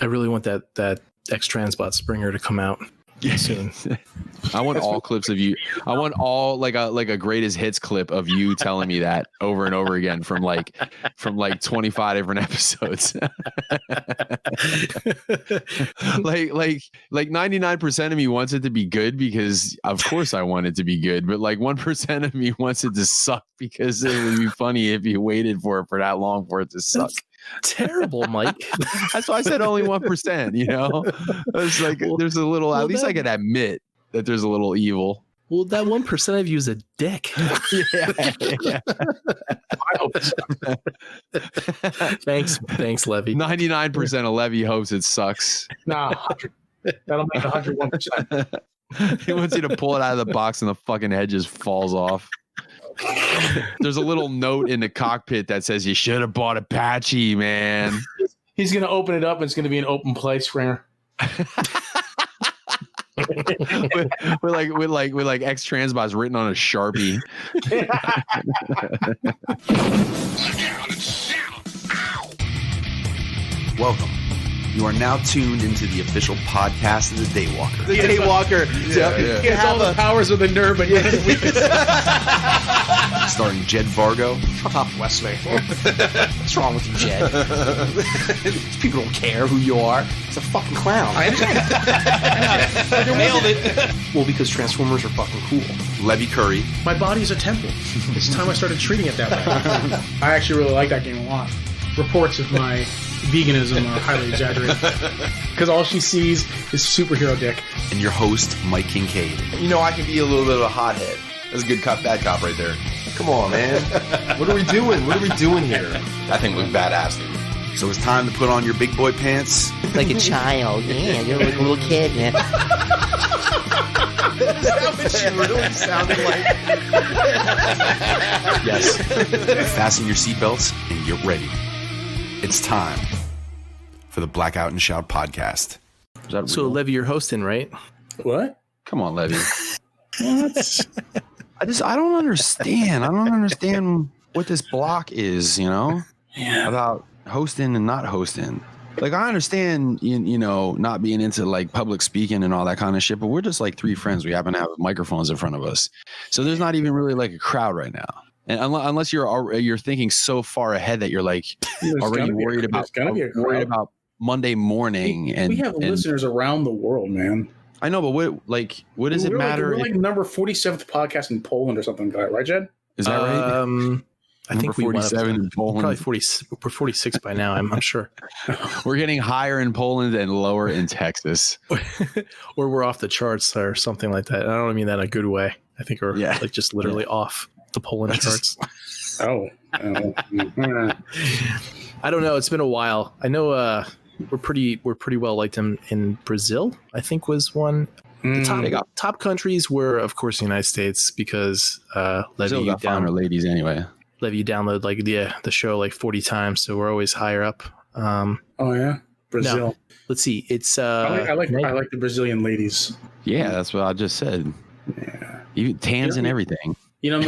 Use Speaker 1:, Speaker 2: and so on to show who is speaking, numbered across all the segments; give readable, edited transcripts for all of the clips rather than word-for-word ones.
Speaker 1: I really want that X-Transbot Springer to come out soon.
Speaker 2: I want all clips of you. I want all like a greatest hits clip of you telling me that over and over again from like 25 different episodes. like 99% of me wants it to be good because of course I want it to be good, but like 1% of me wants it to suck because it would be funny if you waited for it for that long for it to suck.
Speaker 1: Terrible, Mike.
Speaker 2: That's why I said only 1%, you know. It's like there's a little, at least I can admit that there's a little evil.
Speaker 1: Well, that 1% of you is a dick.
Speaker 2: Yeah.
Speaker 3: I hope so.
Speaker 1: Thanks, Levy.
Speaker 2: 99% of Levy hopes it sucks.
Speaker 3: Nah, that'll make 101%.
Speaker 2: He wants you to pull it out of the box and the fucking head just falls off. There's a little note in the cockpit that says you should have bought Apache, man.
Speaker 3: He's gonna open it up and it's gonna be an open play Springer.
Speaker 2: with like X-Transbots written on a Sharpie.
Speaker 4: Welcome. You are now tuned into the official podcast of the Daywalker.
Speaker 5: The Daywalker.
Speaker 3: Yeah. He has all the powers of the nerd, but yet his weakness.
Speaker 4: Starring Jed Vargo.
Speaker 5: Shut up, Wesley. What's wrong with you, Jed? These people don't care who you are. It's a fucking clown. I understand. Nailed it. Well, because Transformers are fucking cool.
Speaker 4: Levy Curry.
Speaker 3: My body's a temple. It's time I started treating it that way. I actually really like that game a lot. Reports of my veganism are highly exaggerated because all she sees is superhero dick.
Speaker 4: And your host, Mike Kincaid.
Speaker 6: You know, I can be a little bit of a hothead. That's a good cop, bad cop right there. Come on, man. What are we doing? What are we doing here? I think we're badass, dude.
Speaker 4: So it's time to put on your big boy pants.
Speaker 7: Like a child. Yeah, you're like a little kid, man.
Speaker 6: Is that what she really sounded like?
Speaker 4: Yes. Fasten your seatbelts and get ready. It's time for the Blackout and Shout podcast.
Speaker 1: So, Levy, you're hosting, right?
Speaker 3: What?
Speaker 2: Come on, Levy.
Speaker 3: What?
Speaker 2: I don't understand. I don't understand what this block is, you know?
Speaker 3: Yeah.
Speaker 2: About hosting and not hosting. Like, I understand, you know, not being into like public speaking and all that kind of shit, but we're just like three friends. We happen to have microphones in front of us. So there's not even really like a crowd right now. And unless you're thinking so far ahead that you're like already worried about Monday morning. And
Speaker 3: we have listeners around the world, man.
Speaker 2: I know, but what does it matter?
Speaker 3: We're like number 47th podcast in Poland or something like that, right, Jed?
Speaker 2: Is that right?
Speaker 1: I think
Speaker 2: 47 in Poland.
Speaker 1: Probably 40. We're 46 by now. I'm sure.
Speaker 2: We're getting higher in Poland and lower in Texas,
Speaker 1: or we're off the charts or something like that. I don't mean that in a good way. I think we're like just literally off the Poland charts.
Speaker 3: Oh.
Speaker 1: I don't know. It's been a while. I know we're pretty well liked in Brazil, I think was one. The top countries were, of course, the United States because Levy, you
Speaker 2: ladies anyway.
Speaker 1: Levy, you download like the show like 40 times, so we're always higher up.
Speaker 3: Oh yeah, Brazil.
Speaker 1: No, let's see. It's
Speaker 3: I like the Brazilian ladies.
Speaker 2: Yeah, that's what I just said.
Speaker 3: Yeah,
Speaker 2: even tans and everything.
Speaker 3: You know,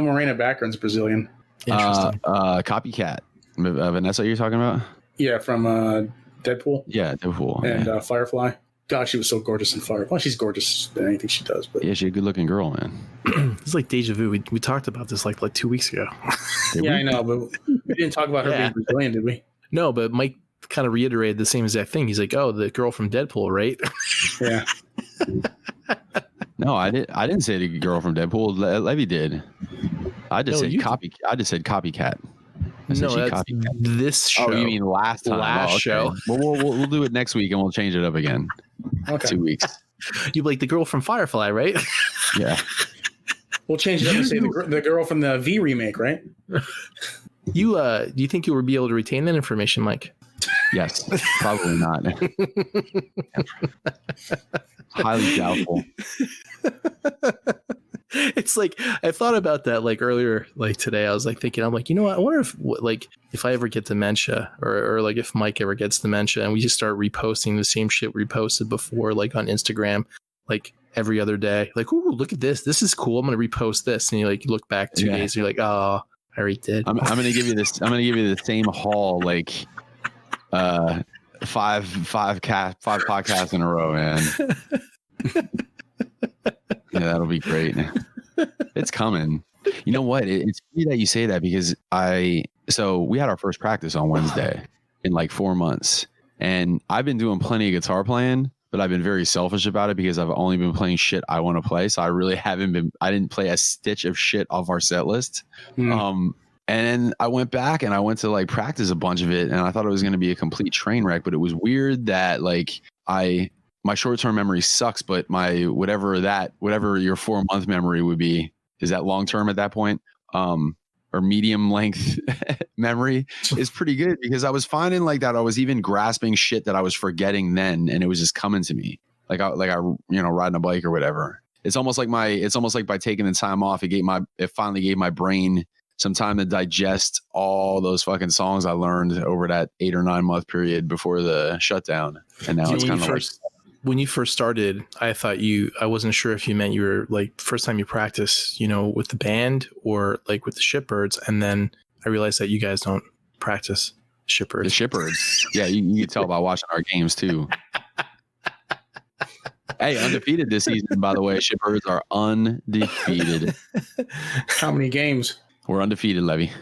Speaker 3: Morena Baccarin's Brazilian.
Speaker 1: Interesting.
Speaker 2: Copycat. Vanessa, you're talking about?
Speaker 3: Yeah, from Deadpool.
Speaker 2: Yeah, Deadpool.
Speaker 3: And Firefly. God, she was so gorgeous in Firefly. Well, she's gorgeous in anything she does. But
Speaker 2: yeah, she's a good-looking girl, man.
Speaker 1: It's like deja vu. We talked about this like 2 weeks ago.
Speaker 3: I know, but we didn't talk about her being Brazilian, did we?
Speaker 1: No, but Mike kind of reiterated the same exact thing. He's like, "Oh, the girl from Deadpool, right?"
Speaker 3: Yeah.
Speaker 2: No, I didn't say the girl from Deadpool. Levy did. I just said copycat. This show.
Speaker 1: Oh,
Speaker 2: you mean last time?
Speaker 1: Last show.
Speaker 2: We'll do it next week and we'll change it up again.
Speaker 3: Okay.
Speaker 2: 2 weeks.
Speaker 1: You like the girl from Firefly, right?
Speaker 2: Yeah.
Speaker 3: We'll change it up and say the girl from the V remake, right?
Speaker 1: Do you think you will be able to retain that information, Mike?
Speaker 2: Yes, probably not. Highly doubtful.
Speaker 1: It's like I thought about that like earlier, like today. I was like thinking, I'm like, you know what? I wonder if I ever get dementia, or like if Mike ever gets dementia, and we just start reposting the same shit we posted before, like on Instagram, like every other day. Like, ooh, look at this. This is cool. I'm gonna repost this, and you look back 2 days, and you're like, oh, I already did.
Speaker 2: I'm gonna give you this. I'm gonna give you the same haul, like Five podcasts in a row, man. Yeah, that'll be great. It's coming. You know what? It's funny that you say that because we had our first practice on Wednesday in like 4 months, and I've been doing plenty of guitar playing, but I've been very selfish about it because I've only been playing shit I want to play. So I really I didn't play a stitch of shit off our set list. And then I went back and I went to like practice a bunch of it, and I thought it was going to be a complete train wreck, but it was weird that like my short-term memory sucks, but my whatever your 4-month memory would be, is that long-term at that point? Or medium length memory is pretty good because I was finding like that I was even grasping shit that I was forgetting then, and it was just coming to me like I riding a bike or whatever. It's almost like by taking the time off, it finally gave my brain some time to digest all those fucking songs I learned over that 8 or 9 month period before the shutdown. And now it's kind of like,
Speaker 1: when you first started, I wasn't sure if you meant you were like first time you practice, with the band or like with the shitbirds. And then I realized that you guys don't practice shitbirds.
Speaker 2: The shitbirds. Yeah. You can tell by watching our games too. Hey, undefeated this season, by the way. Shitbirds are undefeated.
Speaker 3: How many games?
Speaker 2: We're undefeated, Levy.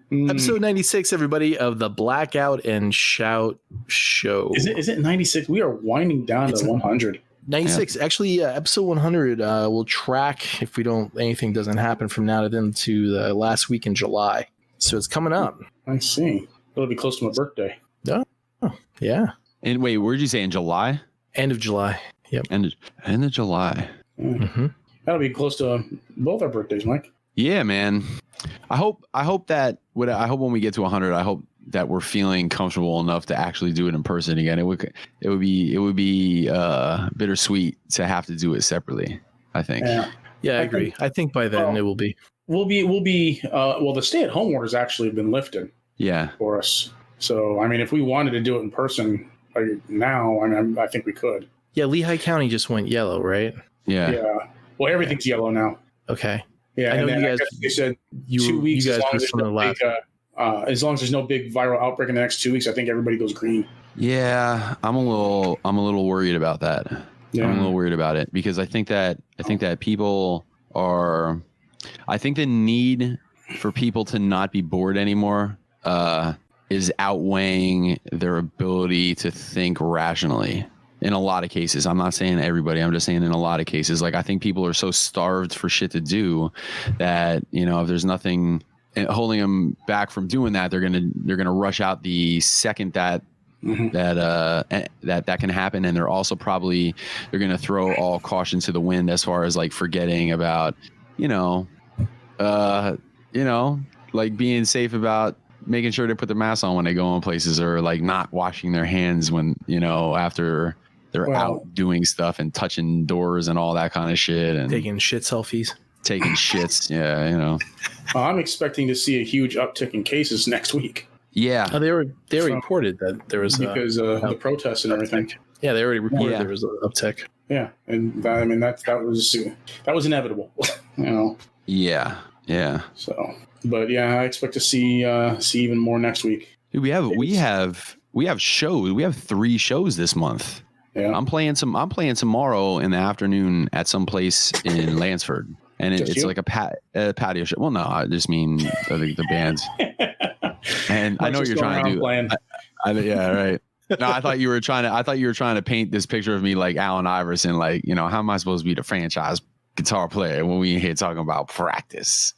Speaker 1: Episode 96, everybody, of the Blackout and Shout show.
Speaker 3: Is it 96? We are winding down to 100.
Speaker 1: 96. Yeah. Actually, episode 100 will track if anything doesn't happen from now to then to the last week in July. So it's coming up.
Speaker 3: I see. It'll be close to my birthday.
Speaker 1: Oh, yeah.
Speaker 2: And wait, where did you say in July?
Speaker 1: End of July. Yep.
Speaker 2: End of July.
Speaker 1: Mm-hmm.
Speaker 3: That'll be close to both our birthdays, Mike.
Speaker 2: Yeah, man. I hope when we get to 100, I hope that we're feeling comfortable enough to actually do it in person again. It would be bittersweet to have to do it separately, I think.
Speaker 1: Yeah, I agree. I think by then it will be.
Speaker 3: We'll be the stay-at-home order has actually been lifted.
Speaker 2: Yeah.
Speaker 3: For us. So, I mean, if we wanted to do it in person now, I think we could.
Speaker 1: Yeah, Lehigh County just went yellow, right?
Speaker 2: Yeah.
Speaker 3: Yeah. Well, everything's yellow now.
Speaker 1: Okay.
Speaker 3: Yeah,
Speaker 1: I know you guys.
Speaker 3: They said 2 weeks.
Speaker 1: You guys
Speaker 3: as long as there's no big viral outbreak in the next 2 weeks, I think everybody goes green.
Speaker 2: Yeah, I'm a little worried about that. Yeah. I'm a little worried about it because I think that people are. I think the need for people to not be bored anymore is outweighing their ability to think rationally. In a lot of cases, I'm not saying everybody, I'm just saying in a lot of cases, like I think people are so starved for shit to do that, if there's nothing holding them back from doing that, they're gonna rush out the second that that can happen. And they're also they're gonna throw all caution to the wind as far as like forgetting about, like being safe about making sure they put the mask on when they go in places, or like not washing their hands when, after they're out doing stuff and touching doors and all that kind of shit and
Speaker 1: taking shit selfies.
Speaker 2: Taking shits. Yeah.
Speaker 3: I'm expecting to see a huge uptick in cases next week.
Speaker 2: Yeah.
Speaker 1: They reported that there was
Speaker 3: because the protests and everything.
Speaker 1: Yeah, they already reported there was an uptick.
Speaker 3: Yeah, and that was inevitable.
Speaker 2: Yeah.
Speaker 3: So, but yeah, I expect to see even more next week.
Speaker 2: Dude, we have shows. We have 3 shows this month. Yeah. I'm playing tomorrow in the afternoon at some place in Lansford, and it's like a patio show. Well, no, I just mean the bands. And I know what you're trying to do. Yeah, right. No, I thought you were trying to paint this picture of me like Allen Iverson. Like, how am I supposed to be the franchise guitar player when we in here talking about practice?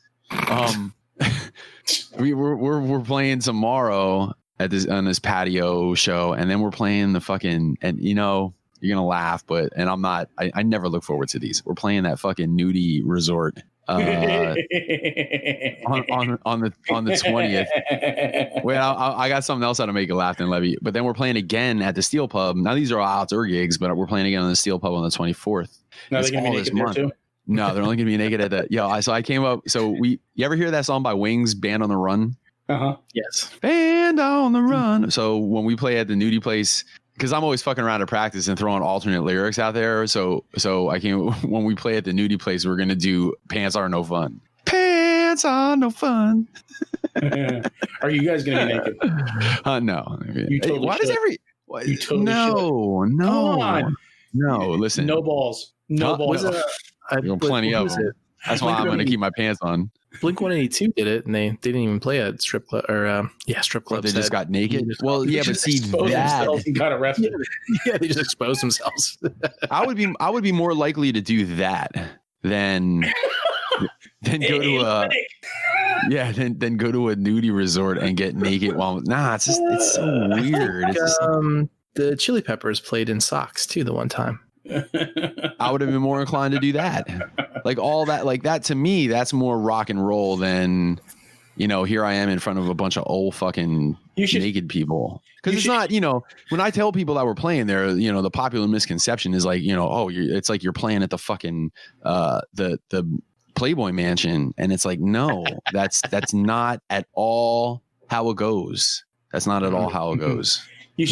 Speaker 2: We're playing tomorrow on this patio show, and then we're playing the fucking, and you're gonna laugh, and I'm not. I never look forward to these. We're playing that fucking nudie resort on the 20th. Wait, I got something else that'll make you laugh then, Levy. But then we're playing again at the Steel Pub. Now these are all outdoor gigs, but we're playing again on the Steel Pub on the 24th.
Speaker 3: Now they're gonna be naked there too.
Speaker 2: No, they're only gonna be naked at that. So I came up. So you ever hear that song by Wings, Band on the Run?
Speaker 1: Yes.
Speaker 2: Band on the Run. So when we play at the nudie place, because I'm always fucking around at practice and throwing alternate lyrics out there. So when we play at the nudie place, we're gonna do Pants Are No Fun. Pants pants on, no fun.
Speaker 3: Are you guys gonna be naked?
Speaker 2: No.
Speaker 3: You totally
Speaker 2: Why does
Speaker 3: should.
Speaker 2: every?
Speaker 3: You totally
Speaker 2: no,
Speaker 3: Come on.
Speaker 2: no. Listen,
Speaker 3: No balls. No balls.
Speaker 2: plenty of them. That's why I'm going to keep my pants on.
Speaker 1: Blink 182 did it, and they didn't even play at strip club or strip club.
Speaker 2: They just got naked. But see
Speaker 3: that and got arrested.
Speaker 1: Yeah, they just exposed themselves.
Speaker 2: I would be more likely to do that than go to then go to a nudie resort and get naked while it's so weird.
Speaker 1: The Chili Peppers played in socks too the one time.
Speaker 2: I would have been more inclined to do that. Like all that, like that to me, that's more rock and roll than, here I am in front of a bunch of old fucking naked people. Because it's not, when I tell people that we're playing there, the popular misconception is like, it's like you're playing at the fucking the Playboy Mansion, and it's like, no, that's not at all how it goes. That's not at all how it goes.
Speaker 3: You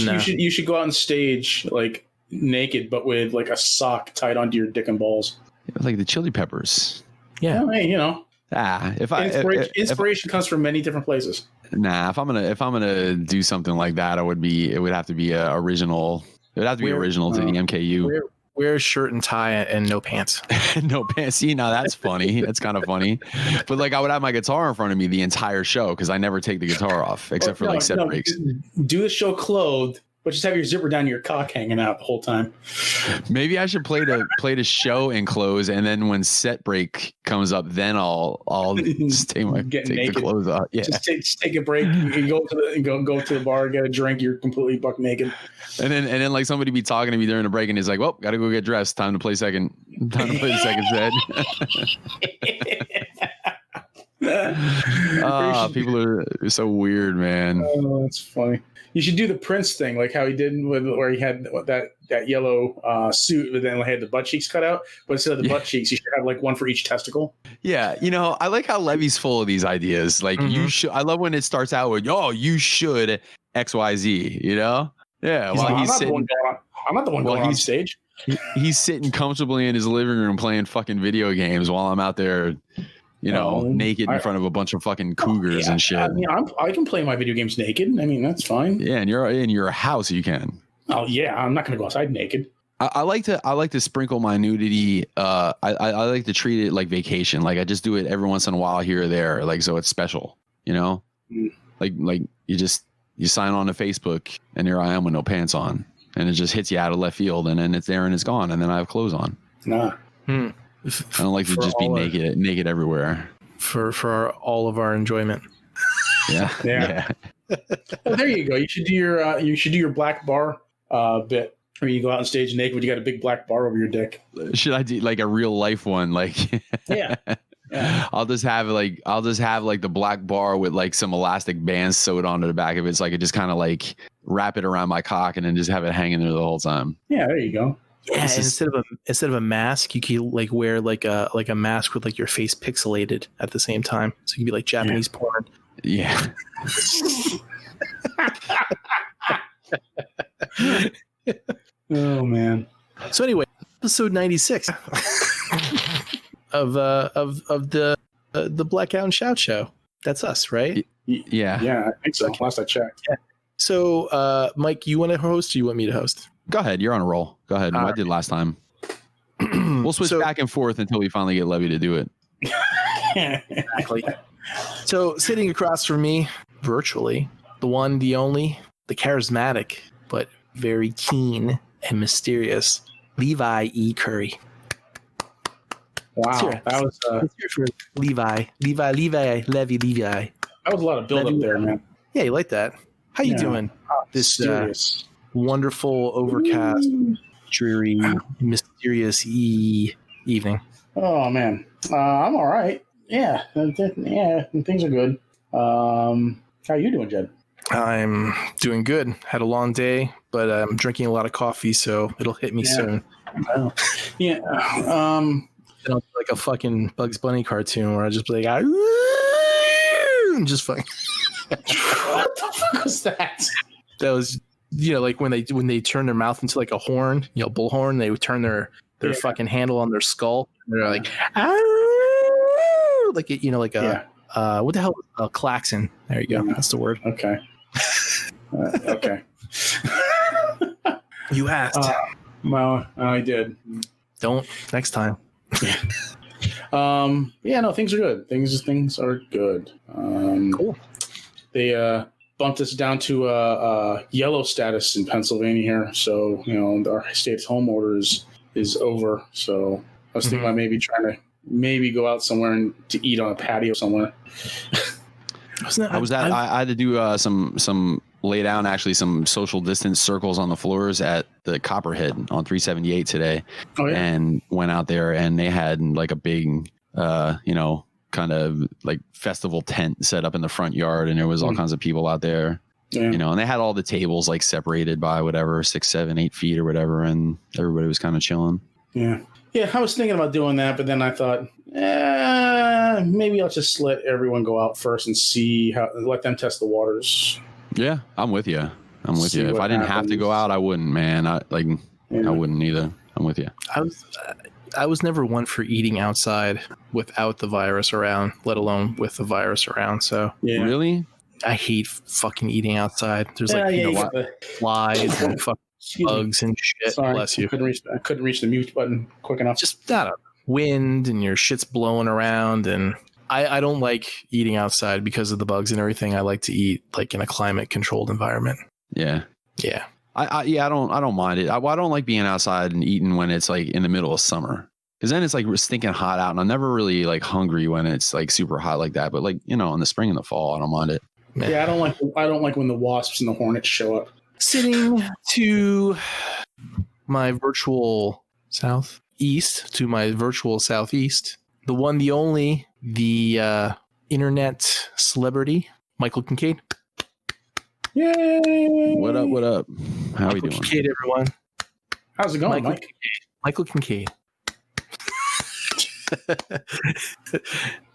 Speaker 3: should go out on stage like naked, but with like a sock tied onto your dick and balls,
Speaker 2: like the Chili Peppers.
Speaker 3: Yeah, well, hey, inspiration comes from many different places.
Speaker 2: Nah, if I'm gonna do something like that, it would have to be original. It would have to be original to the MKU.
Speaker 1: Wear a shirt and tie and no pants.
Speaker 2: No pants. See, now that's funny. That's kind of funny. But like, I would have my guitar in front of me the entire show because I never take the guitar off except for set breaks.
Speaker 3: Do the show clothed, but just have your zipper down your cock hanging out the whole time.
Speaker 2: Maybe I should play the show in clothes, and then when set break comes up, then I'll just take the clothes off. Yeah,
Speaker 3: just take a break. You go to the bar, get a drink. You're completely buck naked.
Speaker 2: And then like somebody be talking to me during the break, and he's like, "Well, gotta go get dressed. Time to play the second set." People are so weird, man.
Speaker 3: Oh, that's funny. You should do the Prince thing, like how he did where he had that yellow suit, but then had the butt cheeks cut out. But instead of the butt cheeks, you should have like one for each testicle.
Speaker 2: Yeah, I like how Levy's full of these ideas. Like you should. I love when it starts out with, "Oh, you should XYZ." Yeah.
Speaker 3: I'm not the one going on stage.
Speaker 2: He's sitting comfortably in his living room playing fucking video games while I'm out there, naked in front of a bunch of fucking cougars and shit.
Speaker 3: I can play my video games naked. I mean, that's fine.
Speaker 2: Yeah, and you're in your house, you can.
Speaker 3: Oh yeah, I'm not gonna go outside naked.
Speaker 2: I like to sprinkle my nudity. I like to treat it like vacation. Like I just do it every once in a while here or there. Like so it's special. Like you sign on to Facebook and here I am with no pants on, and it just hits you out of left field, and then it's there and it's gone, and then I have clothes on.
Speaker 3: Nah.
Speaker 2: I don't like to just be naked everywhere.
Speaker 1: For all of our enjoyment.
Speaker 2: Yeah.
Speaker 3: Well, there you go. You should do your black bar bit where you go out on stage naked, but you got a big black bar over your dick.
Speaker 2: Should I do like a real life one? Like
Speaker 3: yeah.
Speaker 2: I'll just have like the black bar with like some elastic bands sewed onto the back of it, so I could just kind of like wrap it around my cock and then just have it hanging there the whole time.
Speaker 3: Yeah, there you go.
Speaker 1: Yeah, instead of a mask, you could like wear like a mask with like your face pixelated at the same time, so you could be like Japanese porn.
Speaker 2: Yeah.
Speaker 3: Oh man.
Speaker 1: So anyway, episode 96 of the Blackout and Shout show. That's us, right?
Speaker 2: Yeah.
Speaker 3: Yeah, I think so. Last I checked.
Speaker 1: Yeah. So, Mike, you want to host or you want me to host?
Speaker 2: Go ahead. You're on a roll. Go ahead. I did last time. We'll switch back and forth until we finally get Levy to do it.
Speaker 1: Exactly. So, sitting across from me, virtually, the one, the only, the charismatic, but very keen and mysterious, Levi E. Curry.
Speaker 3: Wow. That was
Speaker 1: Levi. Levi.
Speaker 3: That was a lot of build up there, man.
Speaker 1: Yeah, you like that. How you doing? This wonderful, overcast, dreary, mysterious evening.
Speaker 3: Oh man, I'm all right. Yeah, things are good. How are you doing, Jed?
Speaker 1: I'm doing good. Had a long day, but I'm drinking a lot of coffee, so it'll hit me soon.
Speaker 3: Wow. Yeah.
Speaker 1: Like a fucking Bugs Bunny cartoon where I just be like, just fucking.
Speaker 3: What the fuck was that?
Speaker 1: That was, like when they turn their mouth into like a horn, bullhorn. They would turn their fucking handle on their skull. And they're like, like like a what the hell? A klaxon. There you go.
Speaker 3: Yeah.
Speaker 1: That's the word.
Speaker 3: Okay. Okay.
Speaker 1: You asked.
Speaker 3: Well, I did.
Speaker 1: Don't next time.
Speaker 3: No, things are good. Things are good.
Speaker 1: Cool.
Speaker 3: They bumped us down to yellow status in Pennsylvania here. So, our state's home order is over. So I was thinking about maybe trying to go out somewhere and to eat on a patio somewhere.
Speaker 2: I had to do some lay down actually some social distance circles on the floors at the Copperhead on 378 today.
Speaker 3: Oh, yeah.
Speaker 2: And went out there and they had like a big kind of like festival tent set up in the front yard, and there was all kinds of people out there. Yeah. And they had all the tables like separated by whatever 6, 7, 8 feet or whatever, and everybody was kind of chilling.
Speaker 3: Yeah, I was thinking about doing that, but then I thought, maybe I'll just let everyone go out first and let them test the waters.
Speaker 2: Yeah, I'm with you. If I didn't have to go out, I wouldn't, man. I wouldn't either. I'm with you.
Speaker 1: I was never one for eating outside without the virus around, let alone with the virus around. So
Speaker 2: Really?
Speaker 1: I hate fucking eating outside. There's flies and fucking bugs and shit.
Speaker 3: Sorry,
Speaker 1: Bless you.
Speaker 3: I couldn't reach the mute button quick enough.
Speaker 1: Just that wind and your shit's blowing around, and I don't like eating outside because of the bugs and everything. I like to eat like in a climate controlled environment.
Speaker 2: Yeah.
Speaker 1: Yeah.
Speaker 2: I don't mind it. I don't like being outside and eating when it's like in the middle of summer, because then it's like stinking hot out, and I'm never really like hungry when it's like super hot like that. But like in the spring and the fall, I don't mind it.
Speaker 3: Yeah, I don't like when the wasps and the hornets show up.
Speaker 1: Sitting to my virtual southeast, the one, the only, the internet celebrity, Michael Kincaid.
Speaker 3: Yay!
Speaker 2: What up? How are we doing?
Speaker 1: Kincaid, everyone.
Speaker 3: How's it going, Mike?
Speaker 1: Michael Kincaid.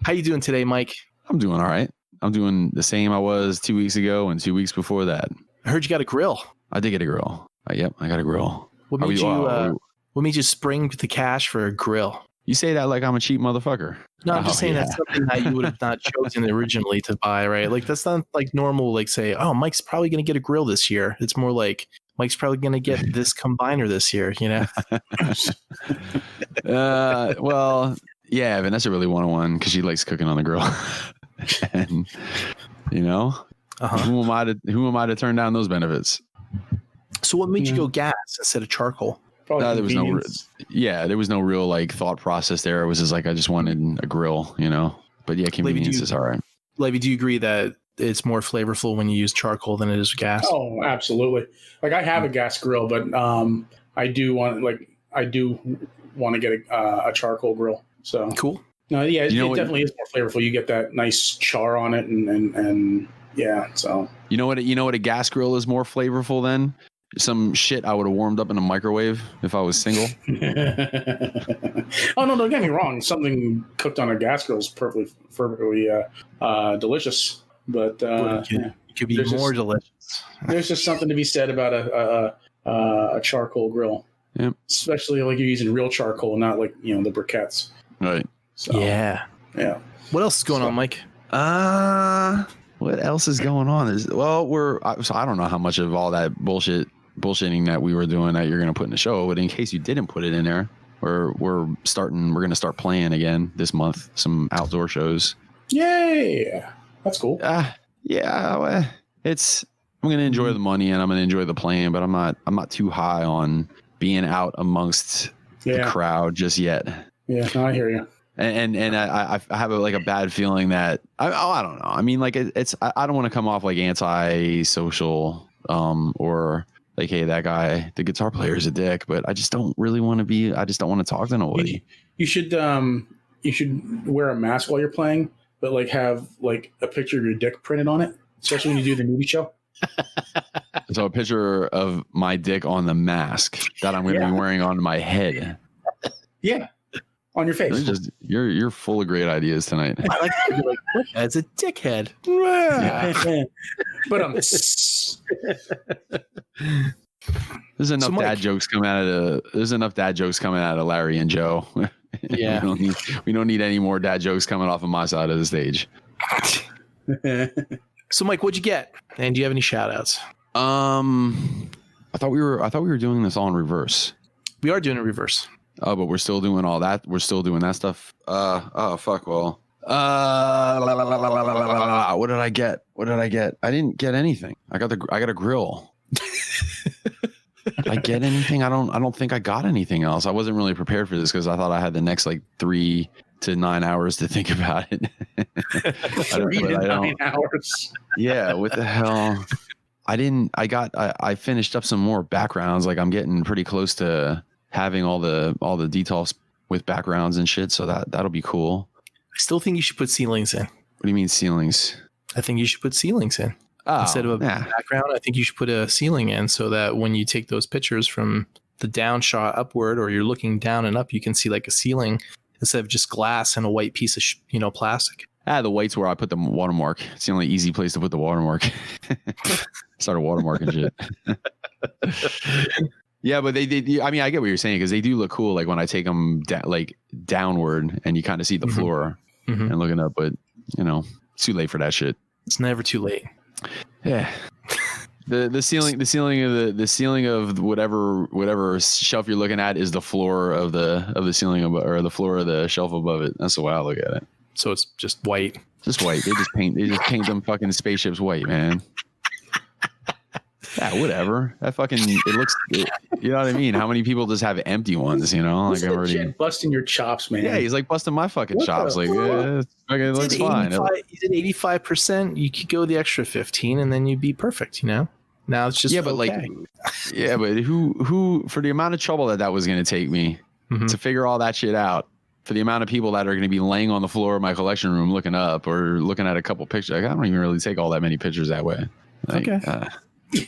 Speaker 1: How you doing today, Mike?
Speaker 2: I'm doing all right. I'm doing the same I was 2 weeks ago and 2 weeks before that.
Speaker 1: I heard you got a grill.
Speaker 2: I did get a grill. Yep, I got a grill.
Speaker 1: What made you spring the cash for a grill?
Speaker 2: You say that like I'm a cheap motherfucker.
Speaker 1: No, I'm just saying that's something that you would have not chosen originally to buy, right? Like that's not like normal, like say, oh, Mike's probably going to get a grill this year. It's more like Mike's probably going to get this combiner this year,
Speaker 2: Well, yeah, Vanessa really wanted one because she likes cooking on the grill. And who am I to turn down those benefits?
Speaker 1: So what made you go gas instead of charcoal?
Speaker 2: There was no real like thought process there. It was just like I just wanted a grill, But yeah, convenience is all right.
Speaker 1: Levy, do you agree that it's more flavorful when you use charcoal than it is gas?
Speaker 3: Oh, absolutely. Like I have a gas grill, but I do want to get a charcoal grill. So
Speaker 1: cool.
Speaker 3: No, yeah, it definitely is more flavorful. You get that nice char on it, and yeah. So
Speaker 2: you know what a gas grill is more flavorful than? Some shit I would have warmed up in a microwave if I was single.
Speaker 3: Oh no! Don't get me wrong. Something cooked on a gas grill is perfectly delicious. But
Speaker 1: it could be more delicious.
Speaker 3: There's just something to be said about a charcoal grill.
Speaker 2: Yep.
Speaker 3: Especially like you're using real charcoal, not like the briquettes.
Speaker 2: Right.
Speaker 3: So,
Speaker 1: yeah. What else is going on, Mike?
Speaker 2: What else is going on? I don't know how much of all that bullshitting that we were doing that you're going to put in the show, but in case you didn't put it in there, we're going to start playing again this month, some outdoor shows.
Speaker 3: Yay. That's cool.
Speaker 2: I'm going to enjoy the money and I'm going to enjoy the playing, but I'm not too high on being out amongst the crowd just yet.
Speaker 3: Yeah, no, I hear you.
Speaker 2: And I have a bad feeling that I don't know. I mean, like I don't want to come off like anti-social or like, hey, that guy, the guitar player, is a dick, but I just don't really want to be. I just don't want to talk to nobody.
Speaker 3: You should wear a mask while you're playing, but like have like a picture of your dick printed on it, especially when you do the movie show.
Speaker 2: So a picture of my dick on the mask that I'm going to be wearing on my head.
Speaker 3: Yeah. On your face.
Speaker 2: You're full of great ideas tonight.
Speaker 1: I like to be like, as a dickhead.
Speaker 3: But
Speaker 2: there's enough dad jokes coming out of Larry and Joe
Speaker 1: Yeah.
Speaker 2: we don't need any more dad jokes coming off of my side of the stage.
Speaker 1: So, Mike, what'd you get? And do you have any shout outs?
Speaker 2: I thought we were doing this all in reverse.
Speaker 1: We are doing it reverse.
Speaker 2: Oh, but we're still doing all that. We're still doing that stuff. Oh fuck. Well. What did I get? I didn't get anything. I got a grill. Did I get anything? I don't think I got anything else. I wasn't really prepared for this because I thought I had the next like 3 to 9 hours to think about it.
Speaker 3: 3 to 9 hours.
Speaker 2: Yeah. What the hell? I finished up some more backgrounds. Like I'm getting pretty close to having all the details with backgrounds and shit. So that'll be cool.
Speaker 1: I still think you should put ceilings in.
Speaker 2: What do you mean ceilings?
Speaker 1: I think you should put ceilings in. Instead of a background, I think you should put a ceiling in so that when you take those pictures from the down shot upward, or you're looking down and up, you can see like a ceiling instead of just glass and a white piece of plastic.
Speaker 2: The white's where I put the watermark. It's the only easy place to put the watermark. Started watermarking shit. Yeah, but they I mean, I get what you're saying because they do look cool. Like when I take them downward and you kind of see the floor and looking up, but it's too late for that shit.
Speaker 1: It's never too late.
Speaker 2: Yeah. The ceiling of whatever shelf you're looking at is the floor of the ceiling or the floor of the shelf above it. That's the way I look at it.
Speaker 1: So it's just white.
Speaker 2: Just white. They just paint them fucking spaceships white, man. Yeah, whatever. That fucking it looks. You know what I mean? How many people just have empty ones? Like I've already
Speaker 3: busting your chops, man.
Speaker 2: Yeah, he's like busting my fucking chops. Like, it looks fine.
Speaker 1: You did 85%. You could go the extra 15, and then you'd be perfect. Now it's just
Speaker 2: but who for the amount of trouble that was going to take me to figure all that shit out, for the amount of people that are going to be laying on the floor of my collection room looking up or looking at a couple pictures, I don't even really take all that many pictures that way.
Speaker 1: Okay.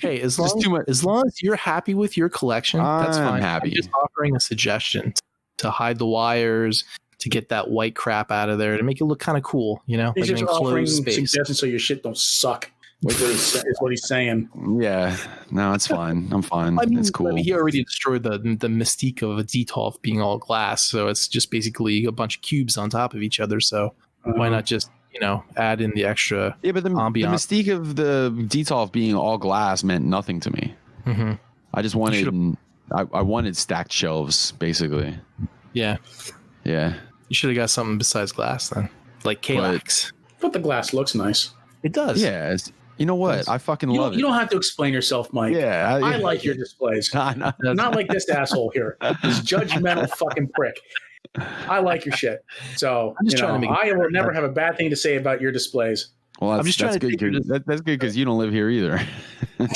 Speaker 1: Hey, as long as you're happy with your collection, that's fine.
Speaker 2: Happy.
Speaker 1: I'm just offering a suggestion to hide the wires, to get that white crap out of there, to make it look kind of cool. He's
Speaker 3: like just offering suggestions so your shit don't suck. Is what he's saying.
Speaker 2: Yeah, no, it's fine. I'm fine. I mean, it's cool.
Speaker 1: He already destroyed the mystique of a DTOF being all glass, so it's just basically a bunch of cubes on top of each other. So why not just add in the extra
Speaker 2: but the mystique of the DTOF being all glass meant nothing to me. I just wanted I wanted stacked shelves, basically.
Speaker 1: Yeah. You should have got something besides glass then, like Kallax.
Speaker 3: But the glass looks nice.
Speaker 1: It does.
Speaker 2: Yeah. You know what? I fucking love it.
Speaker 3: You don't have to explain yourself, Mike.
Speaker 2: Yeah.
Speaker 3: I like your displays. Not like this asshole here. This judgmental fucking prick. I like your shit. So I'm just trying to make I will never have a bad thing to say about your displays.
Speaker 2: Well, that's good because you don't live here either.
Speaker 1: I'm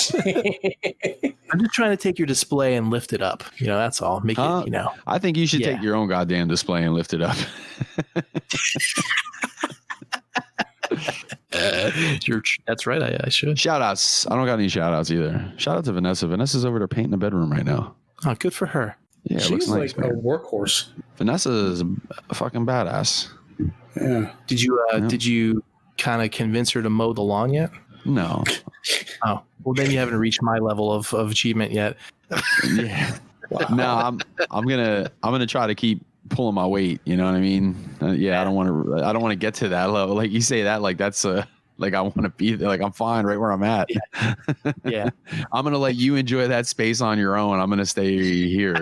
Speaker 1: just trying to take your display and lift it up. That's all. Make it,
Speaker 2: I think you should take your own goddamn display and lift it up.
Speaker 1: That's right. I should.
Speaker 2: Shout outs. I don't got any shout outs either. Shout out to Vanessa. Vanessa's over there painting the bedroom right now.
Speaker 1: Oh, good for her.
Speaker 2: Yeah,
Speaker 3: she's like a workhorse.
Speaker 2: Vanessa is a fucking badass.
Speaker 3: Yeah.
Speaker 1: Did you kind of convince her to mow the lawn yet?
Speaker 2: No.
Speaker 1: Oh, well, then you haven't reached my level of achievement yet.
Speaker 2: Yeah. Wow. No, I'm gonna try to keep pulling my weight. You know what I mean? I don't want to get to that level. Like you say that, like that's like I want to be there. Like I'm fine right where I'm at.
Speaker 1: Yeah.
Speaker 2: I'm gonna let you enjoy that space on your own. I'm gonna stay here.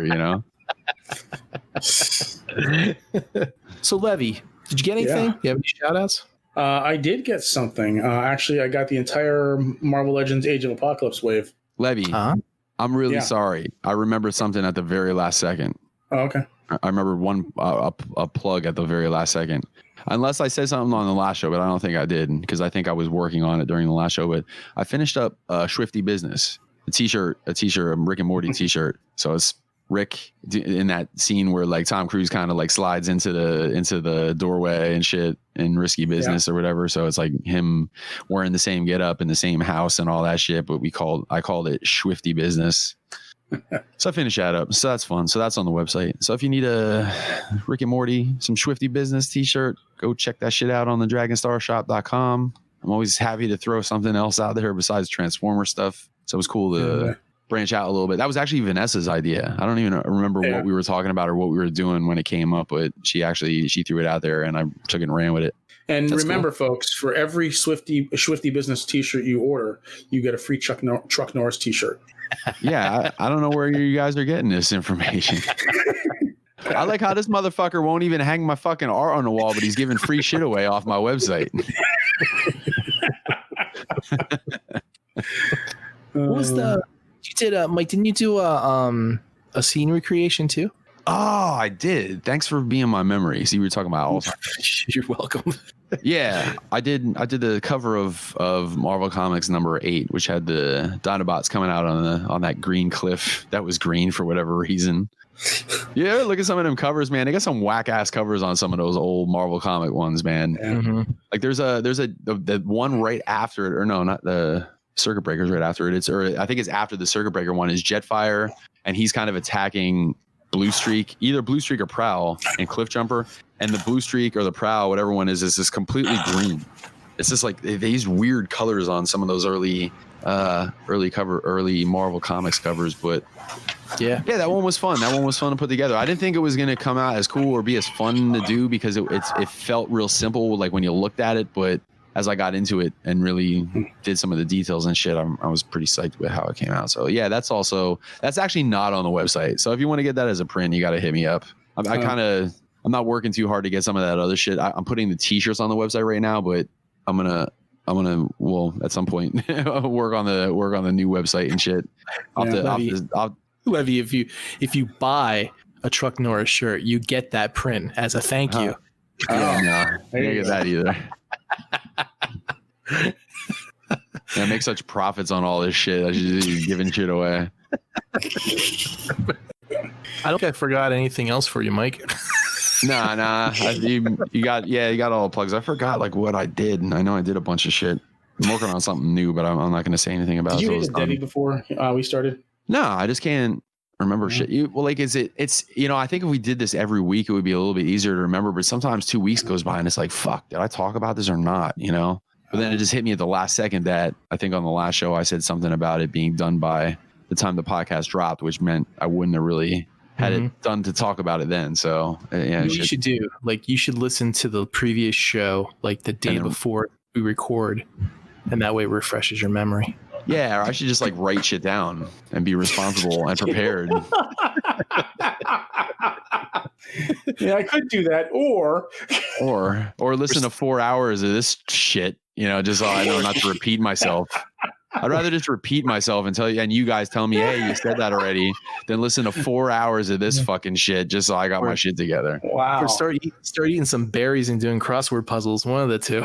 Speaker 1: So Levy, did you get anything? Do you have any shout outs?
Speaker 3: I did get something. Actually, I got the entire Marvel Legends Age of Apocalypse wave.
Speaker 2: Levy, I'm really sorry. I remembered something at the very last second.
Speaker 3: Oh, okay.
Speaker 2: I remember a plug at the very last second. Unless I said something on the last show, but I don't think I did because I think I was working on it during the last show. But I finished up Swifty Business, a t-shirt, a Rick and Morty t-shirt. So it's Rick in that scene where like Tom Cruise kind of like slides into the doorway and shit in Risky Business or whatever. So it's like him wearing the same getup in the same house and all that shit. But I called it Swifty Business. So I finished that up. So that's fun. So that's on the website. So if you need a Rick and Morty, some Swifty Business t-shirt, go check that shit out on the dragonstarshop.com. I'm always happy to throw something else out there besides Transformer stuff. So it was cool to branch out a little bit. That was actually Vanessa's idea. I don't even remember what we were talking about or what we were doing when it came up, but she threw it out there and I took it and ran with it.
Speaker 3: And remember, folks, for every Swifty Business T-shirt you order, you get a free Truck Norris T-shirt.
Speaker 2: Yeah, I don't know where you guys are getting this information. I like how this motherfucker won't even hang my fucking art on the wall, but he's giving free shit away off my website.
Speaker 1: What was you did Mike? Didn't you do a scene recreation too?
Speaker 2: Oh, I did. Thanks for being my memory. See, we were talking about all the time.
Speaker 1: You're welcome.
Speaker 2: Yeah, I did the cover of Marvel Comics #8, which had the Dinobots coming out on that green cliff that was green for whatever reason. Yeah, look at some of them covers, man. They got some whack ass covers on some of those old Marvel comic ones, man.
Speaker 1: Mm-hmm.
Speaker 2: Like there's the one right after it, or no, not the Circuit Breaker's right after it. I think it's after the Circuit Breaker one is Jetfire, and he's kind of attacking Blue Streak, either Blue Streak or Prowl and Cliff Jumper, and the Blue Streak or the Prowl, whatever one is just completely green. It's just like they use weird colors on some of those early Marvel Comics covers, but yeah, that one was fun. That one was fun to put together. I didn't think it was going to come out as cool or be as fun to do because it felt real simple, like when you looked at it. But as I got into it and really did some of the details and shit, I was pretty psyched with how it came out. So yeah, that's actually not on the website. So if you want to get that as a print, you got to hit me up. I'm not working too hard to get some of that other shit. I'm putting the t-shirts on the website right now, but I'm gonna at some point work on the new website and shit.
Speaker 1: Levy, if you buy a Truck Norris shirt, you get that print as a thank you.
Speaker 2: Yeah, no, I didn't get that either. I make such profits on all this shit. I should be giving shit away.
Speaker 1: I don't think I forgot anything else for you, Mike.
Speaker 2: Nah. You got all the plugs. I forgot like what I did. I know I did a bunch of shit. I'm working on something new, but I'm not going to say anything about it.
Speaker 3: Did you hit Debbie before we started?
Speaker 2: No, I just can't remember shit. It's I think if we did this every week, it would be a little bit easier to remember. But sometimes 2 weeks goes by and it's like, fuck, did I talk about this or not? But then it just hit me at the last second that I think on the last show I said something about it being done by the time the podcast dropped, which meant I wouldn't have really had it done to talk about it then. So yeah,
Speaker 1: you should listen to the previous show like the day before we record, and that way it refreshes your memory.
Speaker 2: Yeah, or I should just like write shit down and be responsible and prepared.
Speaker 3: Yeah, I could do that, or
Speaker 2: listen to 4 hours of this shit. Just so I know not to repeat myself. I'd rather just repeat myself and tell you, and you guys tell me, hey, you said that already, than listen to 4 hours of this fucking shit just so I got my shit together.
Speaker 3: Wow.
Speaker 1: Or start eating some berries and doing crossword puzzles. One of the two.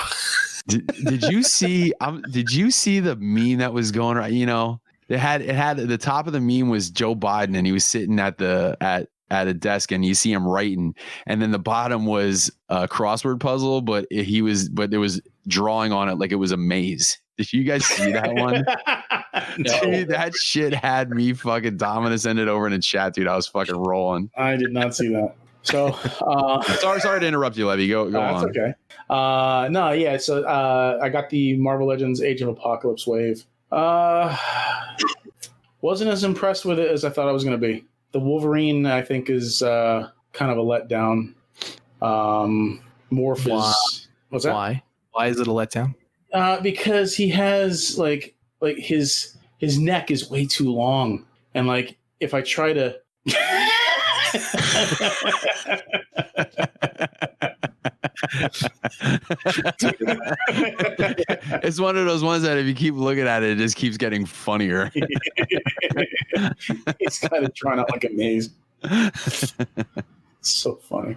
Speaker 2: Did you see? Did you see the meme that was going around? It had the top of the meme was Joe Biden, and he was sitting at a desk, and you see him writing, and then the bottom was a crossword puzzle, but there was drawing on it like it was a maze. Did you guys see that one?
Speaker 3: No.
Speaker 2: Dude, that shit had me fucking Dominus ended over in the chat, dude. I was fucking rolling.
Speaker 3: I did not see that. So
Speaker 2: sorry to interrupt you, Levy. Go on.
Speaker 3: That's okay. So I got the Marvel Legends Age of Apocalypse wave. Wasn't as impressed with it as I thought I was going to be. The Wolverine, I think, is kind of a letdown. Morph is... What's that?
Speaker 1: Why? Why is it a letdown?
Speaker 3: Because he has like his neck is way too long, and like if I try to
Speaker 2: it's one of those ones that if you keep looking at it, it just keeps getting funnier.
Speaker 3: He's kind of drawn out like a maze. So funny.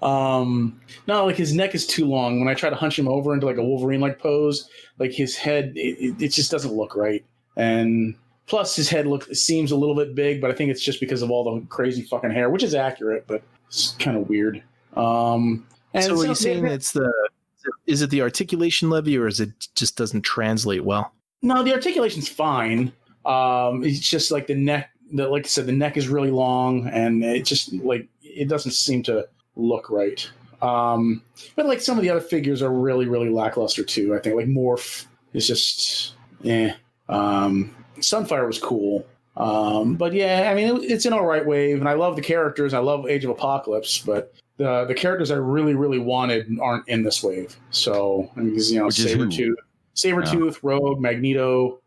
Speaker 3: No, like his neck is too long. When I try to hunch him over into like a Wolverine-like pose, like his head, it just doesn't look right. And plus, his head seems a little bit big, but I think it's just because of all the crazy fucking hair, which is accurate, but it's kind of weird. And
Speaker 1: so are you saying is it the articulation, Levy, or is it just doesn't translate well?
Speaker 3: No, the articulation's fine. It's just like the neck. Like I said, the neck is really long, and it just like it doesn't seem to look right. But like some of the other figures are really, really lackluster too. I think like Morph is just Sunfire was cool. But yeah, I mean, it's an all right wave, and I love the characters. I love Age of Apocalypse, but the characters I really, really wanted aren't in this wave. So, I mean, Sabretooth, Rogue, Magneto,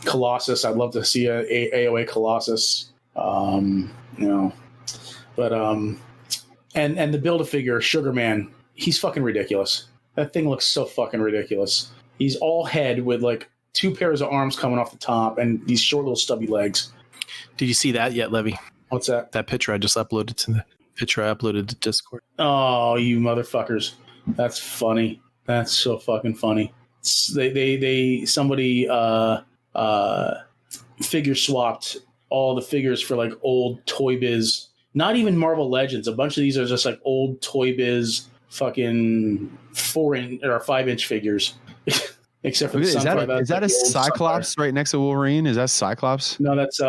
Speaker 3: Colossus. I'd love to see a AOA Colossus. And the Build-A-Figure Sugar Man, he's fucking ridiculous. That thing looks so fucking ridiculous. He's all head with like 2 pairs of arms coming off the top and these short little stubby legs.
Speaker 1: Did you see that yet, Levy?
Speaker 3: What's that?
Speaker 1: That picture I just uploaded to Discord.
Speaker 3: Oh, you motherfuckers. That's funny. That's so fucking funny. Somebody figure swapped all the figures for like old Toy Biz, not even Marvel Legends. A bunch of these are just like old Toy Biz fucking 4-inch or 5-inch figures. Except for
Speaker 2: is that a Cyclops right next to Wolverine? Is that Cyclops?
Speaker 3: No, that's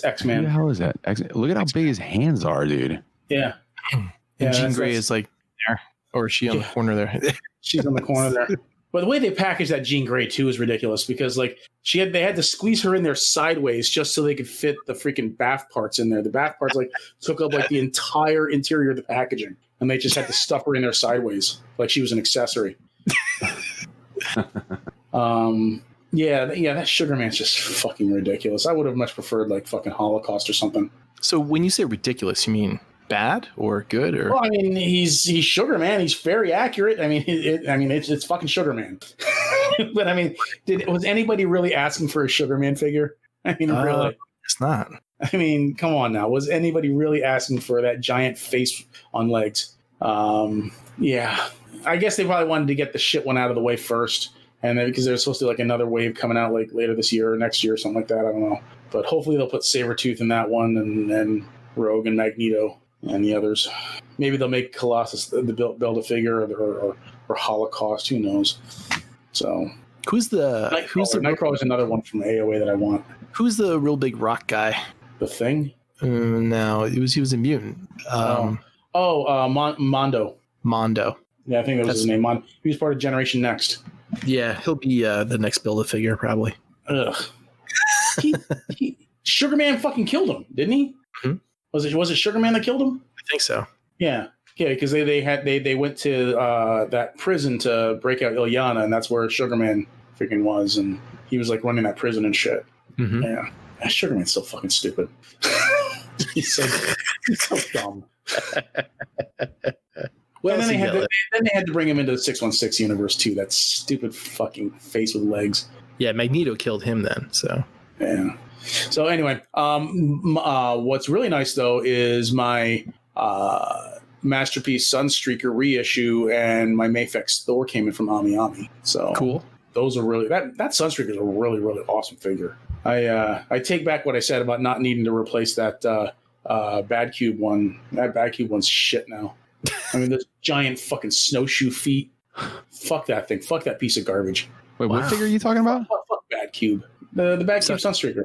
Speaker 3: X-Man.
Speaker 2: Who the hell is that? Look at how big his hands are, dude.
Speaker 3: Yeah.
Speaker 1: And Jean Grey is like there, or is she on the corner there?
Speaker 3: She's on the corner there. But the way they packaged that Jean Grey too is ridiculous because like they had to squeeze her in there sideways just so they could fit the freaking bath parts in there. The bath parts like took up like the entire interior of the packaging, and they just had to stuff her in there sideways like she was an accessory. That Sugar Man's just fucking ridiculous. I would have much preferred like fucking Holocaust or something.
Speaker 1: So when you say ridiculous, you mean bad or good? Or
Speaker 3: well, I mean, he's Sugar Man. He's very accurate. I mean, it's fucking Sugar Man. But I mean, was anybody really asking for a Sugar Man figure? I mean, really?
Speaker 1: It's not.
Speaker 3: I mean, come on now. Was anybody really asking for that giant face on legs? Yeah. I guess they probably wanted to get the shit one out of the way first, and then because there's supposed to be like another wave coming out like later this year or next year or something like that. I don't know, but hopefully they'll put Sabretooth in that one, and Rogue and Magneto and the others. Maybe they'll make Colossus the Build-A-Figure or Holocaust. Who knows? So
Speaker 1: who's the
Speaker 3: Nightcrawler's another one from AOA that I want.
Speaker 1: Who's the real big rock guy?
Speaker 3: The Thing?
Speaker 1: No, he was a mutant.
Speaker 3: Mondo.
Speaker 1: Mondo.
Speaker 3: Yeah, I think that was his name. He was part of Generation Next.
Speaker 1: Yeah, he'll be the next Build-A-Figure probably.
Speaker 3: Ugh. Sugar Man fucking killed him, didn't he?
Speaker 1: Mm-hmm.
Speaker 3: Was it Sugar Man that killed him?
Speaker 1: I think so.
Speaker 3: Yeah, because they went to that prison to break out Ilyana, and that's where Sugar Man freaking was, and he was like running that prison and shit.
Speaker 1: Mm-hmm.
Speaker 3: Yeah, Sugar Man's so fucking stupid. He's so dumb. Well, and then they had to bring him into the 616 universe too. That stupid fucking face with legs.
Speaker 1: Yeah, Magneto killed him then. So
Speaker 3: yeah. So anyway, what's really nice though is my Masterpiece Sunstreaker reissue and my Mafex Thor came in from Ami Ami. So
Speaker 1: cool.
Speaker 3: Those are really that Sunstreaker is a really, really awesome figure. I take back what I said about not needing to replace that Bad Cube one. That Bad Cube one's shit now. I mean, those giant fucking snowshoe feet. Fuck that thing. Fuck that piece of garbage.
Speaker 2: Wait, what figure are you talking about?
Speaker 3: Fuck Bad Cube. The Bad Cube Sunstreaker.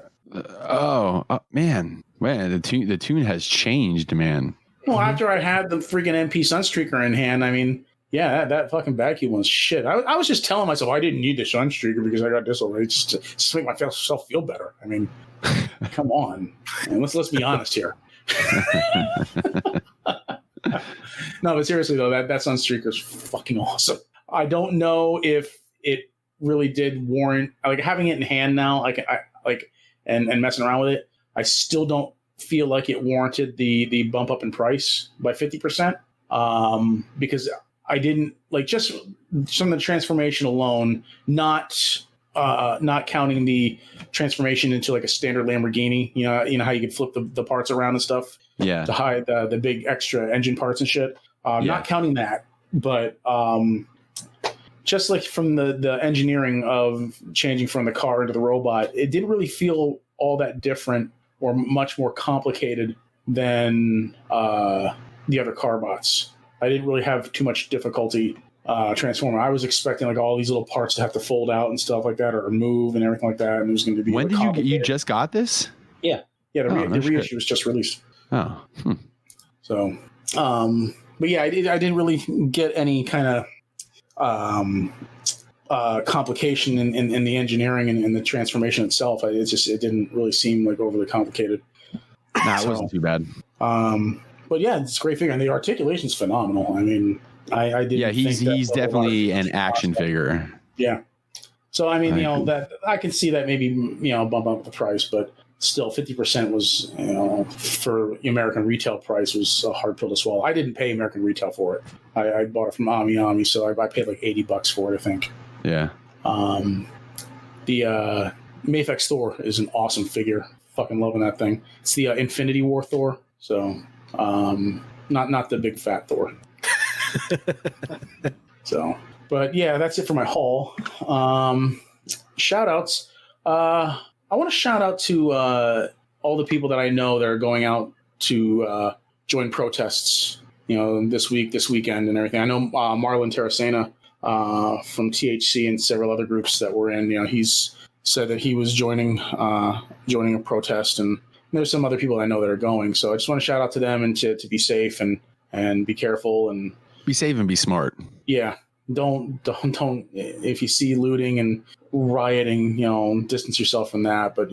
Speaker 2: Man, the tune has changed, man.
Speaker 3: Well, after I had the freaking MP Sunstreaker in hand, I mean, yeah, that fucking Bad Cube one's shit. I was just telling myself I didn't need the Sunstreaker because I got this already, just to make myself feel better. I mean, come on, and let's be honest here. No, but seriously though, that Sunstreaker is fucking awesome. I don't know if it really did warrant like having it in hand now, and messing around with it. I still don't feel like it warranted the bump up in price by 50%. Because I didn't like just from the transformation alone, not counting the transformation into like a standard Lamborghini. You know how you can flip the parts around and stuff.
Speaker 2: Yeah.
Speaker 3: To hide the big extra engine parts and shit. Not counting that, but just like from the engineering of changing from the car into the robot, it didn't really feel all that different or much more complicated than the other Carbots. I didn't really have too much difficulty transforming. I was expecting like all these little parts to have to fold out and stuff like that, or move and everything like that. And it was going to be.
Speaker 2: When did you just got this?
Speaker 3: Yeah. The reissue was just released.
Speaker 2: Oh.
Speaker 3: So, but yeah, I didn't really get any kind of complication in the engineering and the transformation itself. It didn't really seem like overly complicated.
Speaker 2: Nah, it wasn't too bad.
Speaker 3: But yeah, it's a great figure, and the articulation's phenomenal. I mean, I didn't.
Speaker 2: Yeah, he's definitely an action
Speaker 3: possible.
Speaker 2: figure.
Speaker 3: Yeah. So I mean, that I can see that maybe bump up the price, but still 50% was for American retail price was a hard pill to swallow. I didn't pay American retail for it. I bought it from Ami, so I paid like $80 for it, I think.
Speaker 2: Yeah.
Speaker 3: The Mafex Thor is an awesome figure. Fucking loving that thing. It's the Infinity War Thor. So not the big fat Thor. So, but yeah, that's it for my haul. Shout outs. I want to shout out to all the people that I know that are going out to join protests, this weekend and everything. I know Marlon Taracena from THC and several other groups that we're in. He's said that he was joining a protest, and there's some other people I know that are going. So I just want to shout out to them and to be safe and be careful and
Speaker 2: be safe and be smart.
Speaker 3: Yeah. Don't if you see looting and rioting, distance yourself from that, but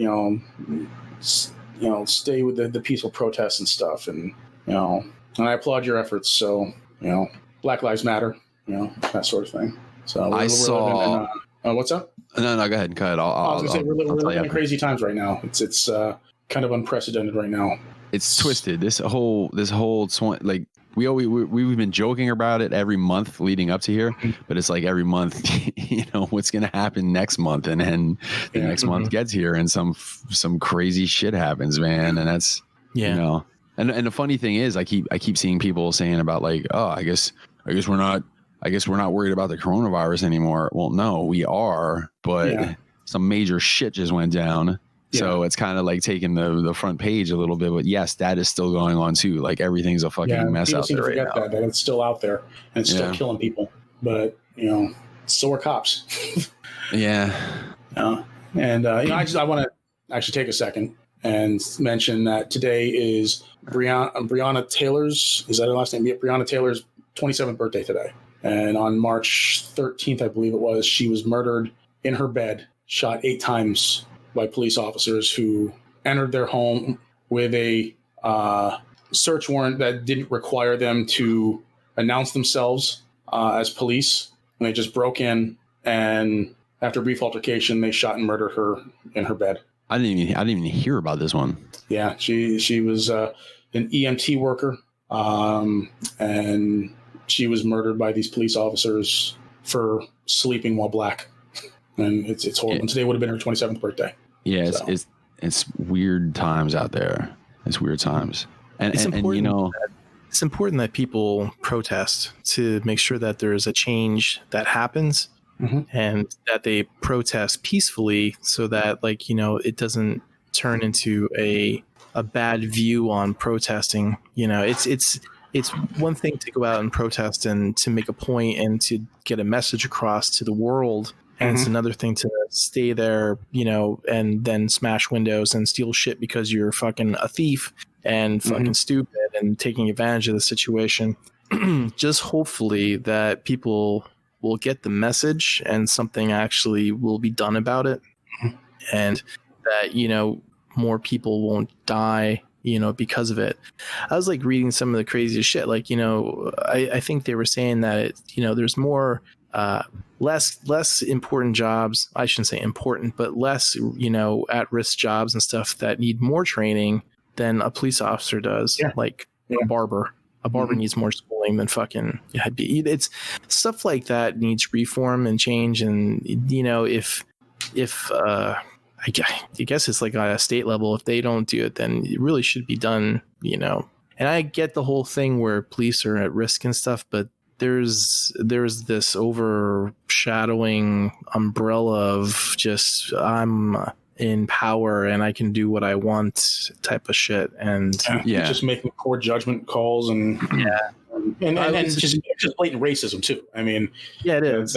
Speaker 3: stay with the peaceful protests and stuff, and and I applaud your efforts. So Black Lives Matter, that sort of thing. So
Speaker 2: I saw
Speaker 3: what's up?
Speaker 2: No, go ahead. I
Speaker 3: was gonna say we're living in crazy times right now. It's kind of unprecedented right now.
Speaker 2: It's twisted. This whole like we've been joking about it every month leading up to here, but it's like every month, what's going to happen next month, and then the next month gets here and some crazy shit happens, man. And that's and the funny thing is, I keep seeing people saying about like, oh, I guess we're not worried about the coronavirus anymore. Well, no, we are, but some major shit just went down. So it's kind of like taking the front page a little bit, but yes, that is still going on too. Like everything's a fucking mess out there right now. That
Speaker 3: it's still out there and it's still killing people, but so are cops.
Speaker 2: Yeah.
Speaker 3: And I want to actually take a second and mention that today is Breonna Taylor's. Is that her last name? Yeah, Breonna Taylor's 27th birthday today. And on March 13th, I believe it was, she was murdered in her bed, shot 8 times by police officers who entered their home with a search warrant that didn't require them to announce themselves as police. And they just broke in, and after a brief altercation, they shot and murdered her in her bed.
Speaker 2: I didn't even hear about this one.
Speaker 3: Yeah, she was an EMT worker, and she was murdered by these police officers for sleeping while black. And it's horrible. And today would have been her 27th birthday.
Speaker 2: Yeah, it's weird times out there. It's weird times. And
Speaker 1: it's important. It's important that people protest to make sure that there is a change that happens, and that they protest peacefully, so that it doesn't turn into a bad view on protesting. It's one thing to go out and protest and to make a point and to get a message across to the world. And it's another thing to stay there, and then smash windows and steal shit because you're fucking a thief and fucking stupid and taking advantage of the situation. Just hopefully that people will get the message and something actually will be done about it. And that, more people won't die, because of it. I was like reading some of the craziest shit. Like, I think they were saying that, there's more, less important jobs. I shouldn't say important, but less, at-risk jobs and stuff that need more training than a police officer does. Yeah. Like a barber. A barber needs more schooling than fucking. It's stuff like that needs reform and change. And if I guess it's like on a state level, if they don't do it, then it really should be done. And I get the whole thing where police are at risk and stuff, but there's this overshadowing umbrella of just I'm in power and I can do what I want type of shit. And
Speaker 3: just making poor judgment calls and just blatant racism too. I mean,
Speaker 1: it is.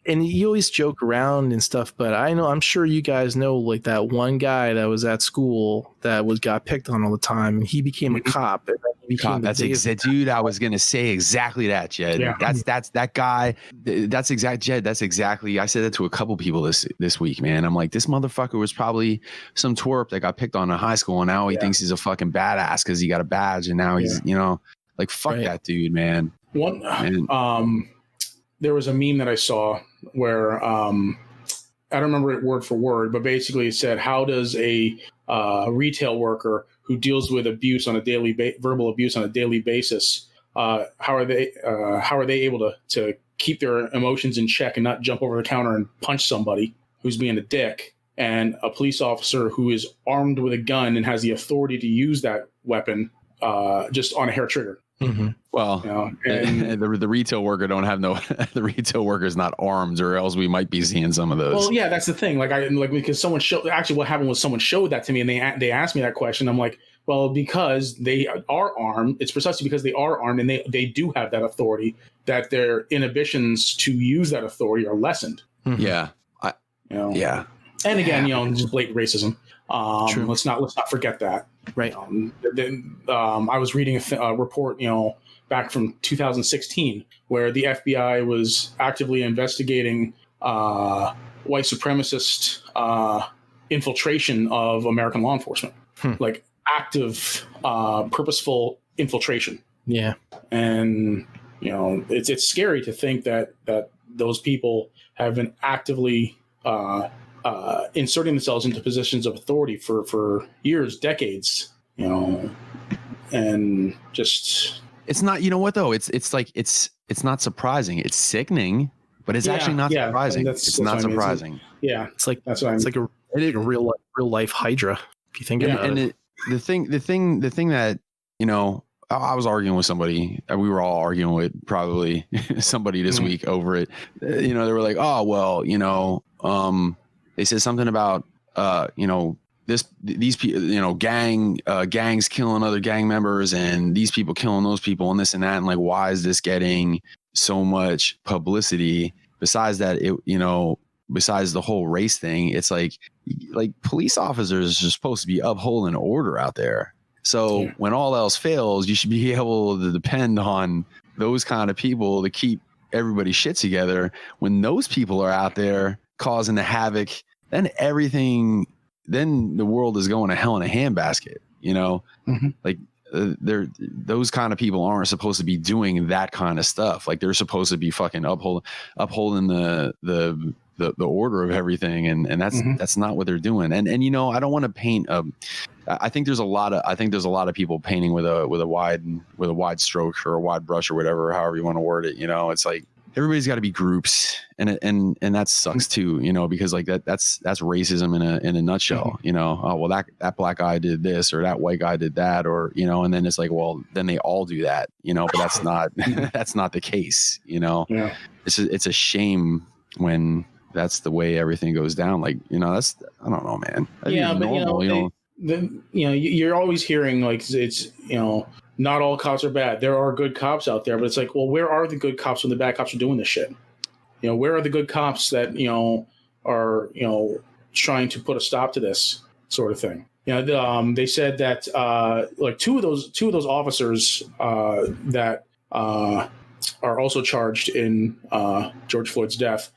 Speaker 1: and you always joke around and stuff, but I'm sure you guys know like that one guy that was at school that got picked on all the time, and he became a cop. And he became
Speaker 2: Dude, I was gonna say exactly that, Jed.
Speaker 3: Yeah.
Speaker 2: That's that guy. That's exactly. I said that to a couple people this week, man. I'm like, this motherfucker was probably some twerp that got picked on in high school, and now he thinks he's a fucking badass because he got a badge, and now he's like, fuck that dude, man.
Speaker 3: There was a meme that I saw where I don't remember it word for word, but basically it said, how does a retail worker who deals with abuse on a daily verbal abuse on a daily basis, how are they able to keep their emotions in check and not jump over the counter and punch somebody who's being a dick, and a police officer who is armed with a gun and has the authority to use that weapon just on a hair trigger?
Speaker 2: Mm-hmm. Well, and the retail worker the retail worker is not armed, or else we might be seeing some of those.
Speaker 3: Well, yeah, that's the thing. Because someone what happened was someone showed that to me, and they asked me that question. I'm like, well, because they are armed. It's precisely because they are armed, and they do have that authority, that their inhibitions to use that authority are lessened.
Speaker 2: Mm-hmm. Yeah. Yeah.
Speaker 3: And again, just blatant racism. True. Let's not forget that.
Speaker 1: Right.
Speaker 3: I was reading a report, back from 2016, where the FBI was actively investigating white supremacist infiltration of American law enforcement, like active, purposeful infiltration.
Speaker 1: Yeah.
Speaker 3: And it's scary to think that those people have been actively inserting themselves into positions of authority for years, decades, and just.
Speaker 2: It's not, you know what though? It's like, it's not surprising. It's sickening, but it's actually not surprising. It's not surprising.
Speaker 3: It's like, that's what I mean.
Speaker 1: It's like a real life Hydra, if you think about it.
Speaker 2: The thing that, I was arguing with somebody. We were all arguing with probably somebody this week over it. They were like, oh, well, they said something about, these people, gangs killing other gang members, and these people killing those people, and this and that. And like, why is this getting so much publicity? Besides that, besides the whole race thing, it's like police officers are supposed to be upholding order out there. So when all else fails, you should be able to depend on those kind of people to keep everybody's shit together. When those people are out there causing the havoc, then the world is going to hell in a handbasket, like those kind of people aren't supposed to be doing that kind of stuff. Like, they're supposed to be fucking upholding the order of everything. And that's not what they're doing. And I don't want to paint I think there's a lot of people painting with a wide stroke or a wide brush or whatever, however you want to word it. It's like, everybody's got to be groups, and that sucks too, because like that's racism in a nutshell. Oh, well, that black guy did this, or that white guy did that, or and then it's like, well, then they all do that, but that's not that's not the case. It's a shame when that's the way everything goes down. Like, that's, I don't know, man.
Speaker 3: You're always hearing like it's not all cops are bad. There are good cops out there, but it's like, well, where are the good cops when the bad cops are doing this shit? Where are the good cops that are trying to put a stop to this sort of thing? They said that like two of those officers that are also charged in George Floyd's death.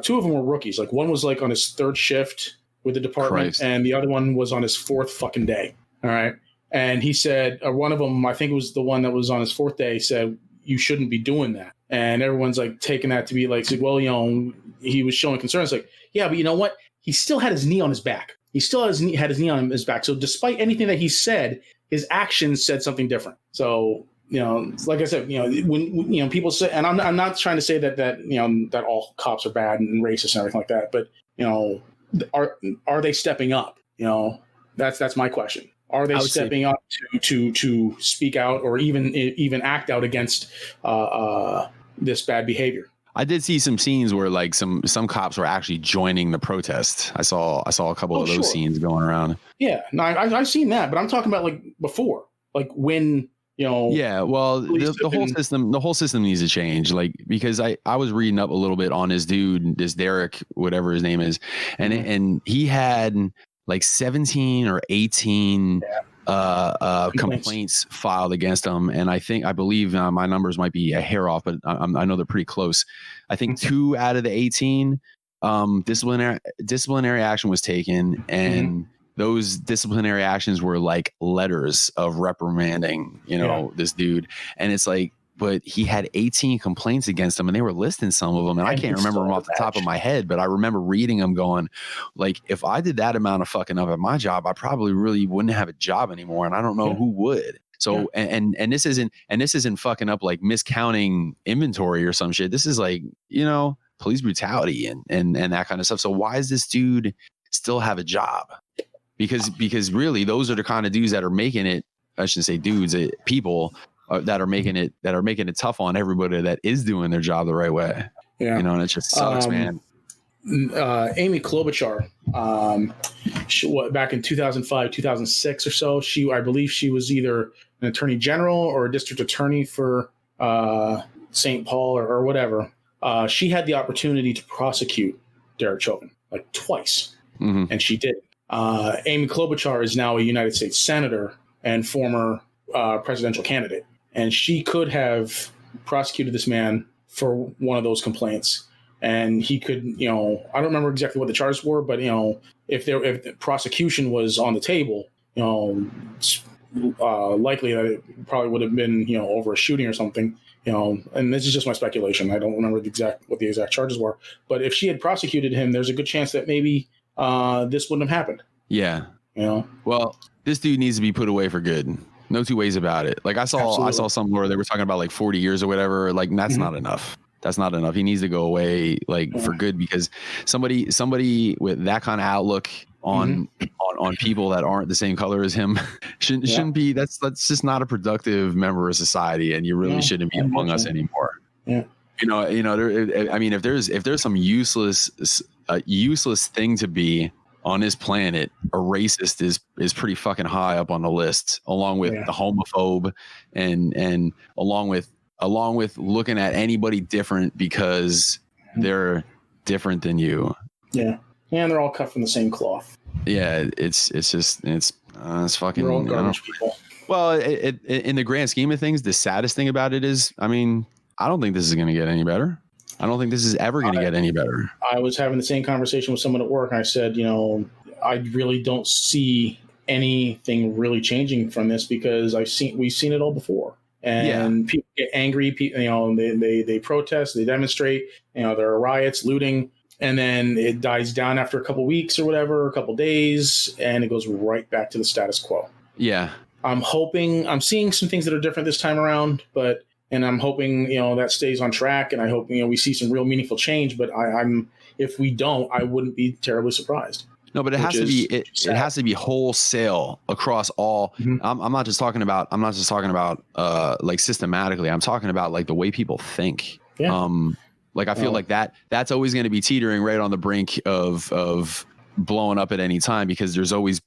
Speaker 3: Two of them were rookies. Like, one was like on his third shift with the department, and the other one was on his fourth fucking day. All right. And he said, one of them, I think it was the one that was on his fourth day, said, you shouldn't be doing that. And everyone's like taking that to be like, well, he was showing concern. It's like, yeah, but you know what? He still had his knee on his back. He still had his knee on his back. So despite anything that he said, his actions said something different. So, like I said, when people say, and I'm not trying to say that all cops are bad and racist and everything like that, but, are they stepping up? That's my question. Are they stepping up to speak out, or even act out against this bad behavior?
Speaker 2: I did see some scenes where like some cops were actually joining the protest. I saw a couple of those scenes going around.
Speaker 3: Yeah, no, I've seen that, but I'm talking about like before, like when
Speaker 2: Yeah, well, the whole system needs to change. Like, because I was reading up a little bit on this dude, this Derek, whatever his name is, and and he had like 17 or 18 complaints filed against him, and I believe my numbers might be a hair off, but I know they're pretty close. I think 2 out of the 18 disciplinary action was taken, and those disciplinary actions were like letters of reprimanding, this dude. And it's like, but he had 18 complaints against him, and they were listing some of them. And I can't remember them off the top of my head, but I remember reading them going, like, if I did that amount of fucking up at my job, I probably really wouldn't have a job anymore. And I don't know who would. So, and this isn't fucking up like miscounting inventory or some shit. This is like, police brutality and that kind of stuff. So why does this dude still have a job? Because really those are the kind of dudes that are making it. I shouldn't say dudes, people that are making it tough on everybody that is doing their job the right way. Yeah, and it just sucks, man.
Speaker 3: Amy Klobuchar, back in 2005, 2006 or so, I believe she was either an attorney general or a district attorney for St. Paul or whatever. She had the opportunity to prosecute Derek Chauvin like twice, and she did. Amy Klobuchar is now a United States senator and former presidential candidate. And she could have prosecuted this man for one of those complaints. And he could, I don't remember exactly what the charges were, but, if the prosecution was on the table, it's likely that it probably would have been, over a shooting or something, and this is just my speculation. I don't remember what the exact charges were. But if she had prosecuted him, there's a good chance that maybe this wouldn't have happened.
Speaker 2: Yeah. Well, this dude needs to be put away for good. No two ways about it. Like I saw something where they were talking about like 40 years or whatever. Like that's not enough. That's not enough. He needs to go away for good, because somebody with that kind of outlook on people that aren't the same color as him shouldn't be. That's just not a productive member of society, and you really shouldn't be among us anymore. Yeah. If there's some useless thing to be on this planet, a racist is pretty fucking high up on the list, along with the homophobe and along with looking at anybody different because they're different than you. Yeah.
Speaker 3: And they're all cut from the same cloth.
Speaker 2: Yeah. It's fucking, we're all garbage people. Well, in the grand scheme of things, the saddest thing about it is, I don't think this is going to get any better. I don't think this is ever going to get any better.
Speaker 3: I was having the same conversation with someone at work, and I said, I really don't see anything really changing from this, because we've seen it all before. And people get angry. People, they protest, they demonstrate. There are riots, looting, and then it dies down after a couple weeks or whatever, a couple days, and it goes right back to the status quo.
Speaker 2: Yeah,
Speaker 3: I'm seeing some things that are different this time around, and I'm hoping that stays on track, and I hope we see some real meaningful change. But if we don't, I wouldn't be terribly surprised.
Speaker 2: No, but it has to be wholesale across all. I'm not just talking about like systematically. I'm talking about like the way people think. Yeah. I feel like that's always going to be teetering right on the brink of blowing up at any time, because there's always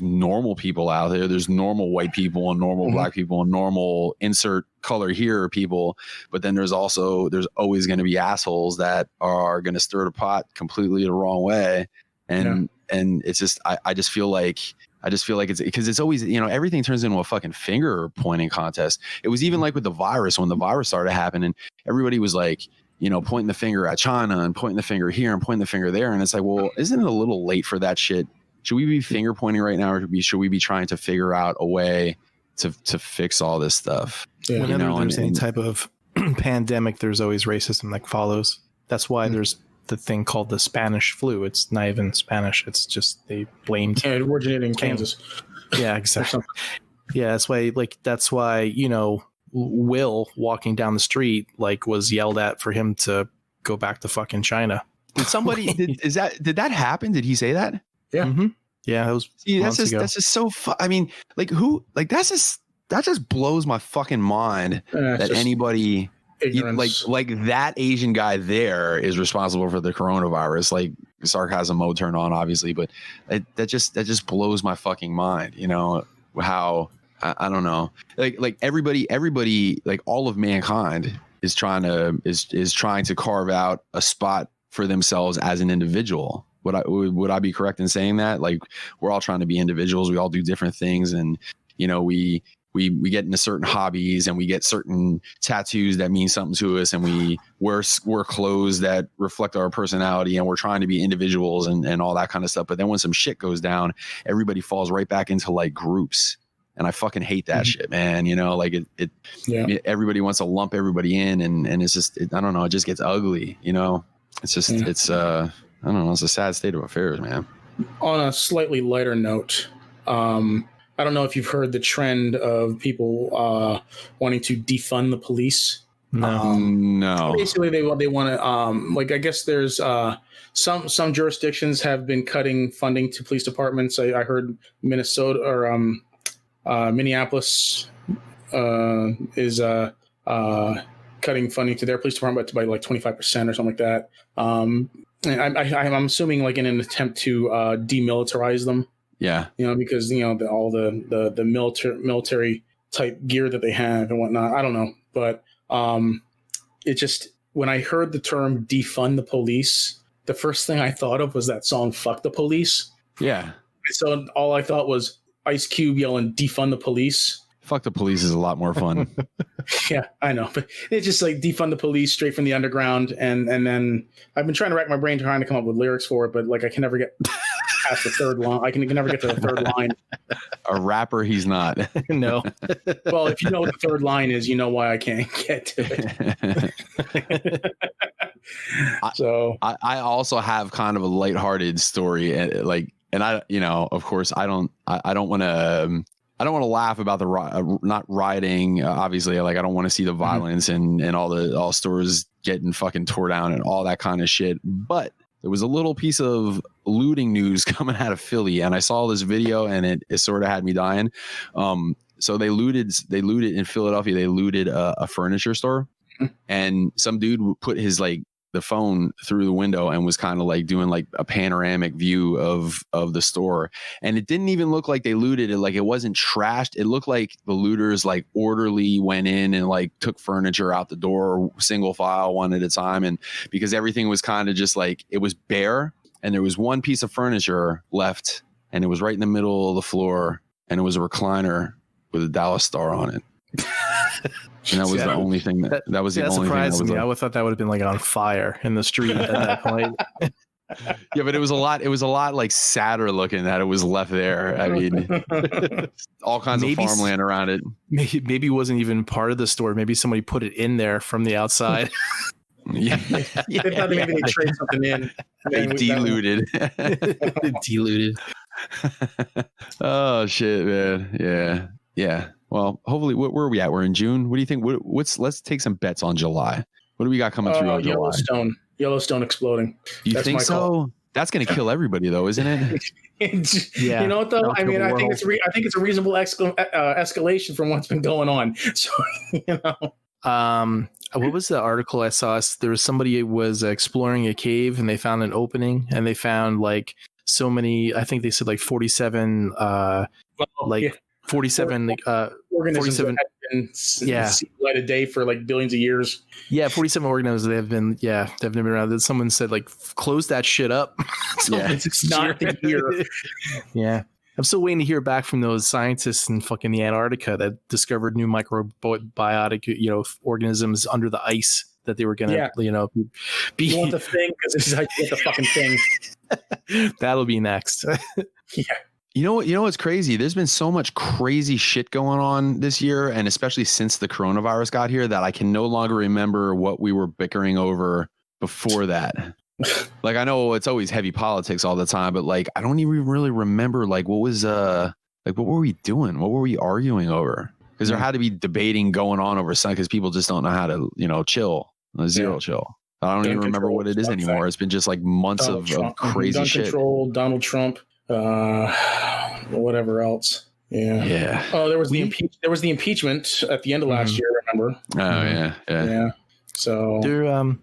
Speaker 2: normal people out there. There's normal white people and normal black people and normal insert color here people. But then there's always going to be assholes that are going to stir the pot completely the wrong way. And it's just, I just feel like it's because it's always, everything turns into a fucking finger pointing contest. It was even like with the virus, when the virus started happening, everybody was like, pointing the finger at China and pointing the finger here and pointing the finger there. And it's like, well, isn't it a little late for that shit? Should we be finger pointing right now, or should we be trying to figure out a way to fix all this stuff?
Speaker 1: Yeah. Whenever there's any type of pandemic, there's always racism that follows. That's why there's the thing called the Spanish flu. It's not even Spanish. It's just they blamed.
Speaker 3: Yeah, it originated in Kansas.
Speaker 1: Yeah, exactly. Yeah, that's why Will walking down the street was yelled at for him to go back to fucking China.
Speaker 2: Did somebody did that happen? Did he say that?
Speaker 3: Yeah.
Speaker 1: Mm-hmm. Yeah, it was.
Speaker 2: That's just so that just blows my fucking mind that anybody like that Asian guy there is responsible for the coronavirus. Like, sarcasm mode turned on, obviously, but that just blows my fucking mind. How I don't know. Like everybody, like all of mankind is trying to carve out a spot for themselves as an individual. Would I be correct in saying that? Like we're all trying to be individuals. We all do different things, and you know we get into certain hobbies, and we get certain tattoos that mean something to us, and we wear clothes that reflect our personality, and we're trying to be individuals and all that kind of stuff. But then when some shit goes down, everybody falls right back into like groups. And I fucking hate that shit, man. You know, like everybody wants to lump everybody in, and it's just, I don't know, it just gets ugly. You know, it's just, it's, I don't know, it's a sad state of affairs, man.
Speaker 3: On a slightly lighter note, I don't know if you've heard the trend of people wanting to defund the police.
Speaker 2: No.
Speaker 3: Basically, they want to, like, I guess there's some jurisdictions have been cutting funding to police departments. I heard Minnesota or Minneapolis is cutting funding to their police department by like 25% or something like that. And I'm assuming like in an attempt to demilitarize them.
Speaker 2: Yeah,
Speaker 3: you know, because you know all the military type gear that they have and whatnot. I don't know, but it just, when I heard the term defund the police, the first thing I thought of was that song "Fuck the Police."
Speaker 2: Yeah.
Speaker 3: So all I thought was Ice Cube yelling "defund the police."
Speaker 2: Fuck the police is a lot more fun.
Speaker 3: Yeah, I know, but it's just like defund the police straight from the underground, and then I've been trying to rack my brain trying to come up with lyrics for it, but like I can never get past the third line. I can never get to the third line.
Speaker 2: A rapper, he's not.
Speaker 1: No.
Speaker 3: Well, if you know what the third line is, you know why I can't get to it. So
Speaker 2: I also have kind of a lighthearted story, and I, you know, of course, I don't want to laugh about the not rioting. Obviously, like I don't want to see the violence and all stores getting fucking tore down and all that kind of shit. But there was a little piece of looting news coming out of Philly, and I saw this video, and it sort of had me dying. So they looted in Philadelphia. They looted a furniture store, and some dude put his the phone through the window and was kind of like doing like a panoramic view of the store. And it didn't even look like they looted it. Like it wasn't trashed. It looked like the looters like orderly went in and like took furniture out the door, single file, one at a time. And because everything was kind of just like, it was bare and there was one piece of furniture left and it was right in the middle of the floor and it was a recliner with a Dallas Star on it. And that was the only thing that was the only thing that was
Speaker 1: me. I would thought that would have been like on fire in the street at that point.
Speaker 2: Yeah, but it was a lot like sadder looking that it was left there. I mean, all kinds of farmland around it.
Speaker 1: Maybe it wasn't even part of the store. Maybe somebody put it in there from the outside.
Speaker 3: Maybe they trade something in.
Speaker 2: They diluted.
Speaker 1: Diluted.
Speaker 2: Oh shit, man. Yeah. Well, hopefully, where are we at? We're in June. What do you think? Let's take some bets on July. What do we got coming through on July?
Speaker 3: Yellowstone exploding.
Speaker 2: You think so? Call. That's going to kill everybody, though, isn't it?
Speaker 3: Yeah. You know what, though? I mean, I think it's a reasonable escalation from what's been going on. So, you know.
Speaker 1: What was the article I saw? There was somebody who was exploring a cave and they found an opening and they found like so many. I think they said like 47. 47
Speaker 3: organisms that have been seen light of day for like billions of years. Yeah,
Speaker 1: 47 organisms they've been around. Someone said like close that shit up.
Speaker 3: It's not here.
Speaker 1: Yeah. I'm still waiting to hear back from those scientists in fucking the Antarctica that discovered new microbiotic, organisms under the ice that they were gonna, be.
Speaker 3: You want the thing because this is how you get the fucking thing.
Speaker 1: That'll be next.
Speaker 3: Yeah.
Speaker 2: You know what's crazy? There's been so much crazy shit going on this year, and especially since the coronavirus got here, that I can no longer remember what we were bickering over before that. Like, I know it's always heavy politics all the time, but like, I don't even really remember like what were we doing? What were we arguing over? Because there had to be debating going on over something because people just don't know how to, chill, chill. I don't even remember what it is anymore. It's been just like months of crazy shit.
Speaker 3: Control, Donald Trump. Whatever else. Yeah. Oh, there was the impeachment at the end of last year. Remember?
Speaker 2: Oh yeah.
Speaker 3: So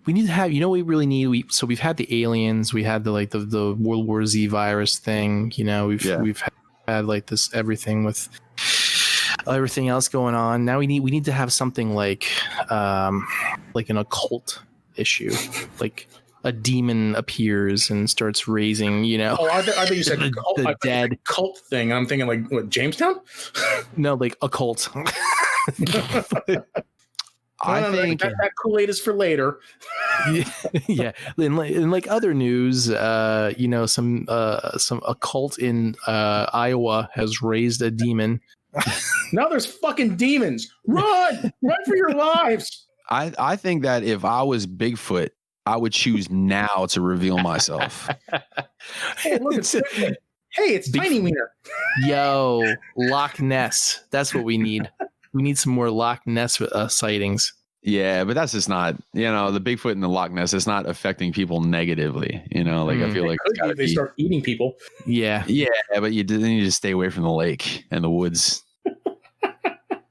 Speaker 1: we need to have. We really need. We've had the aliens. We had the World War Z virus thing. We've had like this everything with everything else going on. Now we need to have something like an occult issue, like a demon appears and starts raising,
Speaker 3: Oh, I thought you said
Speaker 1: the dead
Speaker 3: cult thing. I'm thinking like what, Jamestown?
Speaker 1: No, like a cult.
Speaker 2: I think
Speaker 3: that Kool-Aid is for later.
Speaker 1: Yeah. In like other news, some occult in Iowa has raised a demon.
Speaker 3: Now there's fucking demons. Run for your lives.
Speaker 2: I think that if I was Bigfoot, I would choose now to reveal myself.
Speaker 3: Hey, look, it's Tiny Wiener.
Speaker 1: Yo, Loch Ness. That's what we need. We need some more Loch Ness sightings.
Speaker 2: Yeah, but that's just not, the Bigfoot and the Loch Ness, it's not affecting people negatively. I feel like
Speaker 3: they start eating people.
Speaker 1: Yeah.
Speaker 2: Yeah, but you need to stay away from the lake and the woods.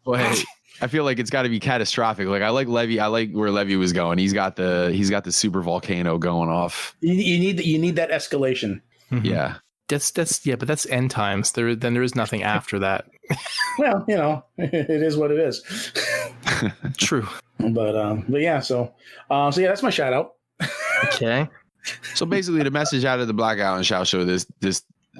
Speaker 2: Well, hey, I feel like it's got to be catastrophic. Like I like Levy. I like where Levy was going. He's got the super volcano going off.
Speaker 3: You need that escalation.
Speaker 1: Mm-hmm.
Speaker 2: Yeah.
Speaker 1: But that's end times. There is nothing after that.
Speaker 3: Well, it is what it is.
Speaker 1: True.
Speaker 3: But yeah, so yeah, that's my shout out.
Speaker 1: Okay.
Speaker 2: So basically, the message out of the Blackout and Shout show this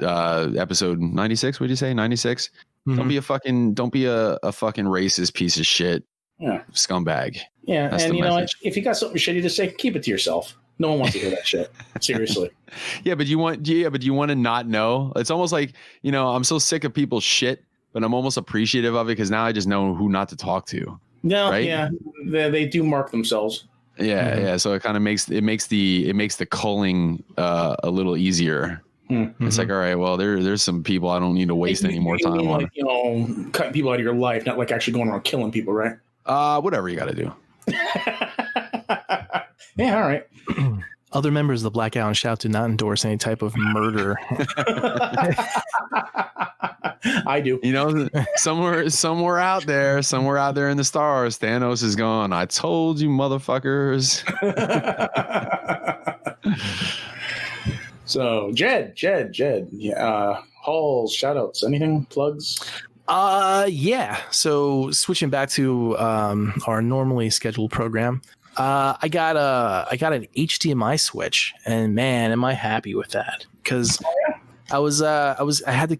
Speaker 2: episode 96. Would you say 96? Mm-hmm. Don't be a fucking racist piece of shit.
Speaker 3: Yeah.
Speaker 2: Scumbag.
Speaker 3: Yeah, that's and if you got something shitty to say, keep it to yourself. No one wants to hear that shit. Seriously.
Speaker 2: Yeah, but you want to not know. It's almost like, I'm so sick of people's shit, but I'm almost appreciative of it because now I just know who not to talk to. No, right?
Speaker 3: Yeah, they do mark themselves.
Speaker 2: Yeah, mm-hmm. Yeah. So it kind of makes the culling a little easier. Mm-hmm. It's like, all right, well, there's some people I don't need to waste any more time on.
Speaker 3: Like, cutting people out of your life, not like actually going around killing people, right?
Speaker 2: Whatever you got to do.
Speaker 3: Yeah, all right.
Speaker 1: Other members of the Blackout and Shout do not endorse any type of murder.
Speaker 3: I do.
Speaker 2: Somewhere out there in the stars, Thanos is going, I told you, motherfuckers.
Speaker 3: So, Jed. Yeah, Halls, shout-outs, anything? Plugs?
Speaker 1: Yeah. So, switching back to our normally scheduled program. I got an HDMI switch, and man, am I happy with that? Because I had to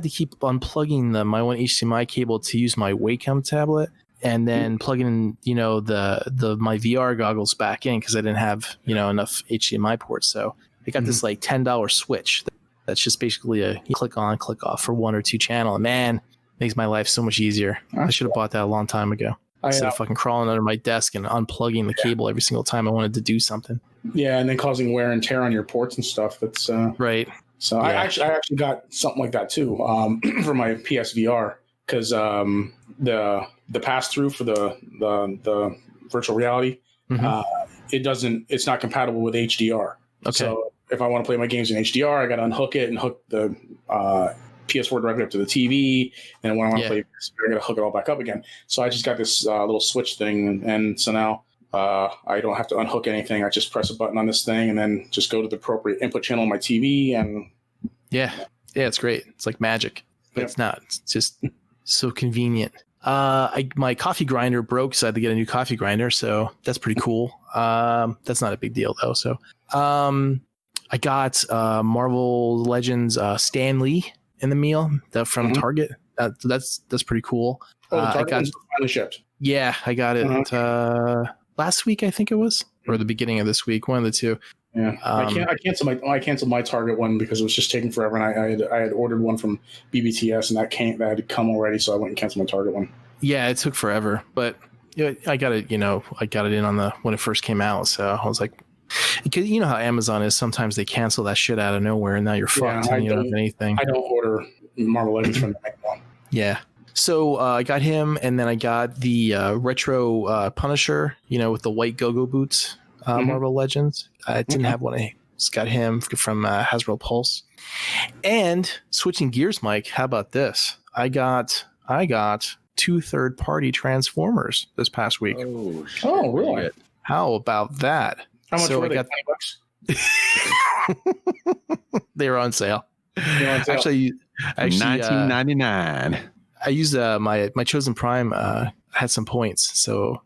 Speaker 1: keep unplugging my one HDMI cable to use my Wacom tablet, and then plugging in my VR goggles back in because I didn't have enough HDMI ports. So I got this like $10 switch that's just basically a click on, click off for one or two channel. And man, makes my life so much easier. I should have bought that a long time ago. Instead of fucking crawling under my desk and unplugging the cable every single time I wanted to do something. Yeah,
Speaker 3: and then causing wear and tear on your ports and stuff. That's
Speaker 1: right.
Speaker 3: So yeah. I actually got something like that too for my PSVR because the pass through for the virtual reality it's not compatible with HDR. Okay. So if I want to play my games in HDR, I got to unhook it and hook the PS4 directly up to the TV, and when I want to play, I got to hook it all back up again. So I just got this little switch thing, and so now I don't have to unhook anything. I just press a button on this thing, and then just go to the appropriate input channel on my TV, and
Speaker 1: it's great. It's like magic, but it's not. It's just so convenient. My coffee grinder broke, so I had to get a new coffee grinder. So that's pretty cool. That's not a big deal though. So I got Marvel Legends Stan Lee in the meal from Target. That's pretty cool.
Speaker 3: I got finally shipped.
Speaker 1: Yeah, I got it last week, I think it was, or the beginning of this week, one of the two.
Speaker 3: Yeah, I canceled my Target one because it was just taking forever, and I had ordered one from BBTS, and that had come already, so I went and canceled my Target one.
Speaker 1: Yeah, it took forever, but I got it. I got it in when it first came out, so I was like. Because you know how Amazon is, sometimes they cancel that shit out of nowhere, and now you're fucked and you don't have anything.
Speaker 3: I don't order Marvel Legends from them anymore.
Speaker 1: Yeah. So I got him, and then I got the retro Punisher, with the white go-go boots, Marvel Legends. I didn't have one. I just got him from Hasbro Pulse. And switching gears, Mike, how about this? I got 2 third-party Transformers this past week.
Speaker 3: Oh, really?
Speaker 1: How about that?
Speaker 3: How much were they? $20?
Speaker 1: They were on sale.
Speaker 2: Actually, $19.99.
Speaker 1: I used my Chosen Prime had some points, so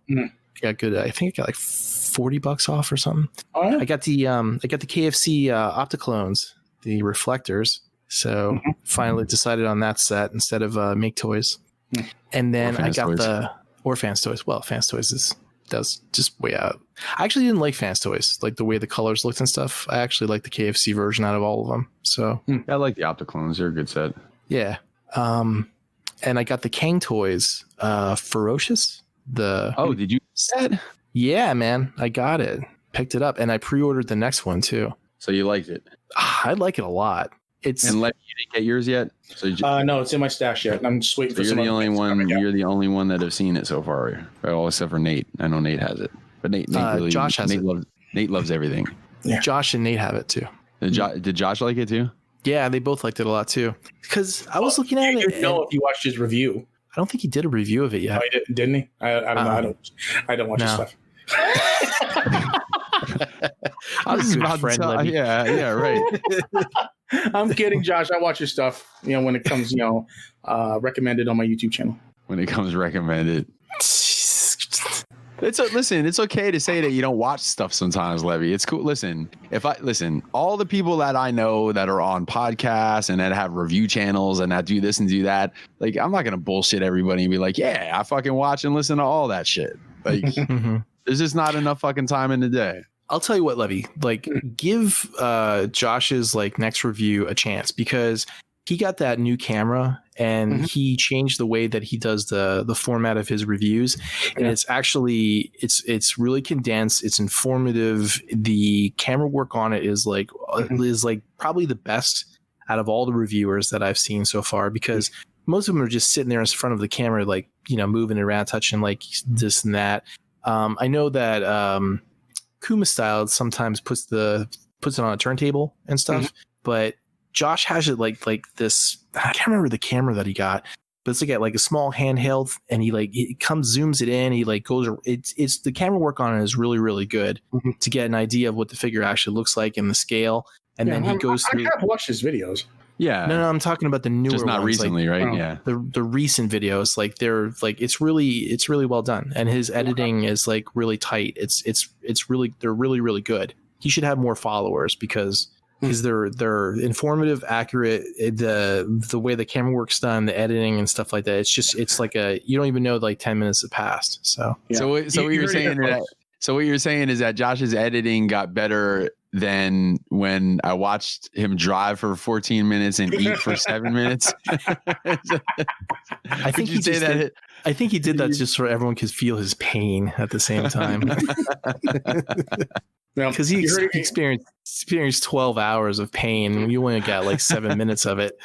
Speaker 1: got good. I think I got like $40 off or something.
Speaker 3: Oh, yeah.
Speaker 1: I got the KFC Opticlones, the reflectors. So finally decided on that set instead of Make Toys. And then I got the Fans Toys. Well, Fans Toys does just way out. I actually didn't like Fans Toys, like the way the colors looked and stuff. I actually like the KFC version out of all of them. So
Speaker 2: I like the Opticlones. They're a good set.
Speaker 1: Yeah. And I got the Kang Toys, Ferocious.
Speaker 2: Did you set?
Speaker 1: Yeah, man, I got it. Picked it up, and I pre-ordered the next one too.
Speaker 2: So you liked it?
Speaker 1: I like it a lot.
Speaker 2: And you didn't get yours yet? So
Speaker 3: no, it's in my stash yet. I'm just waiting for
Speaker 2: you're the only one. You're the only one that have seen it so far, right? All except for Nate. I know Nate has it, but Nate really,
Speaker 1: Josh has it.
Speaker 2: Nate loves everything.
Speaker 3: Yeah.
Speaker 1: Josh and Nate have it too.
Speaker 2: Did Josh like it too?
Speaker 1: Yeah, they both liked it a lot too. Because I was looking at it.
Speaker 3: No, if you watched his review,
Speaker 1: I don't think he did a review of it yet.
Speaker 3: Oh, didn't he? I don't know. I don't watch his stuff.
Speaker 2: I was about to tell, yeah, right.
Speaker 3: I'm kidding, Josh. I watch your stuff. When it comes, recommended on my YouTube channel.
Speaker 2: When it comes recommended. Listen, it's okay to say that you don't watch stuff sometimes, Levy. It's cool. Listen, all the people that I know that are on podcasts and that have review channels and that do this and do that, like, I'm not going to bullshit everybody and be like, yeah, I fucking watch and listen to all that shit. Like, there's just not enough fucking time in the day.
Speaker 1: I'll tell you what, Levy, like, give Josh's like next review a chance, because he got that new camera and he changed the way that he does the format of his reviews. And it's actually, it's really condensed. It's informative. The camera work on it is like probably the best out of all the reviewers that I've seen so far, because most of them are just sitting there in front of the camera, like, moving around, touching like this and that. I know that Kuma Style sometimes puts it on a turntable and stuff, but Josh has it like this. I can't remember the camera that he got, but it's like a small handheld, and he zooms it in. He like goes. It's the camera work on it is really, really good to get an idea of what the figure actually looks like and the scale. And then he goes through.
Speaker 3: I have watched his videos.
Speaker 2: Yeah.
Speaker 1: No, I'm talking about the newer
Speaker 2: just not
Speaker 1: ones,
Speaker 2: recently, right? Yeah.
Speaker 1: The recent videos, like they're like it's really well done, and his editing is like really tight. They're really, really good. He should have more followers because they're informative, accurate. The way the camera work's done, the editing and stuff like that. It's like you don't even know like 10 minutes have passed. So
Speaker 2: what you're saying is that Josh's editing got better than when I watched him drive for 14 minutes and eat for 7 minutes.
Speaker 1: I think he did that just so everyone could feel his pain at the same time. Because he experienced 12 hours of pain. You only got like 7 minutes of it.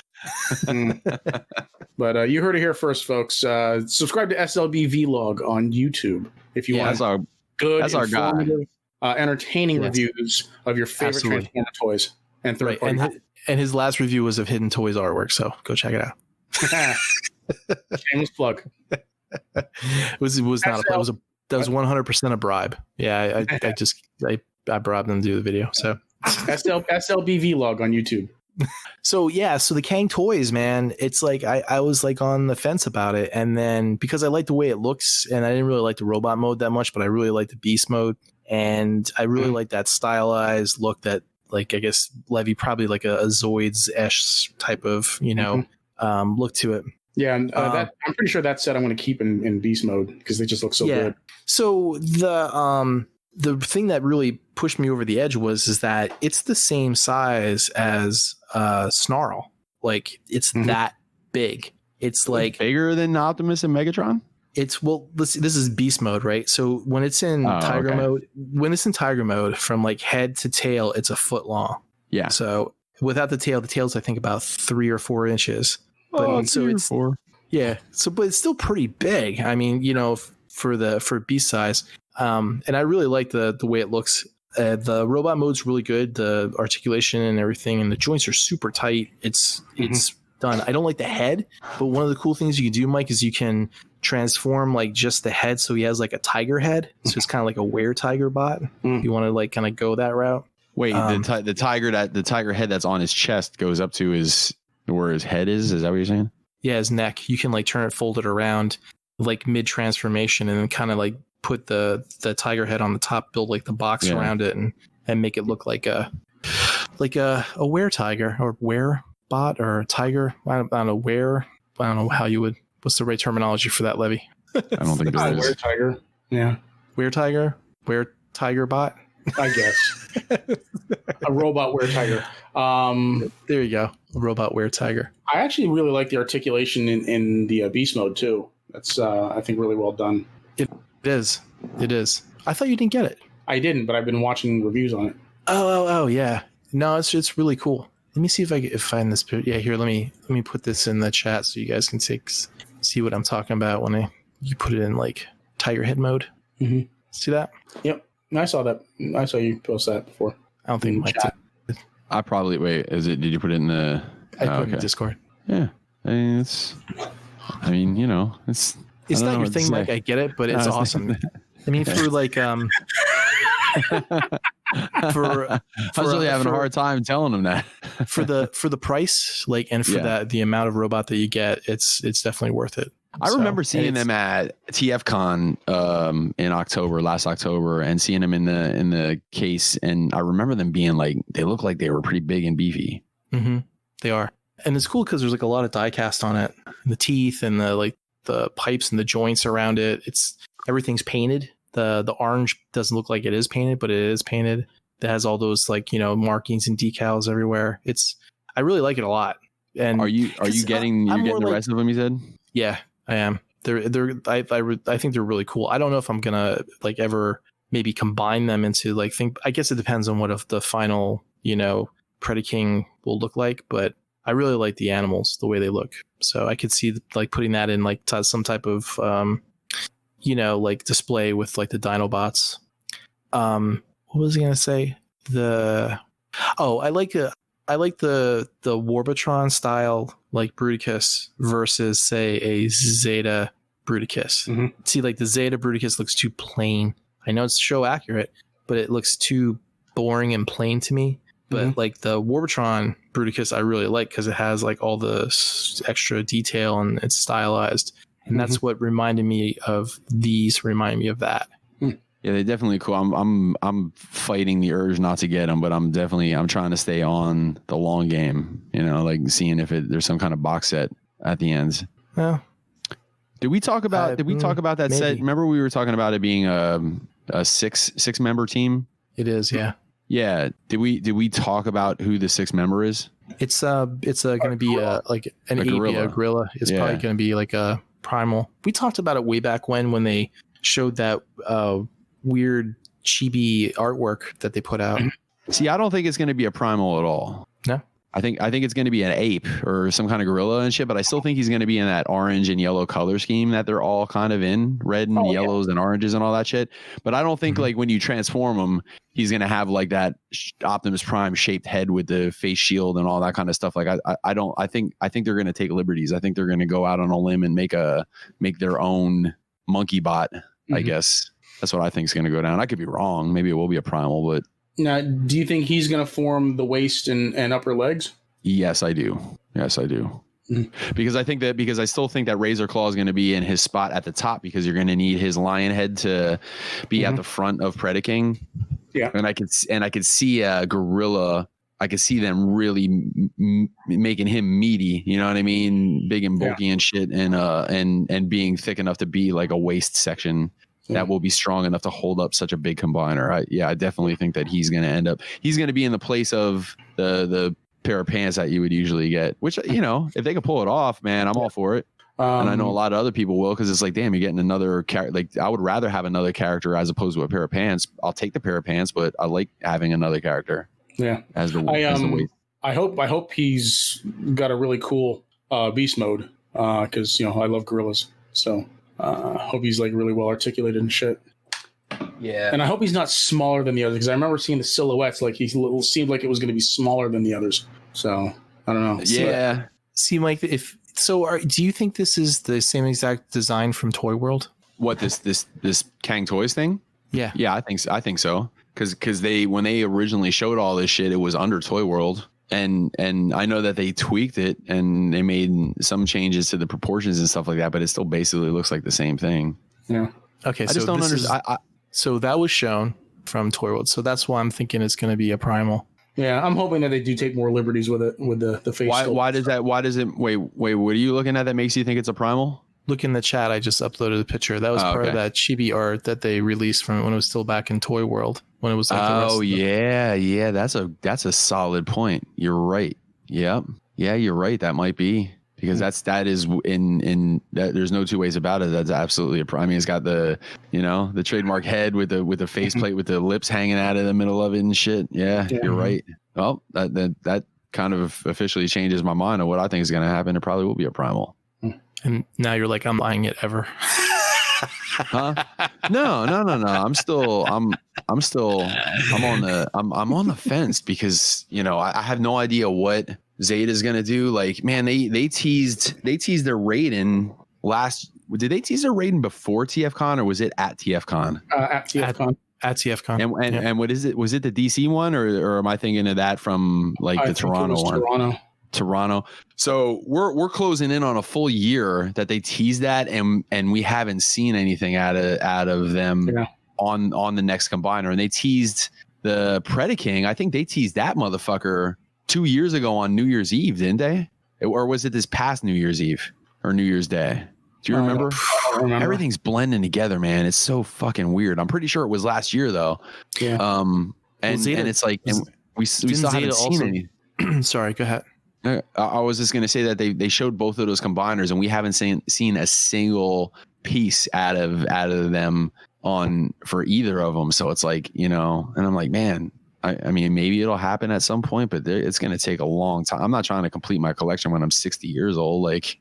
Speaker 3: But you heard it here first, folks. Subscribe to SLB Vlog on YouTube if you want that's our guy. Entertaining reviews of your favorite Transformer toys and third party.
Speaker 1: And his last review was of Hidden Toys artwork, so go check it out.
Speaker 3: Shameless plug.
Speaker 1: It was not a plug. That was 100% a bribe. Yeah, I bribed them to do the video. So
Speaker 3: SLB Vlog on YouTube.
Speaker 1: So the Kang Toys, man, it's like I was like on the fence about it, and then because I like the way it looks, and I didn't really like the robot mode that much, but I really like the beast mode, and I really like that stylized look that, like, I guess Levy probably like a Zoids-esque type of look to it.
Speaker 3: Yeah, and I'm pretty sure that set I'm going to keep in beast mode because they just look so good. So
Speaker 1: the thing that really pushed me over the edge is that it's the same size as Snarl. Like, it's that big. It's like
Speaker 2: bigger than Optimus and Megatron.
Speaker 1: This is beast mode, right? So when it's in tiger mode, from like head to tail, it's a foot long. Yeah. So without the tail's I think about 3 or 4 inches. But so it's 4. Yeah. So, but it's still pretty big. I mean, for beast size. And I really like the way it looks. The robot mode's really good. The articulation and everything, and the joints are super tight. It's done. I don't like the head, but one of the cool things you can do, Mike, is you can transform like just the head, so he has like a tiger head. So it's kind of like a were-tiger bot. If you want to like kind of go that route.
Speaker 2: Wait, the tiger head that's on his chest goes up to where his head is. Is that what you're saying?
Speaker 1: his neck. You can like turn it, fold it around, like mid transformation, and then kind of like put the tiger head on the top, build like the box around it, and make it look like a were tiger or were bot or a tiger. I don't know how you would. What's the right terminology for that, Levy?
Speaker 2: I don't think there is.
Speaker 3: Were tiger. Yeah.
Speaker 1: Were tiger. Were tiger bot.
Speaker 3: I guess a robot were tiger.
Speaker 1: There you go. A robot were tiger.
Speaker 3: I actually really like the articulation in the beast mode too. That's I think really well done.
Speaker 1: It is. I thought you didn't get it.
Speaker 3: I didn't, but I've been watching reviews on it.
Speaker 1: Oh yeah. No, it's really cool. Let me see if I can find this. Yeah, here. Let me put this in the chat so you guys can see what I'm talking about when you put it in like tiger head mode.
Speaker 3: Mm-hmm.
Speaker 1: See that?
Speaker 3: Yep. I saw that. I saw you post that before.
Speaker 1: I don't think Mike did.
Speaker 2: I probably did you put it in the?
Speaker 1: I put it in Discord.
Speaker 2: Yeah, it's
Speaker 1: not your thing, Mike. I get it, but it's awesome. I mean, for like I was
Speaker 2: really having a hard time telling them that
Speaker 1: for the price, like, and for the amount of robot that you get, it's definitely worth it.
Speaker 2: I remember seeing them at TFCon last October, and seeing them in the case, and I remember them being like, they look like they were pretty big and beefy.
Speaker 1: Mm-hmm. They are, and it's cool because there's like a lot of die cast on it, and the teeth and the pipes and the joints around it. Everything's painted. The orange doesn't look like it is painted, but it is painted. It has all those markings and decals everywhere. I really like it a lot. And
Speaker 2: are you getting the rest of them? You said?
Speaker 1: Yeah, I am. I think they're really cool. I don't know if I'm gonna like ever maybe combine them into I guess it depends on what of the final Predaking will look like, but I really like the animals, the way they look. So I could see like putting that in like some type of like display with like the Dinobots. What was I gonna say? I like the Warbotron style like Bruticus versus say a Zeta Bruticus.
Speaker 3: Mm-hmm.
Speaker 1: See, like the Zeta Bruticus looks too plain. I know it's show accurate, but it looks too boring and plain to me. But like the Warbotron Bruticus, I really like because it has like all the extra detail and it's stylized. And that's what reminded me of these. Reminded me of that.
Speaker 2: Yeah, they're definitely cool. I'm fighting the urge not to get them, but I'm trying to stay on the long game. Like seeing if there's some kind of box set at the end.
Speaker 1: Well,
Speaker 2: did we talk about that
Speaker 1: maybe.
Speaker 2: set? Remember we were talking about it being a six member team.
Speaker 1: It is, yeah.
Speaker 2: Yeah. Did we talk about who the sixth member is?
Speaker 1: It's going to be like an gorilla. It's probably going to be like a primal. We talked about it way back when they showed that weird chibi artwork that they put out.
Speaker 2: See, I don't think it's going to be a primal at all.
Speaker 1: No.
Speaker 2: I think it's going to be an ape or some kind of gorilla and shit, but I still think he's going to be in that orange and yellow color scheme that they're all kind of in, red and yellows and oranges and all that shit. But I don't think like when you transform him, he's going to have like that Optimus Prime shaped head with the face shield and all that kind of stuff. Like I think they're going to take liberties. I think they're going to go out on a limb and make their own monkey bot. I guess that's what I think is going to go down. I could be wrong. Maybe it will be a primal, but.
Speaker 3: Now, do you think he's going to form the waist and upper legs?
Speaker 2: Yes, I do. Because I still think that Razor Claw is going to be in his spot at the top because you're going to need his lion head to be at the front of Predaking.
Speaker 3: Yeah.
Speaker 2: And I could see a gorilla. I could see them really making him meaty. You know what I mean? Big and bulky and shit, and being thick enough to be like a waist section. That will be strong enough to hold up such a big combiner. I definitely think that he's going to be in the place of the pair of pants that you would usually get, which, if they can pull it off, man, I'm all for it. And I know a lot of other people will, because it's like, damn, you're getting another character. Like, I would rather have another character as opposed to a pair of pants. I'll take the pair of pants, but I like having another character.
Speaker 3: Yeah.
Speaker 2: As the weight.
Speaker 3: I hope he's got a really cool beast mode, because, I love gorillas. So. Hope he's like really well articulated and shit.
Speaker 5: Yeah.
Speaker 3: And I hope he's not smaller than the others, because I remember seeing the silhouettes, like he seemed like it was going to be smaller than the others. So I don't know.
Speaker 2: Yeah.
Speaker 1: See, Mike, do you think this is the same exact design from Toy World?
Speaker 2: What, this Kang Toys thing?
Speaker 1: Yeah.
Speaker 2: Yeah, I think so. Because when they originally showed all this shit, it was under Toy World. And I know that they tweaked it and they made some changes to the proportions and stuff like that, but it still basically looks like the same thing.
Speaker 3: Yeah.
Speaker 1: Okay,
Speaker 2: I
Speaker 1: so
Speaker 2: just don't understand.
Speaker 1: So that was shown from Toy World. So that's why I'm thinking it's going to be a primal.
Speaker 3: Yeah, I'm hoping that they do take more liberties with it, with the face.
Speaker 2: Why does it? Wait, what are you looking at that makes you think it's a primal?
Speaker 1: Look in the chat. I just uploaded a picture. That was part of that chibi art that they released from when it was still back in Toy World. When it was like
Speaker 2: yeah. That's a solid point. You're right. Yep. Yeah, you're right. That might be because that is in that. There's no two ways about it. That's absolutely I mean, it's got the the trademark head with the faceplate with the lips hanging out of the middle of it and shit. Yeah. You're right. Well, that kind of officially changes my mind on what I think is going to happen. It probably will be a primal.
Speaker 1: And now you're like, I'm buying it ever.
Speaker 2: Huh? No. I'm on the fence because I have no idea what Zeta's gonna do. Like, man, they teased their Raiden last. Did they tease their Raiden before TFCon or was it at TFCon?
Speaker 3: At TFCon.
Speaker 1: At TFCon.
Speaker 2: And what is it? Was it the DC one or am I thinking of that from like the Toronto one? Toronto. So we're closing in on a full year that they teased that and we haven't seen anything out of them on the next combiner. And they teased the Predaking. I think they teased that motherfucker 2 years ago on New Year's Eve, didn't they? Or was it this past New Year's Eve or New Year's Day? Do you remember?
Speaker 3: I don't remember.
Speaker 2: Everything's blending together, man. It's so fucing weird. I'm pretty sure it was last year though.
Speaker 3: Yeah.
Speaker 2: And it's like we still haven't seen any.
Speaker 1: Sorry, go ahead.
Speaker 2: I was just going to say that they showed both of those combiners and we haven't seen a single piece out of them for either of them. So it's like, and I'm like, man, I mean, maybe it'll happen at some point, but it's going to take a long time. I'm not trying to complete my collection when I'm 60 years old. Like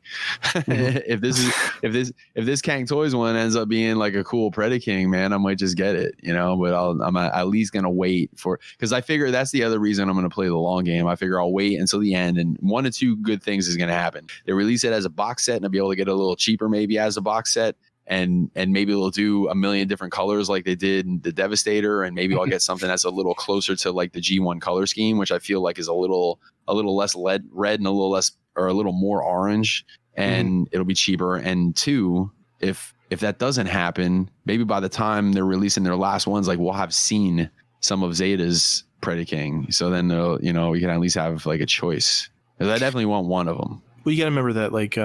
Speaker 2: if this Kang Toys one ends up being like a cool Predaking, man, I might just get it, but I'm at least going to wait because I figure that's the other reason I'm going to play the long game. I figure I'll wait until the end and one or two good things is going to happen. They release it as a box set and I'll be able to get it a little cheaper maybe as a box set. And maybe they'll do a million different colors like they did in the Devastator, and maybe I'll get something that's a little closer to like the G1 color scheme, which I feel like is a little less red and a little less or a little more orange, and it'll be cheaper. And two, if that doesn't happen, maybe by the time they're releasing their last ones, like we'll have seen some of Zeta's Predaking, so then we can at least have like a choice. Because I definitely want one of them.
Speaker 1: Well, you got to remember that like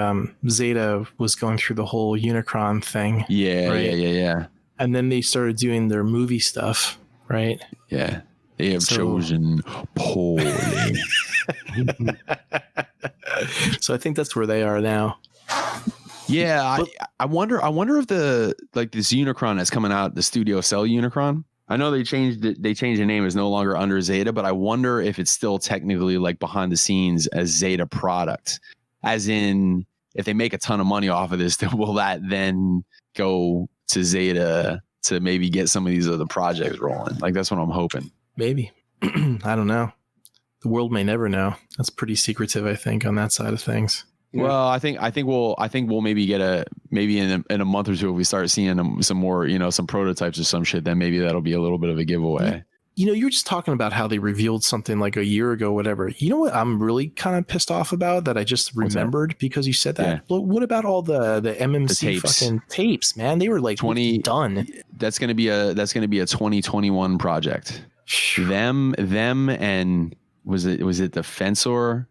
Speaker 1: Zeta was going through the whole Unicron thing.
Speaker 2: Yeah, right? Yeah.
Speaker 1: And then they started doing their movie stuff, right?
Speaker 2: Yeah. They have chosen poorly.
Speaker 1: So I think that's where they are now.
Speaker 2: Yeah, I wonder if this Unicron that's coming out, the Studio Cell Unicron. I know they changed the name, is no longer under Zeta, but I wonder if it's still technically like behind the scenes as Zeta product. As in, if they make a ton of money off of this, then will that then go to Zeta to maybe get some of these other projects rolling? Like, that's what I'm hoping.
Speaker 1: Maybe. I don't know. The world may never know. That's pretty secretive, I think, on that side of things.
Speaker 2: Well, I think we'll maybe get maybe in a month or two if we start seeing some more, some prototypes or some shit, then maybe that'll be a little bit of a giveaway. You were just talking about how they revealed something like a year ago, whatever. You know what I'm really kind of pissed off about that I just remembered because you said that? Yeah. Well, what about all the MMC fucking tapes, man? They were like 20 done. That's going to be a 2021 project. them and was it the Fensor?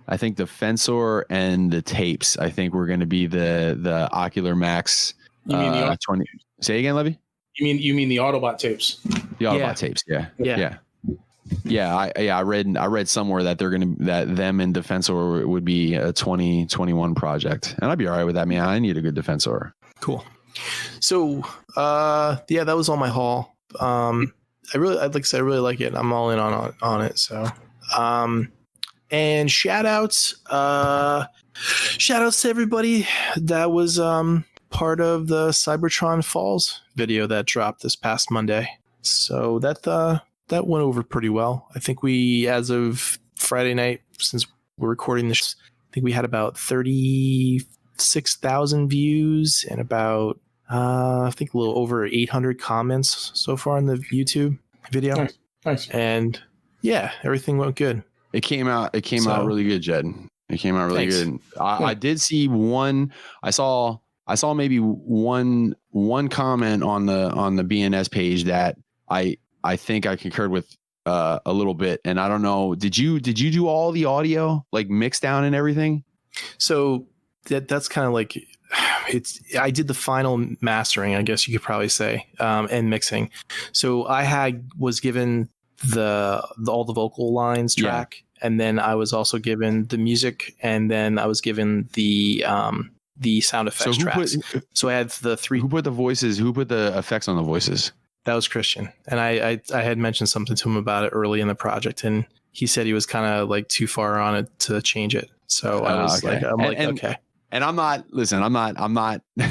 Speaker 2: I think the Fensor and the tapes, I think we're going to be the Ocular Max.
Speaker 3: You mean the
Speaker 2: 20? Say again, Levy?
Speaker 3: You mean the Autobot tapes?
Speaker 2: The Autobot tapes, yeah. I read somewhere that that them and Defensor would be a 2021 project, and I'd be all right with that. Man, I need a good Defensor. Cool.
Speaker 1: So, that was all my haul. I really like it. I'm all in on it. So, and shout outs to everybody that was part of the Cybertron Falls video that dropped this past Monday. So that went over pretty well. I think we, as of Friday night, since we're recording this, I think we had about 36,000 views and about I think a little over 800 comments so far on the YouTube video.
Speaker 3: Nice.
Speaker 1: And yeah, everything went good.
Speaker 2: It came out really good, Jed. It came out really good. I did see one. I saw maybe one comment on the BNS page that I think I concurred with a little bit. And I don't know. Did you do all the audio, like mix down and everything?
Speaker 1: So that's kind of like I did the final mastering, I guess you could probably say, and mixing. So I was given all the vocal lines track, and then I was also given the music, and then I was given the sound effects tracks. So I had the three.
Speaker 2: Who put the voices? Who put the effects on the voices?
Speaker 1: That was Christian, and I had mentioned something to him about it early in the project, and he said he was kind of like too far on it to change it. So I was okay. Okay.
Speaker 2: And I'm not.
Speaker 1: No,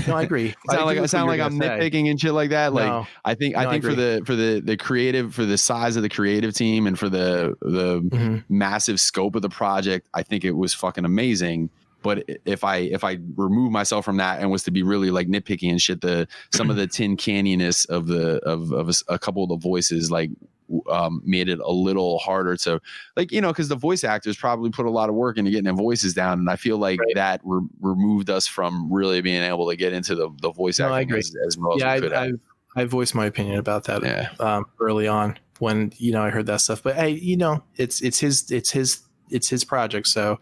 Speaker 1: I agree.
Speaker 2: I sound like I'm nitpicking and shit like that. Like no, I think for the creative, for the size of the creative team and for the massive scope of the project, I think it was fucking amazing. But if I remove myself from that and was to be really like nitpicky and shit, some of the tin canniness of a couple of the voices like made it a little harder to like, because the voice actors probably put a lot of work into getting their voices down, and I feel like that removed us from really being able to get into the voice acting as well as we could.
Speaker 1: I voiced my opinion about that early on when I heard that stuff. But hey, it's his project, so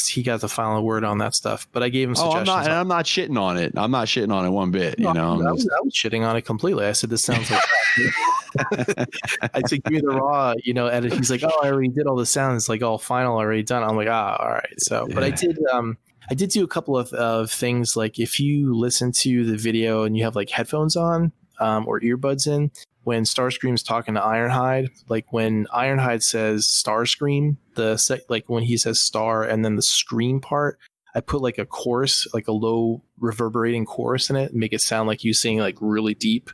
Speaker 1: he got the final word on that stuff. But I gave him suggestions.
Speaker 2: I'm not shitting on it. I'm not shitting on it one bit. I
Speaker 1: was shitting on it completely. I said this sounds like I said, give me the raw, edit. He's like, oh, I already did all the sounds, like all final already done. I'm like, all right. So, but I did do a couple of things. Like if you listen to the video and you have like headphones on or earbuds in, when Starscream's talking to Ironhide, like when Ironhide says Starscream, like when he says star and then the scream part, I put like a chorus, like a low reverberating chorus in it, and make it sound like you sing like really deep.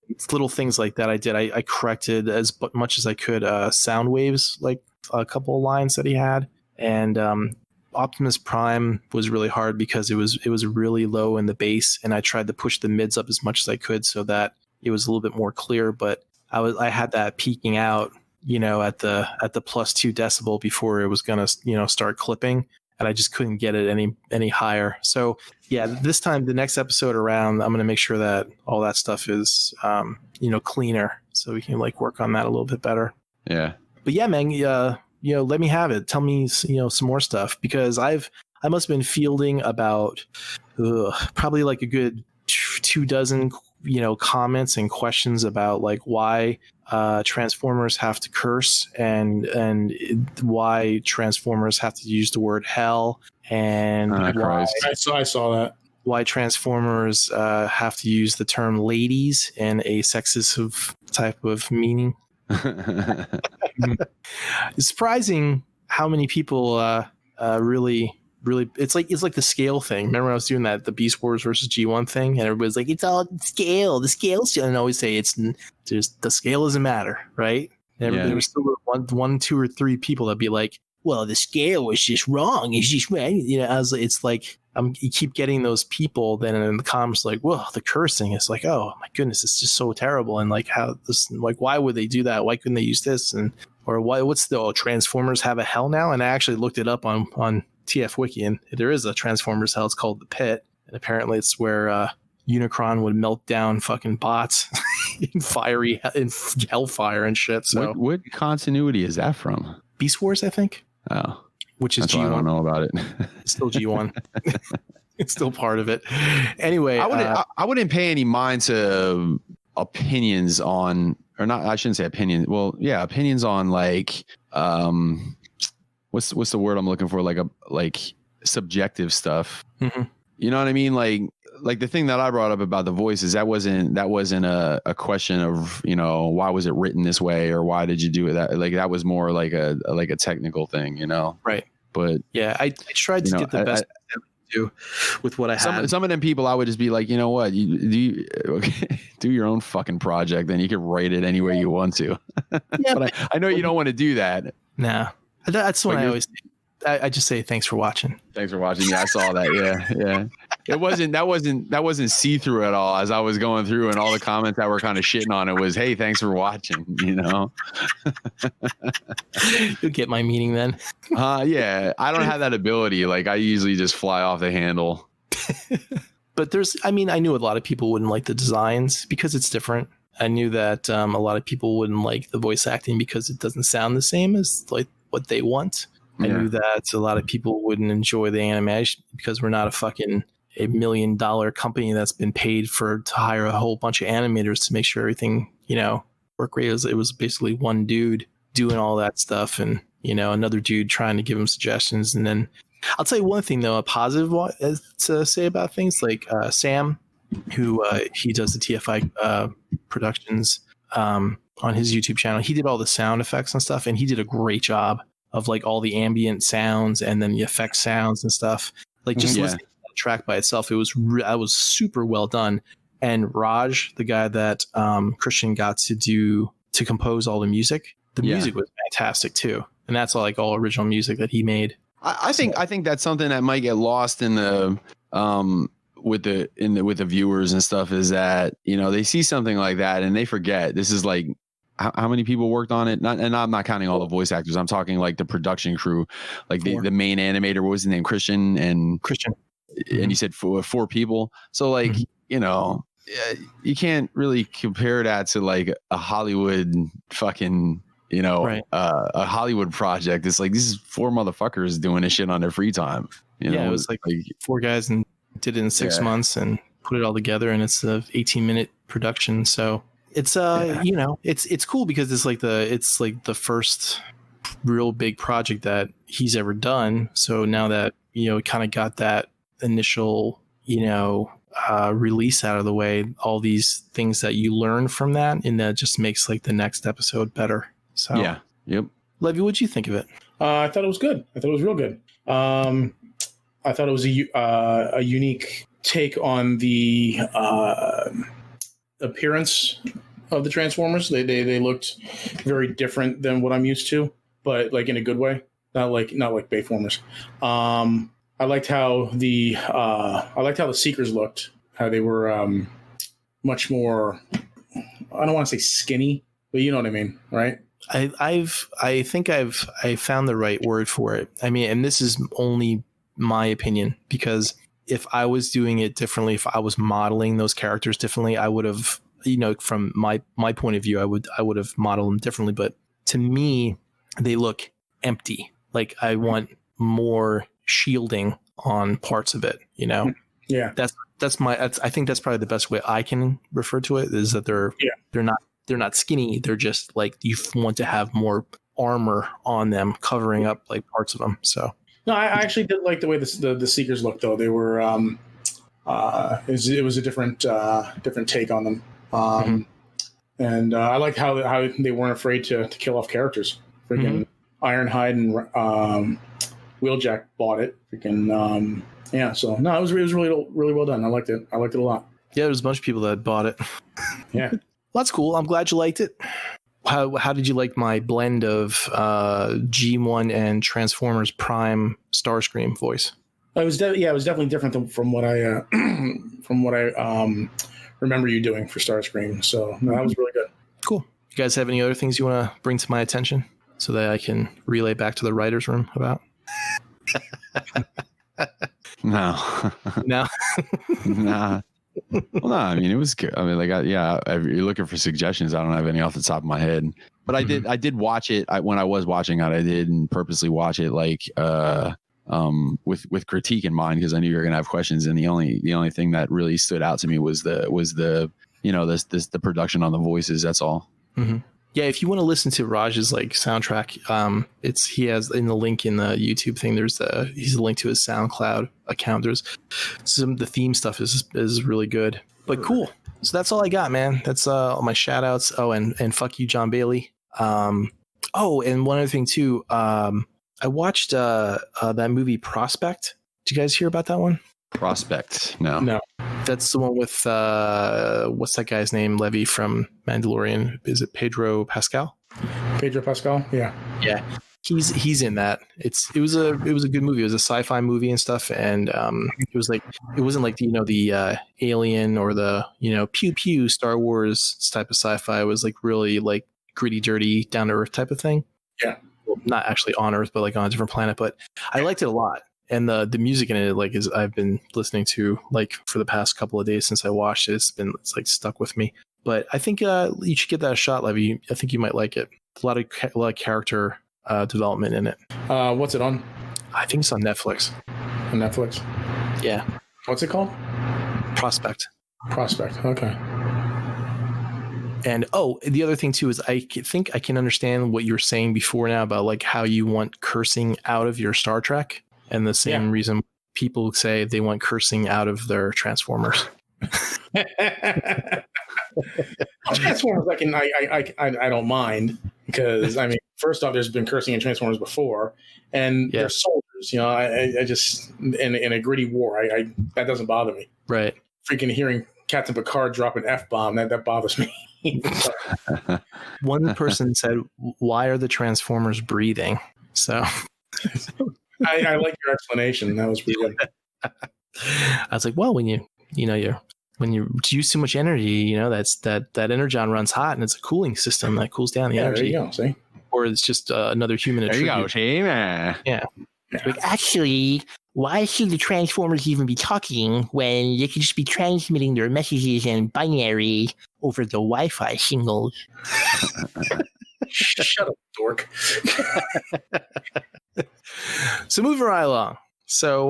Speaker 1: It's little things like that I did. I corrected as much as I could sound waves, like a couple of lines that he had. And Optimus Prime was really hard because it was really low in the bass, and I tried to push the mids up as much as I could so that it was a little bit more clear. But I had that peaking out, at the +2 decibel before it was gonna start clipping, and I just couldn't get it any higher. So yeah, this time, the next episode around, I'm gonna make sure that all that stuff is cleaner, so we can like work on that a little bit better.
Speaker 2: Yeah.
Speaker 1: But yeah, man, let me have it. Tell me, some more stuff, because I must have been fielding about probably like a good 24 comments and questions about like why Transformers have to curse and why Transformers have to use the word hell, and
Speaker 3: I saw that.
Speaker 1: Why Transformers have to use the term ladies in a sexist type of meaning. It's surprising how many people really it's like the scale thing. Remember when I was doing the Beast Wars versus G1 thing, and everybody's like, it's all scale, the scale, and I always say the scale doesn't matter, right? And there was still one, 2 or 3 people that'd be like, well, the scale was just wrong, it's just right. It's like you keep getting those people then in the comments like, well, the cursing is like, oh my goodness, it's just so terrible, and like how this, like, why would they do that? Why couldn't they use this? And or what's the Transformers have a hell now? And I actually looked it up on TF Wiki, and there is a Transformers hell. It's called the Pit, and apparently it's where Unicron would melt down fucking bots in hellfire and shit. So
Speaker 2: what continuity is that from?
Speaker 1: Beast Wars, I think.
Speaker 2: Oh,
Speaker 1: which is G1.
Speaker 2: I don't know about it.
Speaker 1: It's still G1. It's still part of it. Anyway,
Speaker 2: I wouldn't pay any mind to opinions on, or not. I shouldn't say opinions. Well, yeah, opinions on like what's the word I'm looking for? Like subjective stuff.
Speaker 1: Mm-hmm.
Speaker 2: You know what I mean? Like the thing that I brought up about the voices, that wasn't a question of, why was it written this way or why did you do it that? Like that was more like a technical thing,
Speaker 1: Right.
Speaker 2: But
Speaker 1: yeah, I tried to get the best I do with what I had.
Speaker 2: Some of them people, I would just be like, you know what, you do your own fucking project, then you can write it any way you want to. Yeah, but I know you don't want to do that.
Speaker 1: Nah, that's what I always do. I just say thanks for watching.
Speaker 2: Thanks for watching. Yeah, I saw that. Yeah. That wasn't see-through at all. As I was going through, and all the comments that were kind of shitting on it was, "Hey, thanks for watching." You know.
Speaker 1: You'll get my meaning then.
Speaker 2: Yeah, I don't have that ability. Like, I usually just fly off the handle.
Speaker 1: But I knew a lot of people wouldn't like the designs because it's different. I knew that a lot of people wouldn't like the voice acting because it doesn't sound the same as like what they want. I knew that a lot of people wouldn't enjoy the animation because we're not a $1 million company that's been paid to hire a whole bunch of animators to make sure everything, work great. It was basically one dude doing all that stuff and, another dude trying to give him suggestions. And then I'll tell you one thing, though, a positive to say about things like Sam, who he does the TFI productions on his YouTube channel. He did all the sound effects and stuff, and he did a great job of like all the ambient sounds and then the effect sounds and stuff. Like just listening to that track by itself, it was super well done. And Raj, the guy that Christian got to compose all the music, the music was fantastic too. And that's all original music that he made.
Speaker 2: I think that's something that might get lost in the with the viewers and stuff, is that they see something like that and they forget this is like how many people worked on it. And I'm not counting all the voice actors. I'm talking like the production crew, like the main animator. What was his name? Christian. And you said four people. So like you can't really compare that to like a Hollywood fucking. A Hollywood project. It's like, this is 4 motherfuckers doing this shit on their free time.
Speaker 1: It was like 4 guys and did it in 6 months and put it all together, and it's a 18-minute production. So it's it's cool because it's like the first real big project that he's ever done. So now that kind of got that initial release out of the way, all these things that you learn from that, and that just makes like the next episode better. So Levy, what'd you think of it?
Speaker 3: I thought it was good. I thought it was real good. I thought it was a unique take on the appearance of the Transformers. They looked very different than what I'm used to, but like in a good way. Not like Bayformers. I liked how the Seekers looked. How they were much more. I don't want to say skinny, but you know what I mean, right?
Speaker 1: I think I've found the right word for it. I mean, and this is only my opinion, because if I was doing it differently, if I was modeling those characters differently, I would have, from my point of view, I would have modeled them differently. But to me, they look empty. Like I want more shielding on parts of it.
Speaker 3: Yeah.
Speaker 1: I think that's probably the best way I can refer to it, is that they're not skinny. They're just like, you want to have more armor on them, covering up like parts of them. So
Speaker 3: no, I actually did like the way the Seekers looked, though. They were it was a different take on them, and I liked how they weren't afraid to kill off characters. Freaking Ironhide and Wheeljack bought it. Freaking So no, it was really well done. I liked it. I liked it a lot.
Speaker 1: Yeah, there was a bunch of people that bought it.
Speaker 3: Yeah.
Speaker 1: Well, that's cool. I'm glad you liked it. How did you like my blend of G1 and Transformers Prime Starscream voice?
Speaker 3: It was definitely different from what I remember you doing for Starscream. So no, that was really good.
Speaker 1: Cool. You guys have any other things you want to bring to my attention so that I can relay back to the writer's room about?
Speaker 2: No.
Speaker 1: No.
Speaker 2: Nah. Well, no, I mean, it was good. I mean, if you're looking for suggestions, I don't have any off the top of my head, but I did watch it. When I was watching it, I didn't purposely watch it with critique in mind, because I knew you were going to have questions. And the only thing that really stood out to me was the production on the voices. That's all.
Speaker 1: Mm-hmm. Yeah, if you want to listen to Raj's soundtrack, he has in the link in the YouTube thing. He's a link to his SoundCloud account. There's the theme stuff is really good. But cool. So that's all I got, man. That's all my shout outs. Oh, and fuck you, John Bailey. And one other thing too. I watched that movie Prospect. Did you guys hear about that one?
Speaker 2: Prospect? No.
Speaker 1: That's the one with what's that guy's name? Levy from Mandalorian. Is it Pedro Pascal?
Speaker 3: Pedro Pascal? Yeah.
Speaker 1: Yeah. He's in that. It was a good movie. It was a sci-fi movie and stuff, and it wasn't like the Alien or the pew pew Star Wars type of sci-fi. It was like really like gritty, dirty, down to earth type of thing.
Speaker 3: Yeah,
Speaker 1: well, not actually on Earth, but like on a different planet. But I liked it a lot, and the music in it I've been listening to like for the past couple of days since I watched it. It's like stuck with me. But I think you should get that a shot, Levy. I think you might like it. A lot of character development in it.
Speaker 3: What's it on?
Speaker 1: I think it's on Netflix.
Speaker 3: On Netflix?
Speaker 1: Yeah.
Speaker 3: What's it called?
Speaker 1: Prospect.
Speaker 3: Okay.
Speaker 1: And the other thing too is I think I can understand what you were saying before now about like how you want cursing out of your Star Trek, and the same reason people say they want cursing out of their Transformers.
Speaker 3: Transformers, I don't mind, because I mean, first off, there's been cursing in Transformers before, and they're soldiers. I just in a gritty war, that doesn't bother me.
Speaker 1: Right.
Speaker 3: Freaking hearing Captain Picard drop an F-bomb, that bothers me.
Speaker 1: One person said, "Why are the Transformers breathing?" So
Speaker 3: I like your explanation. That was pretty good.
Speaker 1: I was like, well, when you use too much energy, that energon runs hot, and it's a cooling system that cools down the energy.
Speaker 3: There you go. See,
Speaker 1: or it's just another human.
Speaker 2: There you go, team. Yeah.
Speaker 7: Like, actually, why should the Transformers even be talking when they could just be transmitting their messages in binary over the Wi-Fi signals?
Speaker 3: Shut up, dork.
Speaker 1: So moving right along. So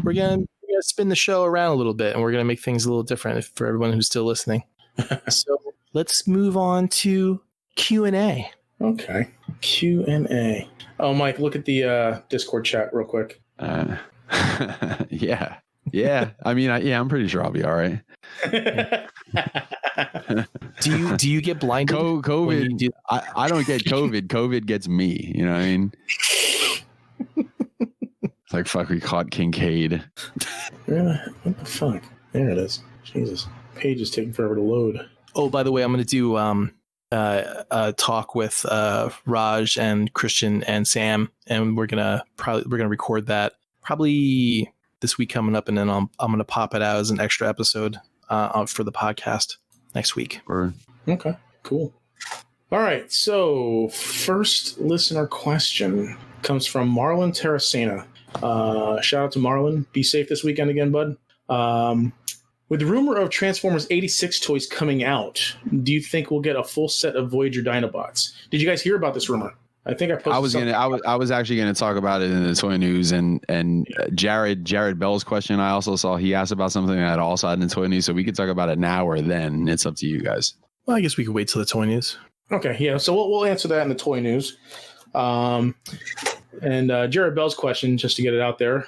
Speaker 1: we're gonna spin the show around a little bit, and we're gonna make things a little different for everyone who's still listening. So let's move on to Q&A.
Speaker 3: Okay, Q&A. Oh, Mike, look at the Discord chat real quick.
Speaker 2: Yeah. I mean, I'm pretty sure I'll be all right.
Speaker 1: Do you get blinded?
Speaker 2: COVID. I don't get COVID. COVID gets me. You know what I mean? It's like, fuck, we caught Kincaid.
Speaker 3: Really? What the fuck? There it is. Jesus. Page is taking forever to load.
Speaker 1: Oh, by the way, I'm going to do a talk with Raj and Christian and Sam, and we're gonna record that probably this week coming up, and then I'm gonna pop it out as an extra episode for the podcast next week.
Speaker 3: Okay, cool. All right, so first listener question comes from Marlon Taracena. Shout out to Marlon. Be safe this weekend again, bud. With the rumor of Transformers 86 toys coming out, do you think we'll get a full set of Voyager Dinobots? Did you guys hear about this rumor? I think I posted.
Speaker 2: I was actually gonna talk about it in the toy news, and Jared Bell's question I also saw. He asked about something that also had in the toy news, so we could talk about it now or then. It's up to you guys.
Speaker 1: Well, I guess we could wait till the toy news.
Speaker 3: Okay, yeah. So we'll answer that in the toy news. And Jared Bell's question, just to get it out there,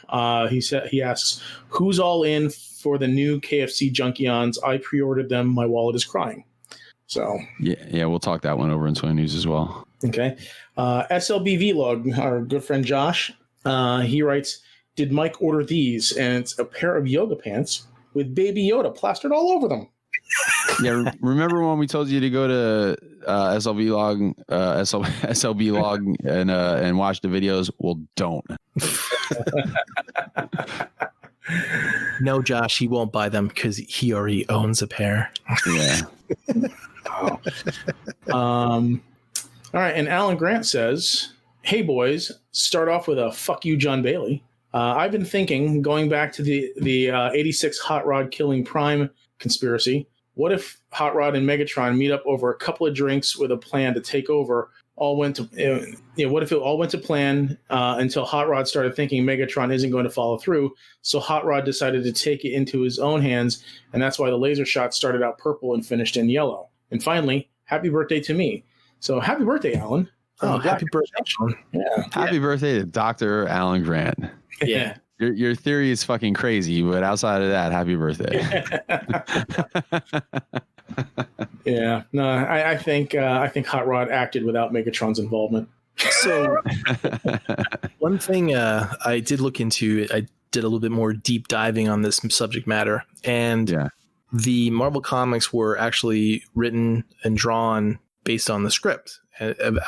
Speaker 3: he asks, "Who's all in for the new KFC Junkions? I pre-ordered them. My wallet is crying." So
Speaker 2: yeah, we'll talk that one over in toy news as well.
Speaker 3: Okay. SLB Vlog, our good friend Josh, he writes, "Did Mike order these?" And it's a pair of yoga pants with Baby Yoda plastered all over them.
Speaker 2: Yeah, remember when we told you to go to SLB Log and watch the videos? Well, don't.
Speaker 1: No, Josh, he won't buy them because he already owns a pair.
Speaker 2: Yeah.
Speaker 3: All right, and Allan Grant says, "Hey boys, start off with a fuck you, John Bailey. I've been thinking, going back to the 86 Hot Rod killing Prime conspiracy. What if Hot Rod and Megatron meet up over a couple of drinks with a plan to take over? What if it all went to plan until Hot Rod started thinking Megatron isn't going to follow through? So Hot Rod decided to take it into his own hands, and that's why the laser shot started out purple and finished in yellow. And finally, happy birthday to me." So happy birthday, Alan.
Speaker 1: Oh, happy birthday, Sean.
Speaker 3: Yeah.
Speaker 2: Happy birthday to Dr. Allan Grant.
Speaker 1: Yeah.
Speaker 2: Your theory is fucking crazy, but outside of that, happy birthday.
Speaker 3: Yeah. No, I think Hot Rod acted without Megatron's involvement.
Speaker 1: So one thing I did look into, I did a little bit more deep diving on this subject matter, and the Marvel comics were actually written and drawn based on the script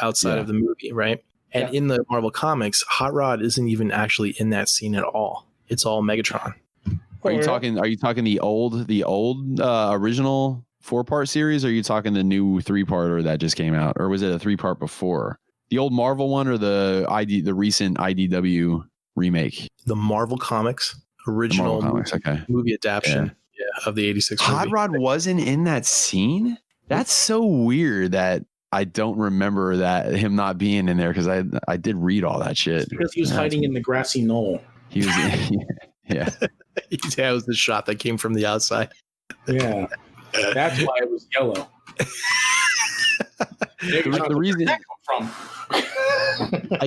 Speaker 1: outside of the movie, right? And in the Marvel comics, Hot Rod isn't even actually in that scene at all. It's all Megatron.
Speaker 2: Are you talking the old original 4-part series, or are you talking the new 3-parter that just came out, or was it a 3-part before? The old Marvel one or the recent IDW remake?
Speaker 1: The Marvel comics original movie adaptation of the 86 movie.
Speaker 2: Hot Rod wasn't in that scene? That's so weird that I don't remember that him not being in there, because I did read all that shit.
Speaker 3: Because he was hiding in the grassy knoll.
Speaker 2: He was yeah.
Speaker 1: That was the shot that came from the outside.
Speaker 3: Yeah. That's why it was yellow.
Speaker 2: The reason
Speaker 3: that come from?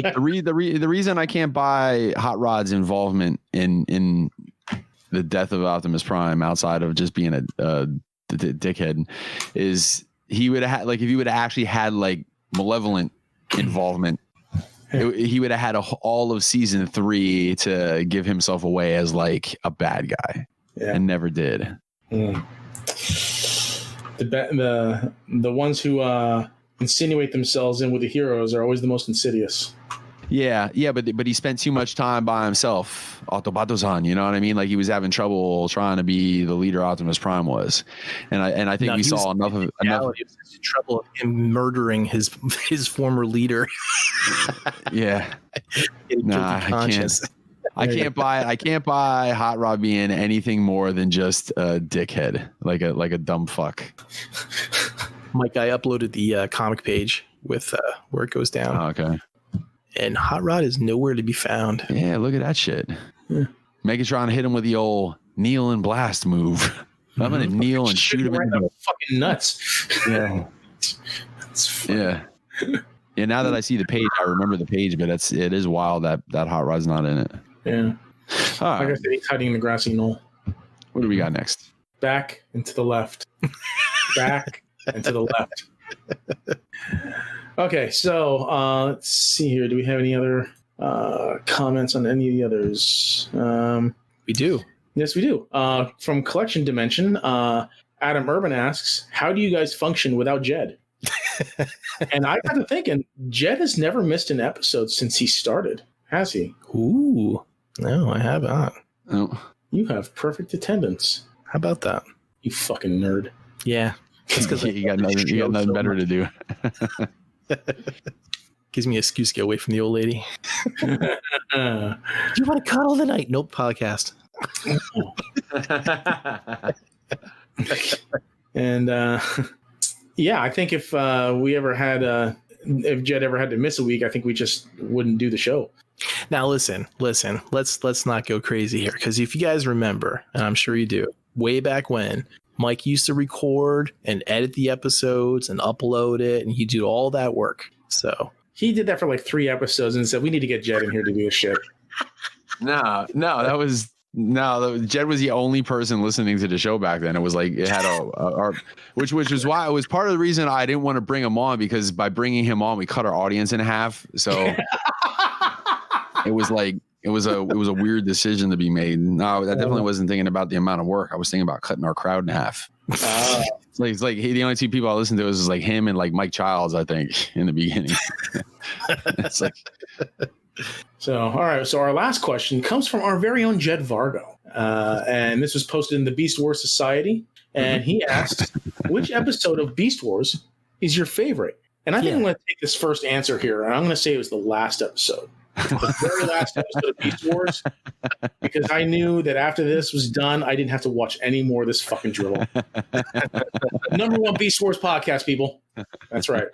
Speaker 2: the reason I can't buy Hot Rod's involvement in the death of Optimus Prime, outside of just being a dickhead, is he would have had, like, if he would have actually had like malevolent involvement, he would have had all of season 3 to give himself away as like a bad guy, and never did.
Speaker 3: The ones who insinuate themselves in with the heroes are always the most insidious.
Speaker 2: Yeah, but he spent too much time by himself, Autobots-on, you know what I mean? Like, he was having trouble trying to be the leader Optimus Prime was, and I think we saw enough of
Speaker 1: trouble of him murdering his former leader.
Speaker 2: Yeah, nah, I can't buy Hot Rod being anything more than just a dickhead, like a dumb fuck.
Speaker 1: Mike, I uploaded the comic page with where it goes down.
Speaker 2: Oh, okay.
Speaker 1: And Hot Rod is nowhere to be found.
Speaker 2: Yeah, look at that shit. Yeah. Megatron hit him with the old kneel and blast move. I'm gonna kneel and shoot him in the
Speaker 3: fucking nuts.
Speaker 2: Yeah. Yeah. Yeah. Now that I see the page, I remember the page, but it is wild that Hot Rod's not in it.
Speaker 3: Yeah.
Speaker 2: All right.
Speaker 3: Like I said, he's hiding in the grassy knoll.
Speaker 2: What do we got next?
Speaker 3: Back and to the left. Back and to the left. Okay, so let's see here. Do we have any other comments on any of the others?
Speaker 1: We do.
Speaker 3: Yes, we do. From Collection Dimension, Adam Urban asks, how do you guys function without Jed? And I got to thinking, Jed has never missed an episode since he started, has he?
Speaker 1: Ooh. No, I have not.
Speaker 2: Oh.
Speaker 3: You have perfect attendance.
Speaker 1: How about that?
Speaker 3: You fucking nerd.
Speaker 1: Yeah. That's because
Speaker 2: you got nothing better to do.
Speaker 1: Gives me an excuse to get away from the old lady. Do you want to cuddle tonight? Nope, podcast.
Speaker 3: And yeah, I think if we ever had if Jed ever had to miss a week, I think we just wouldn't do the show.
Speaker 1: Now listen. Let's not go crazy here, because if you guys remember, and I'm sure you do, way back when Mike used to record and edit the episodes and upload it, and he'd do all that work. So
Speaker 3: he did that for like 3 episodes and said, we need to get Jed in here to do this shit.
Speaker 2: No, Jed was the only person listening to the show back then. It was like, it had which was why it was part of the reason I didn't want to bring him on, because by bringing him on, we cut our audience in half. So it was like, it was a weird decision to be made. No, I definitely wasn't thinking about the amount of work. I was thinking about cutting our crowd in half. It's like the only 2 people I listened to was like him and like Mike Childs, I think, in the beginning. It's like,
Speaker 3: so all right. So our last question comes from our very own Jed Vargo, and this was posted in the Beast Wars Society, and he asked, which episode of Beast Wars is your favorite? And I think I'm going to take this first answer here, and I'm going to say it was the last episode. The very last episode of Beast Wars, because I knew that after this was done, I didn't have to watch any more of this fucking drivel. Number 1 Beast Wars podcast, people. That's right.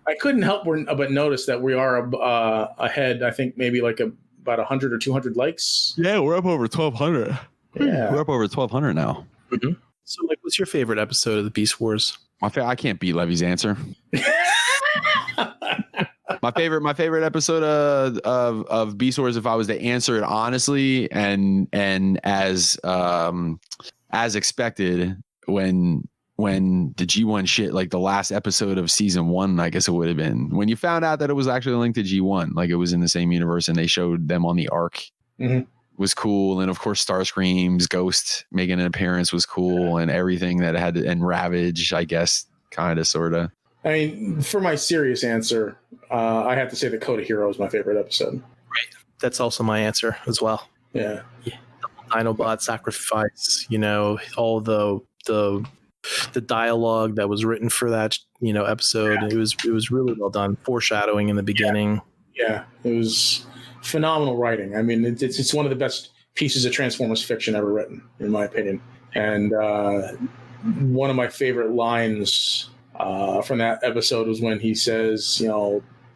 Speaker 3: I couldn't help but notice that we are ahead. I think maybe like about 100 or 200 likes.
Speaker 2: Yeah, we're up over 1,200.
Speaker 3: Yeah,
Speaker 2: we're up over 1,200 now.
Speaker 1: Mm-hmm. So, like, what's your favorite episode of the Beast Wars?
Speaker 2: I can't beat Levy's answer. My favorite episode of Beast Wars, if I was to answer it honestly and as expected, when the G1 shit, like the last episode of season 1, I guess it would have been when you found out that it was actually linked to G1, like it was in the same universe, and they showed them on the Ark. Mm-hmm. Was cool. And of course Starscream's Ghost making an appearance was cool, and everything that had and Ravage, I guess, kind of, sort of.
Speaker 3: I mean, for my serious answer, I have to say the Code of Hero is my favorite episode.
Speaker 1: Right. That's also my answer as well.
Speaker 3: Yeah.
Speaker 1: Dinobot sacrifice, all the dialogue that was written for that, episode. Yeah. It was really well done. Foreshadowing in the beginning.
Speaker 3: Yeah, it was phenomenal writing. I mean, it's one of the best pieces of Transformers fiction ever written, in my opinion. And one of my favorite lines from that episode was when he says,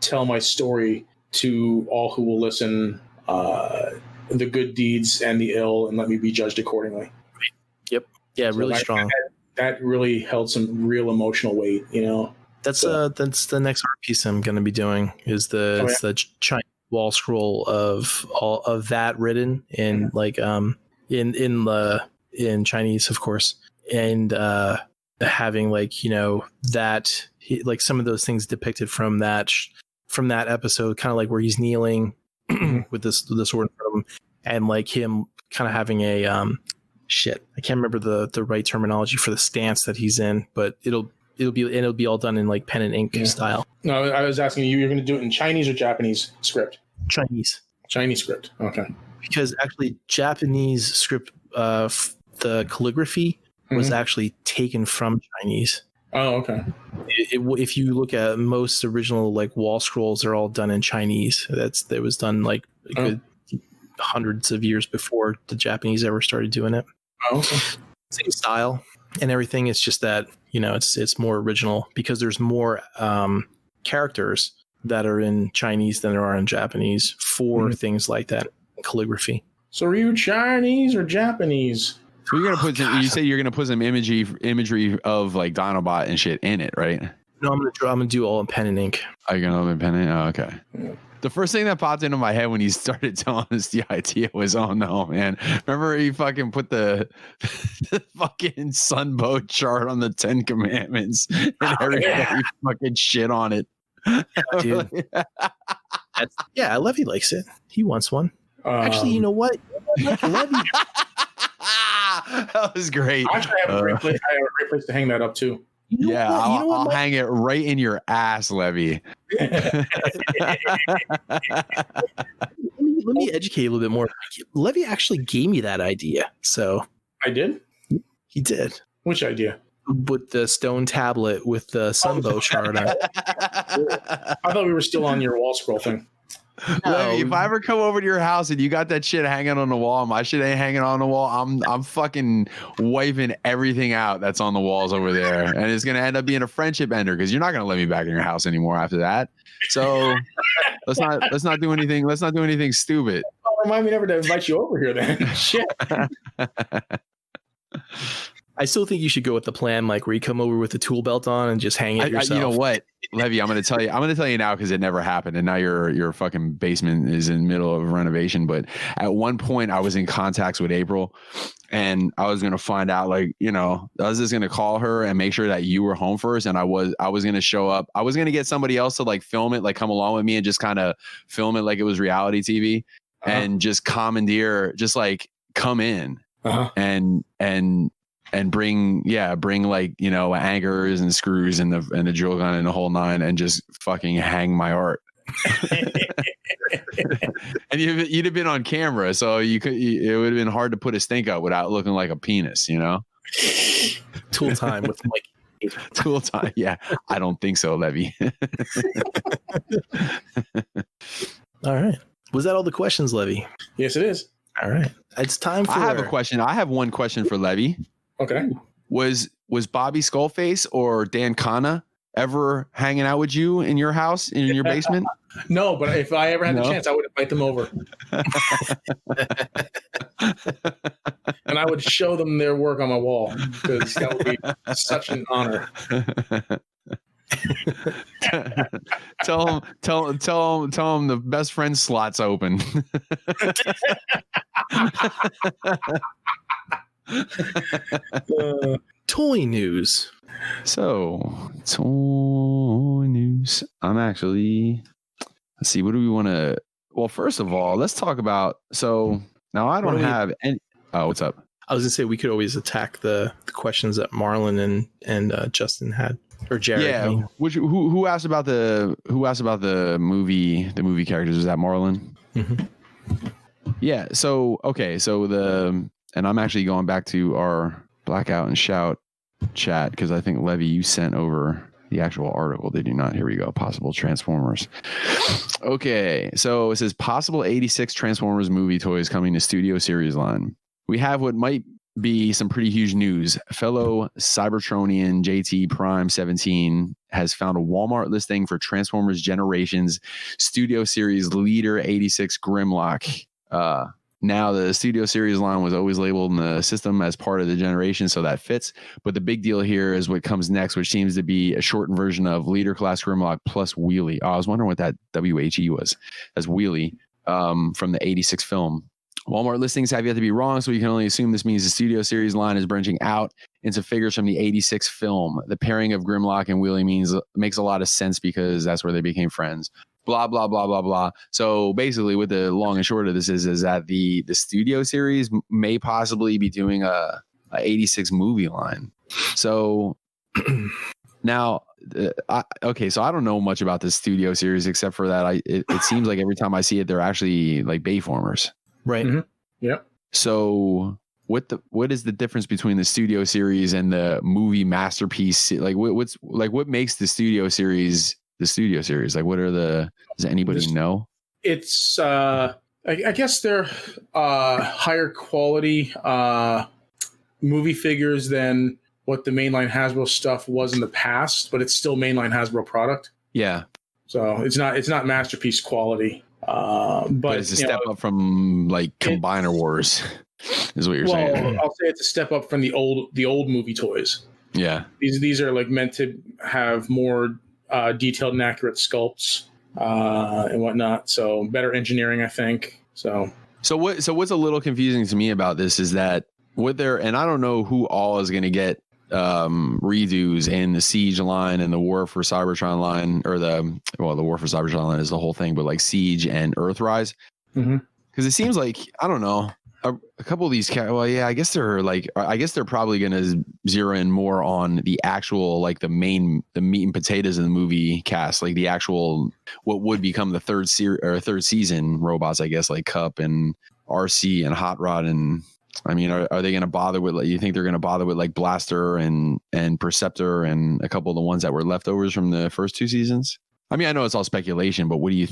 Speaker 3: tell my story to all who will listen, the good deeds and the ill, and let me be judged accordingly.
Speaker 1: Yep. Yeah, so really strong.
Speaker 3: That really held some real emotional weight,
Speaker 1: That's the next art piece I'm going to be doing is the Chinese wall scroll of all of that written in in Chinese, of course, and having that some of those things depicted from that episode, kind of like where he's kneeling with the sword in front of him, and him kind of having a I can't remember the right terminology for the stance that he's in, but it'll be all done in pen and ink style. No,
Speaker 3: I was asking you're going to do it in Chinese or Japanese script?
Speaker 1: Chinese
Speaker 3: script. Okay.
Speaker 1: Because actually Japanese script, the calligraphy was actually taken from Chinese.
Speaker 3: Oh, okay.
Speaker 1: If you look at most original wall scrolls, are all done in Chinese. It was done good hundreds of years before the Japanese ever started doing it.
Speaker 3: Oh, okay.
Speaker 1: Same style and everything. It's just that it's more original because there's more characters that are in Chinese than there are in Japanese for things like that, calligraphy.
Speaker 3: So are you Chinese or Japanese?
Speaker 2: So you're gonna put you say you're gonna put some imagery of Dinobot and shit in it, right?
Speaker 1: No, I'm gonna do all in pen and ink.
Speaker 2: Are you gonna do pen and ink? Oh, okay. Yeah. The first thing that popped into my head when he started telling us the idea was, oh no, man. Remember he fucking put the fucking sunbow chart on the 10 Commandments and everybody fucking shit on it.
Speaker 1: Dude. Levy likes it. He wants one. Actually, you know what? Levy.
Speaker 2: That was great.
Speaker 3: Actually, I have a great place to hang that up too.
Speaker 2: I'll hang it right in your ass, Levy.
Speaker 1: Let me educate you a little bit more. Levy actually gave me that idea. So
Speaker 3: I did?
Speaker 1: He did.
Speaker 3: Which idea?
Speaker 1: With the stone tablet with the sunbow chart on it.
Speaker 3: I thought we were still on your wall scroll thing.
Speaker 2: No. Levy, if I ever come over to your house and you got that shit hanging on the wall, my shit ain't hanging on the wall, I'm fucking wiping everything out that's on the walls over there, and it's gonna end up being a friendship ender because you're not gonna let me back in your house anymore after that. So let's not do anything. Let's not do anything stupid.
Speaker 3: Oh, remind me never to invite you over here then. Shit.
Speaker 1: I still think you should go with the plan, where you come over with the tool belt on and just hang it yourself.
Speaker 2: You know what, Levy? I'm going to tell you now because it never happened, and now your fucking basement is in the middle of renovation. But at one point, I was in contacts with April, and I was going to find out, I was just going to call her and make sure that you were home first, and I was going to show up. I was going to get somebody else to film it, come along with me and just kind of film it like it was reality TV, and just commandeer, just come in and bring anchors and screws and the drill gun and the whole nine and just fucking hang my art. And you'd have been on camera, so it would have been hard to put a stink up without looking like a penis,
Speaker 1: Tool time with Mike.
Speaker 2: Tool time, yeah. I don't think so, Levy.
Speaker 1: All right. Was that all the questions, Levy?
Speaker 3: Yes, it is.
Speaker 1: All right. It's time for...
Speaker 2: I have a question. I have one question for Levy.
Speaker 3: Okay.
Speaker 2: Was Bobby Skullface or Dan Kana ever hanging out with you in your house, in your basement?
Speaker 3: No, but if I ever had the chance, I would invite them over. And I would show them their work on my wall because that would be such an honor.
Speaker 2: Tell them the best friend slot's open.
Speaker 1: Toy news.
Speaker 2: So, toy news. Let's see, what do we want to... Well, first of all, let's talk about... So, now I don't have any... Oh, what's up?
Speaker 1: I was going to say we could always attack the questions that Marlon and Justin had. Or Jared.
Speaker 2: Yeah.
Speaker 1: I mean.
Speaker 2: Who asked about the movie characters? Was that Marlon?
Speaker 1: Mm-hmm.
Speaker 2: Yeah. So and I'm actually going back to our Blackout and Shout chat because I think Levy, you sent over the actual article, did you not? Here we go. Possible Transformers. Okay, so it says possible 86 Transformers movie toys coming to Studio Series line. We have what might be some pretty huge news. Fellow Cybertronian JT Prime 17 has found a Walmart listing for Transformers Generations Studio Series Leader 86 Grimlock. Now, the Studio Series line was always labeled in the system as part of the generation, so that fits. But the big deal here is what comes next, which seems to be a shortened version of Leader Class Grimlock plus Wheelie. Oh, I was wondering what that WHE was. That's Wheelie from the 86 film. Walmart listings have yet to be wrong, so we can only assume this means the Studio Series line is branching out into figures from the 86 film. The pairing of Grimlock and Wheelie makes a lot of sense because that's where they became friends. Blah, blah, blah, blah, blah. So basically what the long and short of this is that the Studio Series may possibly be doing a 86 movie line. So now, so I don't know much about the Studio Series except for that it seems like every time I see it, they're actually like Bayformers.
Speaker 1: Right.
Speaker 3: Mm-hmm. Yep.
Speaker 2: So what is the difference between the Studio Series and the movie masterpiece? Like what makes the Studio Series the Studio Series? Like does anybody know?
Speaker 3: It's I guess they're higher quality movie figures than what the mainline Hasbro stuff was in the past, but it's still mainline Hasbro product.
Speaker 2: Yeah.
Speaker 3: So it's not masterpiece quality. But
Speaker 2: it's a step up from like Combiner Wars, is what you're saying.
Speaker 3: I'll say it's a step up from the old movie toys. Yeah. These are like meant to have more detailed and accurate sculpts and whatnot. So better engineering, I think. So
Speaker 2: what's a little confusing to me about this is that and I don't know who all is going to get redos in the Siege line and the War for Cybertron line, or the War for Cybertron line is the whole thing, but like Siege and Earthrise.
Speaker 3: Mm-hmm.
Speaker 2: Because it seems like, I don't know, a couple of these I guess they're probably going to zero in more on the actual, like the meat and potatoes of the movie cast, like the actual what would become the third season robots, I guess, like Cup and RC and Hot Rod. And I mean, are they going to bother with, like, you think they're going to bother with like Blaster and Perceptor and a couple of the ones that were leftovers from the first two seasons? I mean, I know it's all speculation, but what do you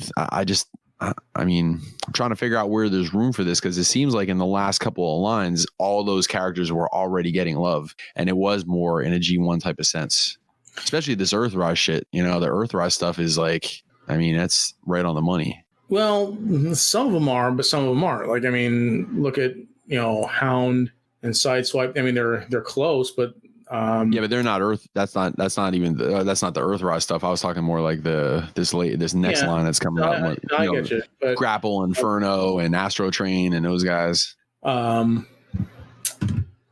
Speaker 2: I'm trying to figure out where there's room for this, because it seems like in the last couple of lines, all those characters were already getting love, and it was more in a G1 type of sense, especially this Earthrise shit. You know, the Earthrise stuff is like, I mean, that's right on the money.
Speaker 3: Well, some of them are, but some of them aren't. Like, I mean, look at, Hound and Sideswipe. I mean, they're close, but
Speaker 2: yeah, but they're not Earth. That's not the Earthrise stuff. I was talking more like this next line that's coming out.
Speaker 3: I get you. But,
Speaker 2: Grapple, Inferno, and Astro Train, and those guys.
Speaker 3: But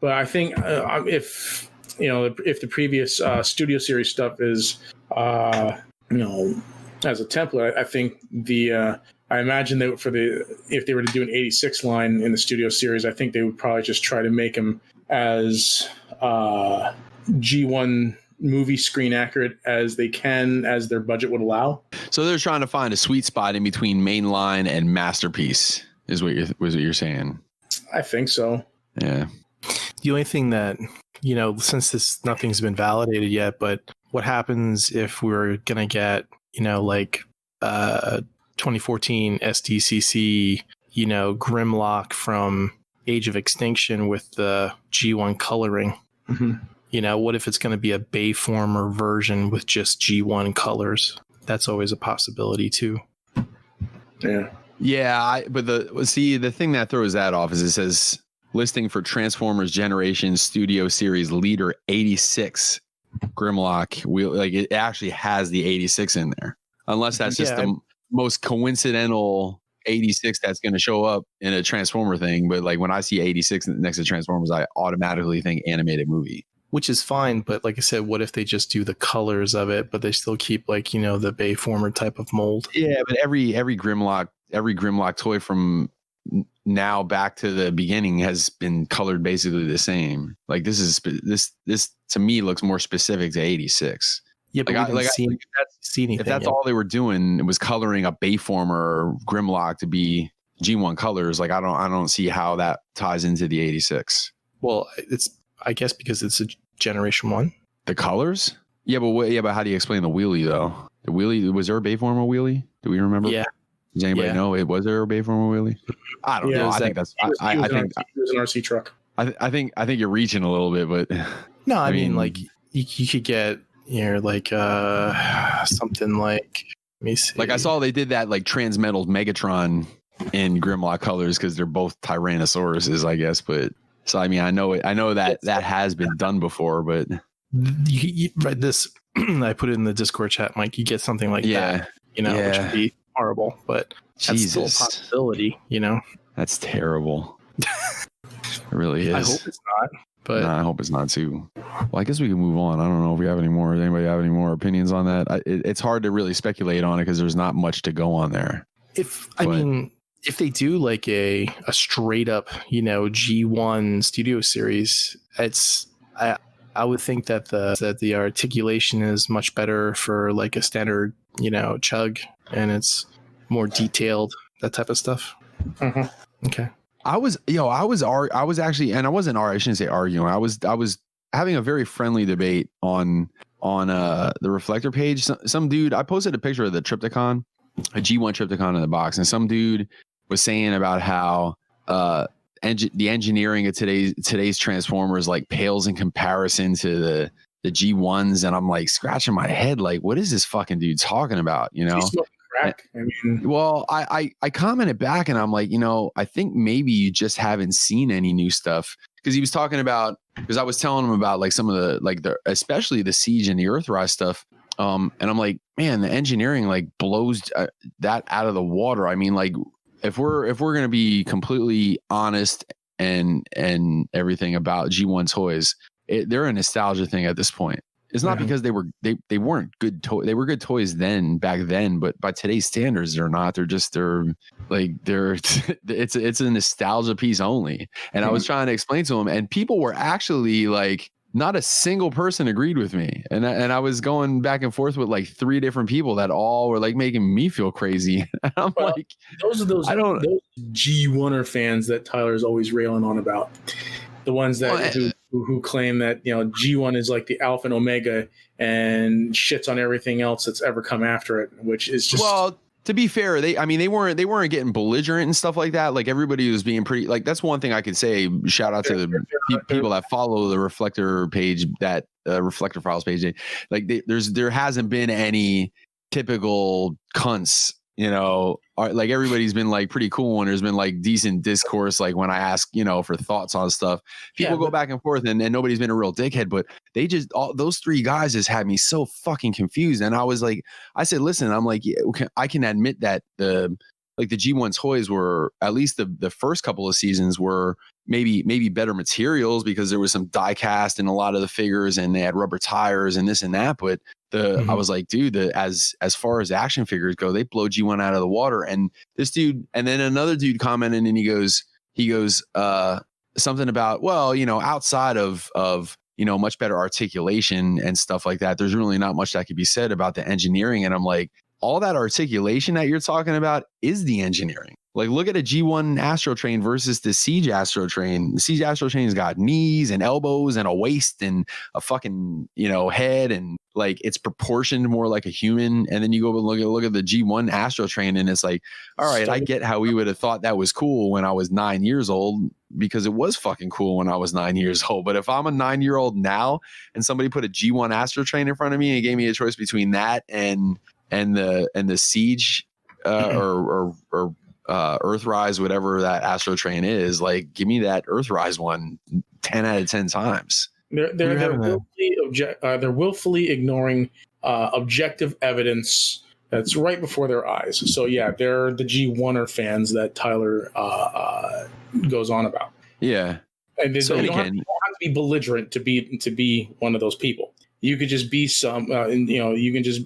Speaker 3: I think if the previous Studio Series stuff is as a template, I think I imagine that if they were to do an 86 line in the Studio Series, I think they would probably just try to make them as G1 movie screen accurate as they can, as their budget would allow.
Speaker 2: So they're trying to find a sweet spot in between mainline and masterpiece, is what you're saying. I
Speaker 3: think so.
Speaker 2: Yeah.
Speaker 1: The only thing that, since nothing's been validated yet, but what happens if we're gonna get, 2014 SDCC, Grimlock from Age of Extinction with the G1 coloring?
Speaker 3: Mm-hmm.
Speaker 1: What if it's going to be a Bayformer version with just G1 colors? That's always a possibility too.
Speaker 3: Yeah.
Speaker 2: Yeah, but the thing that throws that off is it says listing for Transformers Generation Studio Series Leader 86 Grimlock. It actually has the 86 in there, unless that's just the most coincidental 86 that's going to show up in a Transformer thing. But like when I see 86 next to Transformers, I automatically think animated movie,
Speaker 1: which is fine. But like I said, what if they just do the colors of it, but they still keep the Bayformer type of mold?
Speaker 2: Yeah, but every Grimlock toy from now back to the beginning has been colored basically the same. Like this to me looks more specific to 86.
Speaker 1: Yeah, but we didn't see anything.
Speaker 2: If that's
Speaker 1: yet.
Speaker 2: all they were doing, it was coloring a Bayformer or Grimlock to be G1 colors. Like I don't see how that ties into the 86.
Speaker 1: Well, I guess because it's a Generation 1.
Speaker 2: The colors? Yeah, but how do you explain the wheelie though? The wheelie, was there a Bayformer wheelie? Do we remember?
Speaker 1: Yeah.
Speaker 2: Does anybody know? Was there a Bayformer wheelie? I don't know. I think that's. I think
Speaker 3: it was an RC truck.
Speaker 2: I think you're reaching a little bit, but
Speaker 1: no, I mean like you could get like something like, let me see.
Speaker 2: Like I saw they did that like Transmetal Megatron in Grimlock colors because they're both Tyrannosauruses, I guess. But so I mean I know that has been done before, but
Speaker 1: you read this. I put it in the Discord chat, Mike. You get something like that, which would be horrible, but that's still a possibility.
Speaker 2: That's terrible. It really is.
Speaker 1: I hope it's not. But
Speaker 2: I hope it's not too. Well, I guess we can move on. I don't know if we have any more. Does anybody have any more opinions on that? It's hard to really speculate on it because there's not much to go on there.
Speaker 1: If they do like a straight up, G1 Studio Series, I would think that the articulation is much better for like a standard, chug, and it's more detailed, that type of stuff.
Speaker 3: Mm-hmm.
Speaker 1: Okay.
Speaker 2: I was actually, and I wasn't, I shouldn't say arguing. I was having a very friendly debate on the Reflector page. Some dude, I posted a picture of the Triptychon, a G1 Triptychon in the box, and some dude was saying about how the engineering of today's Transformers like pales in comparison to the G1s, and I'm like scratching my head, like, what is this fucking dude talking about?
Speaker 3: Crack. I mean,
Speaker 2: well, I commented back and I'm like, I think maybe you just haven't seen any new stuff, because he was talking about, because I was telling him about like some of the especially the Siege and the Earthrise stuff, and I'm like, man, the engineering like blows that out of the water. I mean, like if we're gonna be completely honest and everything about G1 toys, they're a nostalgia thing at this point. It's not because they weren't good toys. They were good toys back then, but by today's standards, they're not. It's a nostalgia piece only. And I was trying to explain to them, and people were actually like, not a single person agreed with me. And I was going back and forth with like 3 different people that all were like making me feel crazy. And I'm like,
Speaker 3: those G1er fans that Tyler's always railing on about. The ones that who claim that G1 is like the alpha and omega and shits on everything else that's ever come after it, which is just,
Speaker 2: well, to be fair, they weren't getting belligerent and stuff like that. Like everybody was being pretty, like, that's one thing I could say. Shout out to the people that follow the Reflector page, that Reflector Files page. Like there hasn't been any typical cunts. Like everybody's been like pretty cool, and there's been like decent discourse. Like when I ask, for thoughts on stuff, people go back and forth, and nobody's been a real dickhead. But they just, those 3 guys just had me so fucking confused. And I was like, I said, listen, I'm like, yeah, I can admit that the G1 toys were, at least the first couple of seasons, were maybe better materials because there was some die cast in a lot of the figures, and they had rubber tires and this and that. But I was like, dude, as far as action figures go, they blow G1 out of the water. And this dude, and then another dude commented, and he goes something about, well, outside of much better articulation and stuff like that, there's really not much that could be said about the engineering. And I'm like, all that articulation that you're talking about is the engineering. Like, look at a G1 Astro Train versus the Siege Astro Train. The Siege Astro Train's got knees and elbows and a waist and a fucking, head, and like it's proportioned more like a human. And then you go and look at the G1 Astro Train, and it's like, all right, I get how we would have thought that was cool when I was 9 years old, because it was fucking cool when I was 9 years old. But if I'm a 9-year-old now and somebody put a G1 Astro Train in front of me and gave me a choice between that and the Siege or Earthrise, whatever that Astro Train is, like, give me that Earthrise one 10 out of 10 times.
Speaker 3: They're willfully ignoring objective evidence that's right before their eyes. So yeah, they're the G1er fans that Tyler goes on about.
Speaker 2: Yeah,
Speaker 3: and you don't have to be belligerent to be one of those people. You could just be you can just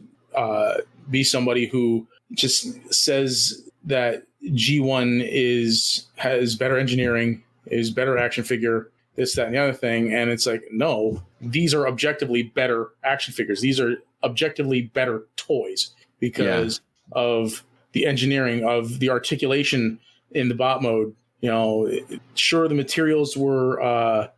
Speaker 3: be somebody who just says that G1 has better engineering, is better action figure, this, that, and the other thing. And it's like, no, these are objectively better action figures. These are objectively better toys because of the engineering, of the articulation in the bot mode. You know, sure, the materials were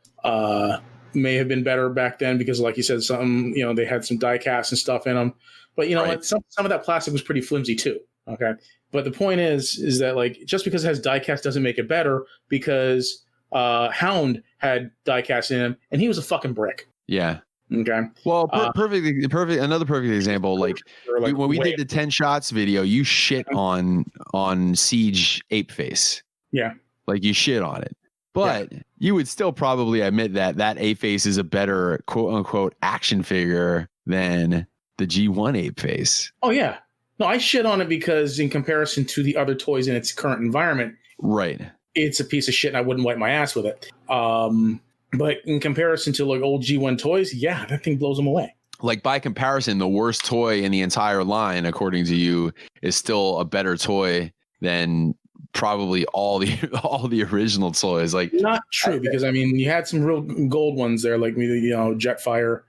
Speaker 3: may have been better back then because, like you said, some, you know, they had some die casts and stuff in them. But you know what? Some of that plastic was pretty flimsy too. Okay, but the point is that like just because it has die cast doesn't make it better, because Hound had die cast in him and he was a fucking brick.
Speaker 2: Yeah.
Speaker 3: Okay.
Speaker 2: Well, perfect. Another perfect example. Like when we did the 10 shots video, you shit on Siege Ape Face.
Speaker 3: Yeah.
Speaker 2: Like you shit on it, but you would still probably admit that Ape Face is a better quote unquote action figure than the G1 Ape Face.
Speaker 3: Oh yeah. No, I shit on it because in comparison to the other toys in its current environment,
Speaker 2: right,
Speaker 3: it's a piece of shit and I wouldn't wipe my ass with it. But in comparison to like old G1 toys, yeah, that thing blows them away.
Speaker 2: Like by comparison, the worst toy in the entire line, according to you, is still a better toy than probably all the original toys. Like
Speaker 3: not true, because I mean you had some real gold ones there, like you know, Jetfire.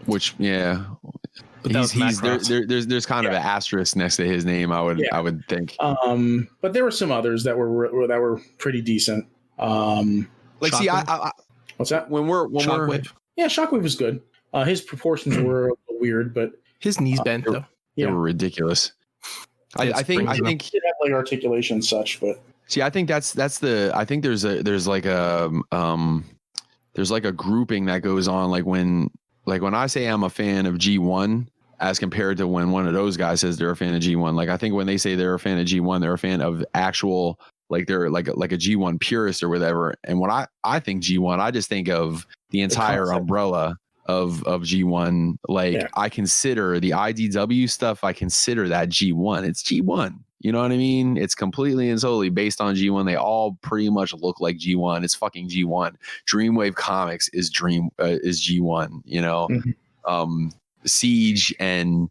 Speaker 2: Which
Speaker 1: but
Speaker 2: there's kind of an asterisk next to his name. I would think.
Speaker 3: But there were some others that were pretty decent.
Speaker 2: Like, see, I
Speaker 3: what's that?
Speaker 2: When
Speaker 1: Shockwave.
Speaker 3: Yeah, Shockwave was good. His proportions were a little weird, but
Speaker 1: his knees bent though.
Speaker 2: They were ridiculous. I think
Speaker 3: he had like articulation and such, but
Speaker 2: see, I think that's the. I think there's like a grouping that goes on. Like when I say I'm a fan of G1 as compared to when one of those guys says they're a fan of G1. Like I think when they say they're a fan of G1, they're a fan of actual. Like they're like a G1 purist or whatever. And when I think G1, I just think of the entire umbrella of G1. Like I consider the IDW stuff, I consider that G1. It's G1. You know what I mean? It's completely and solely based on G1. They all pretty much look like G1. It's fucking G1. Dreamwave Comics is G1, you know. Mm-hmm. Siege and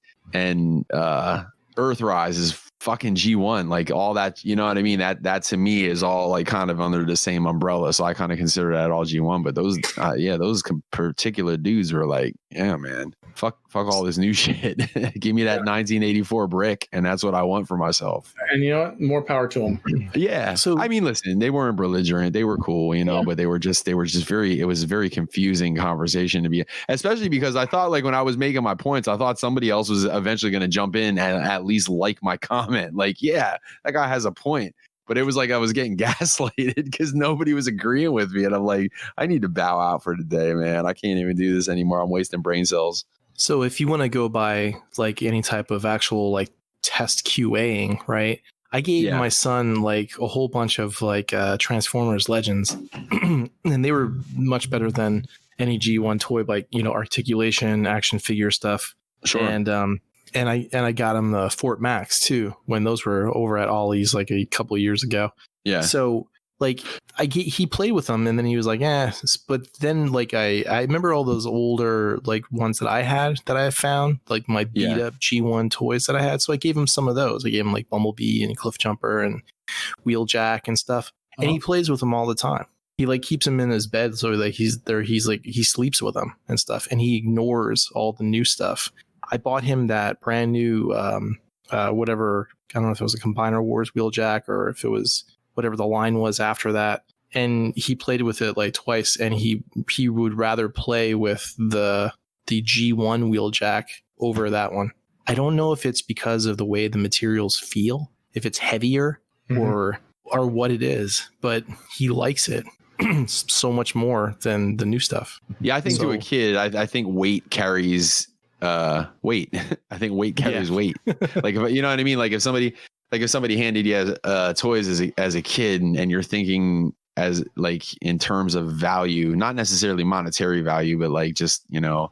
Speaker 2: Earthrise is fucking G1, like all that, you know what I mean? That to me is all like kind of under the same umbrella. So I kind of consider that all G1. But those particular dudes were like, yeah, man, fuck all this new shit. Give me that 1984 brick, and that's what I want for myself.
Speaker 3: And you know what? More power to them.
Speaker 2: Yeah. So I mean, listen, they weren't belligerent. They were cool, you know, but they were just very. It was a very confusing conversation to be, especially because I thought like when I was making my points, I thought somebody else was eventually going to jump in and at least like my comment. Like, yeah, that guy has a point. But it was like I was getting gaslighted because nobody was agreeing with me. And I'm like, I need to bow out for today, man. I can't even do this anymore. I'm wasting brain cells.
Speaker 1: So if you want to go by like any type of actual like test QAing, right? I gave my son like a whole bunch of like Transformers Legends, and they were much better than any G1 toy, like, you know, articulation, action figure stuff.
Speaker 2: Sure.
Speaker 1: And I got him the Fort Max too when those were over at Ollie's like a couple of years ago. Yeah. So like he played with them and then he was like, but then like I remember all those older like ones that I found, like my beat up G1 toys that I had. So I gave him some of those. I gave him like Bumblebee and Cliff Jumper and Wheeljack and stuff. Oh. And he plays with them all the time. He like keeps him in his bed so like he's like he sleeps with them and stuff, and he ignores all the new stuff. I bought him that brand new, whatever, I don't know if it was a Combiner Wars Wheeljack or if it was whatever the line was after that. And he played with it like twice, and he would rather play with the G1 Wheeljack over that one. I don't know if it's because of the way the materials feel, if it's heavier or what it is, but he likes it so much more than the new stuff.
Speaker 2: Yeah, I think to a kid, I think weight carries weight. I think weight carries weight. Like, if, you know what I mean? Like if somebody handed you toys as a kid and you're thinking as like in terms of value, not necessarily monetary value, but like just, you know,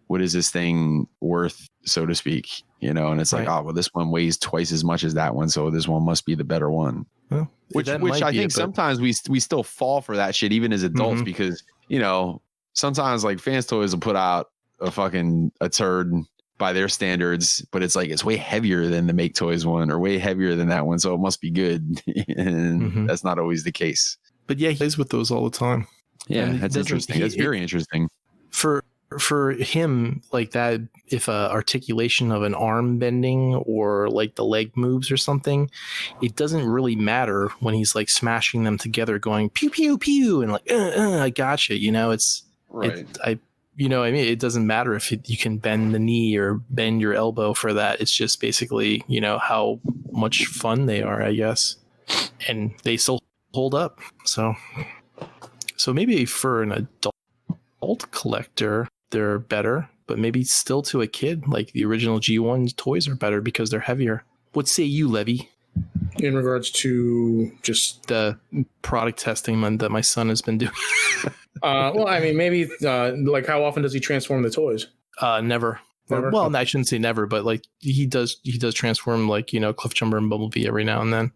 Speaker 2: what is this thing worth, so to speak, you know? And it's like, oh, well, this one weighs twice as much as that one, so this one must be the better one. Well, which I think sometimes we still fall for that shit even as adults because, you know, sometimes like Fans Toys will put out a turd, by their standards, but it's like it's way heavier than the Make Toys one or way heavier than that one, so it must be good. And that's not always the case.
Speaker 1: But yeah, he plays with those all the time.
Speaker 2: Yeah,
Speaker 1: And
Speaker 2: that's interesting. That's very interesting.
Speaker 1: For him, like that, if articulation of an arm bending or like the leg moves or something, it doesn't really matter when he's like smashing them together, going pew pew pew, and like I gotcha. You know, it's
Speaker 2: right.
Speaker 1: You know, I mean, it doesn't matter if you can bend the knee or bend your elbow for that. It's just basically, you know, how much fun they are, I guess, and they still hold up. So maybe for an adult collector, they're better, but maybe still to a kid, like the original G1 toys are better because they're heavier. What say you, Levy?
Speaker 3: In regards to just
Speaker 1: the product testing that my son has been doing.
Speaker 3: Well, I mean, maybe like how often does he transform the toys?
Speaker 1: Never. Well, I shouldn't say never, but like he does transform, like, you know, Cliffjumper and Bumblebee every now and then.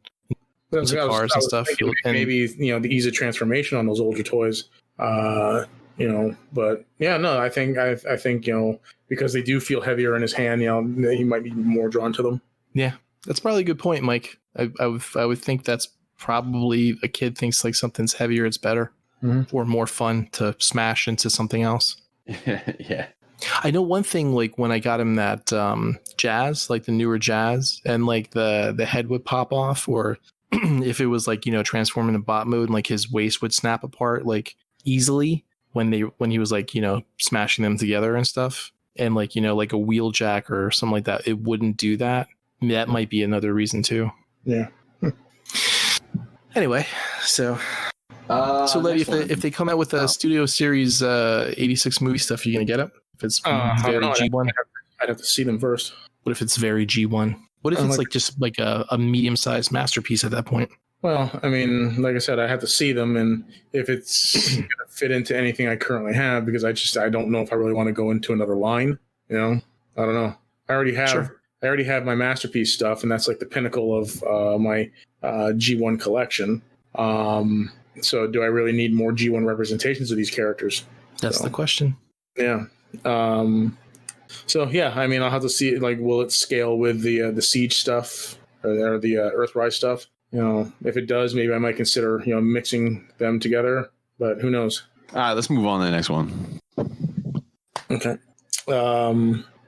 Speaker 1: Cars and stuff.
Speaker 3: Maybe, you know, the ease of transformation on those older toys. You know, but yeah, no, I think, you know, because they do feel heavier in his hand, you know, he might be more drawn to them.
Speaker 1: Yeah, that's probably a good point, Mike. I would think that's probably a kid thinks like something's heavier, it's better or more fun to smash into something else.
Speaker 2: Yeah.
Speaker 1: I know one thing, like when I got him that Jazz, like the newer Jazz, and like the head would pop off, or if it was like, you know, transforming in bot mode, and like his waist would snap apart like easily when he was like, you know, smashing them together and stuff, and like, you know, like a Wheeljack or something like that, it wouldn't do that. That might be another reason too.
Speaker 3: Yeah.
Speaker 1: Anyway, so Levy, if they come out with a Studio Series 86 movie stuff, are you gonna get it? If it's very G1,
Speaker 3: I'd have to see them first.
Speaker 1: What if it's very G1? What if it's like just like a medium-sized masterpiece at that point?
Speaker 3: Well, I mean, like I said, I have to see them, and if it's going to fit into anything I currently have, because I don't know if I really want to go into another line. You know, I don't know. I already have my masterpiece stuff, and that's like the pinnacle of my G1 collection. So, do I really need more G1 representations of these characters?
Speaker 1: That's the question.
Speaker 3: Yeah. So yeah, I mean, I'll have to see, like, will it scale with the Siege stuff or the Earthrise stuff? You know, if it does, maybe I might consider, you know, mixing them together, but who knows?
Speaker 2: All right, let's move on to the next one.
Speaker 3: Okay.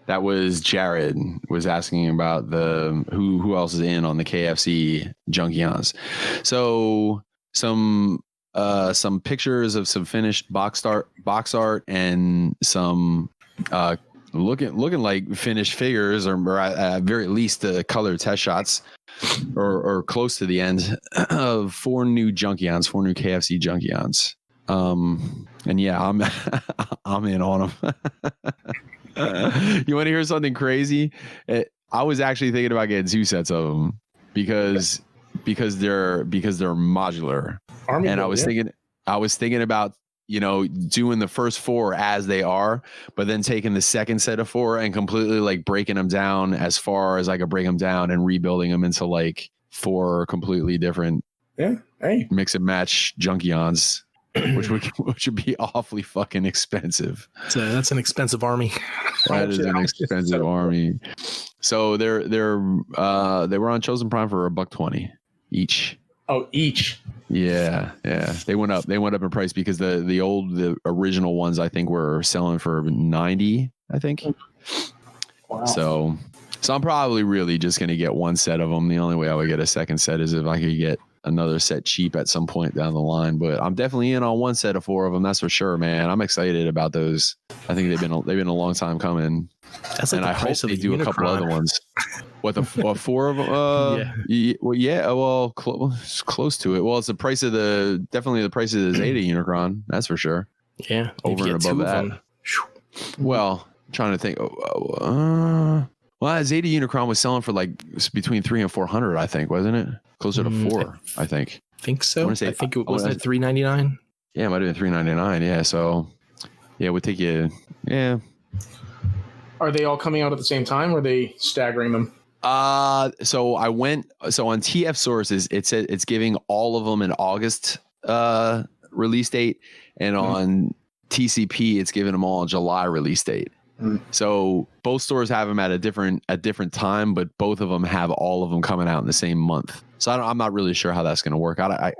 Speaker 2: That was Jared was asking about the who else is in on the KFC Junkions. So some pictures of some finished box art and some looking like finished figures, or at very least the color test shots, or close to the end, of four new KFC Junkions. And yeah, I'm in on them. You want to hear something crazy? I was actually thinking about getting 2 sets of them because they're modular.
Speaker 3: Army
Speaker 2: and
Speaker 3: build,
Speaker 2: I was thinking about, you know, doing the first 4 as they are, but then taking the second set of 4 and completely like breaking them down as far as I could break them down and rebuilding them into like 4 completely different mix and match Junkions, which would be awfully fucking expensive.
Speaker 1: That's an expensive army.
Speaker 2: That is an expensive army. So they were on Chosen Prime for $120 each.
Speaker 3: Oh, each.
Speaker 2: Yeah. They went up in price because the original ones I think were selling for $90, I think.
Speaker 3: Wow.
Speaker 2: So I'm probably really just going to get 1 set of them. The only way I would get a second set is if I could get another set cheap at some point down the line, but I'm definitely in on 1 set of 4 of them. That's for sure, man. I'm excited about those. I think they've been a long time coming.
Speaker 1: That's like, and I hope
Speaker 2: they do a couple other ones. What 4 of them? Well, close to it. Well, it's definitely the price of the Zeta Unicron. That's for sure.
Speaker 1: Yeah,
Speaker 2: over and above that. Well, I'm trying to think. Well, Zeta Unicron was selling for like between $300 and $400, I think, wasn't it? Closer to $400, I think.
Speaker 1: Think so. I think it wasn't it $399.
Speaker 2: Yeah, it might have been $399. Yeah, so yeah, it would take you. Yeah.
Speaker 3: Are they all coming out at the same time, or are they staggering them?
Speaker 2: So on TF sources, it said it's giving all of them an August release date, and on TCP, it's giving them all a July release date. So both stores have them at a different time, but both of them have all of them coming out in the same month. So I'm not really sure how that's going to work out. I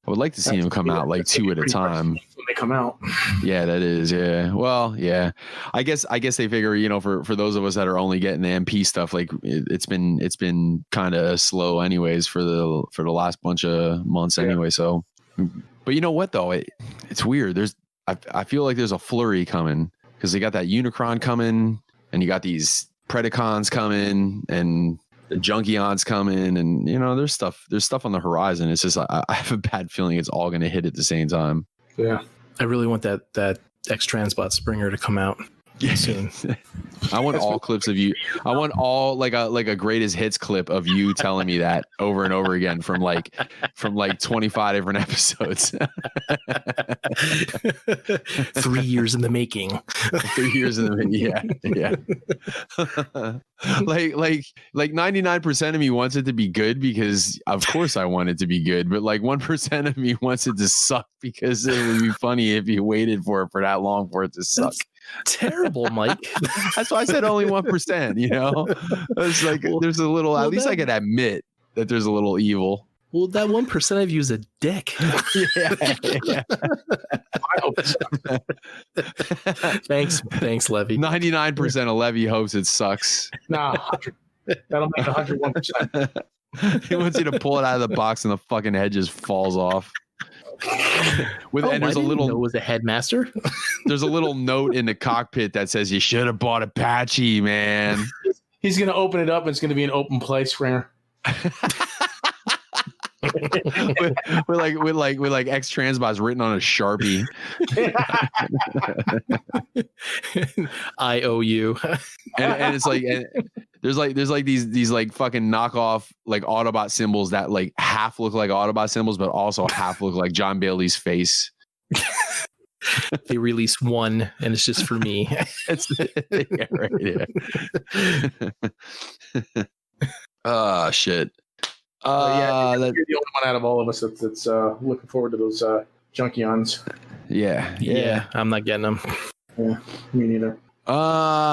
Speaker 2: would like to see them come out like 2 at a time
Speaker 3: when they come out.
Speaker 2: Yeah, that is. Yeah. Well, yeah. I guess they figure, you know, for those of us that are only getting the MP stuff, like it's been kind of slow anyways for the last bunch of months anyway. So, but you know what though, it's weird. I feel like there's a flurry coming because they got that Unicron coming, and you got these Predacons coming, and the Junkions coming, and you know there's stuff on the horizon. It's just I have a bad feeling it's all going to hit at the same time.
Speaker 3: Yeah,
Speaker 1: I really want that X-Transbot Springer to come out soon.
Speaker 2: I want all clips of you. I want all like a greatest hits clip of you telling me that over and over again from like 25 different episodes.
Speaker 1: 3 years in the making.
Speaker 2: 3 years in the making. Yeah. like 99% of me wants it to be good because of course I want it to be good, but like 1% of me wants it to suck because it would be funny if you waited for it for that long for it to suck.
Speaker 1: Terrible, Mike.
Speaker 2: That's why I said only 1%, you know. It's like there's a little, at least I can admit that there's a little evil.
Speaker 1: Well, that 1% of you is a dick.
Speaker 2: Yeah.
Speaker 3: I hope so.
Speaker 1: Thanks, Levy.
Speaker 2: 99% of Levy hopes it sucks.
Speaker 3: Nah, that'll make 101%.
Speaker 2: He wants you to pull it out of the box and the fucking head just falls off. And there's a little,
Speaker 1: know it was a headmaster.
Speaker 2: There's a little note in the cockpit that says you should have bought Apache, man.
Speaker 3: He's gonna open it up and it's gonna be an open play Springer. with like X-Transbots written on a Sharpie.
Speaker 1: IOU.
Speaker 2: and it's like, and there's like these like fucking knockoff like Autobot symbols that like half look like Autobot symbols, but also half look like John Bailey's face.
Speaker 1: They released one, and it's just for me.
Speaker 2: It's yeah, right. Yeah. Oh shit.
Speaker 3: You're the only one out of all of us that's looking forward to those Junkions.
Speaker 2: Yeah.
Speaker 1: I'm not getting them.
Speaker 3: Yeah, me neither.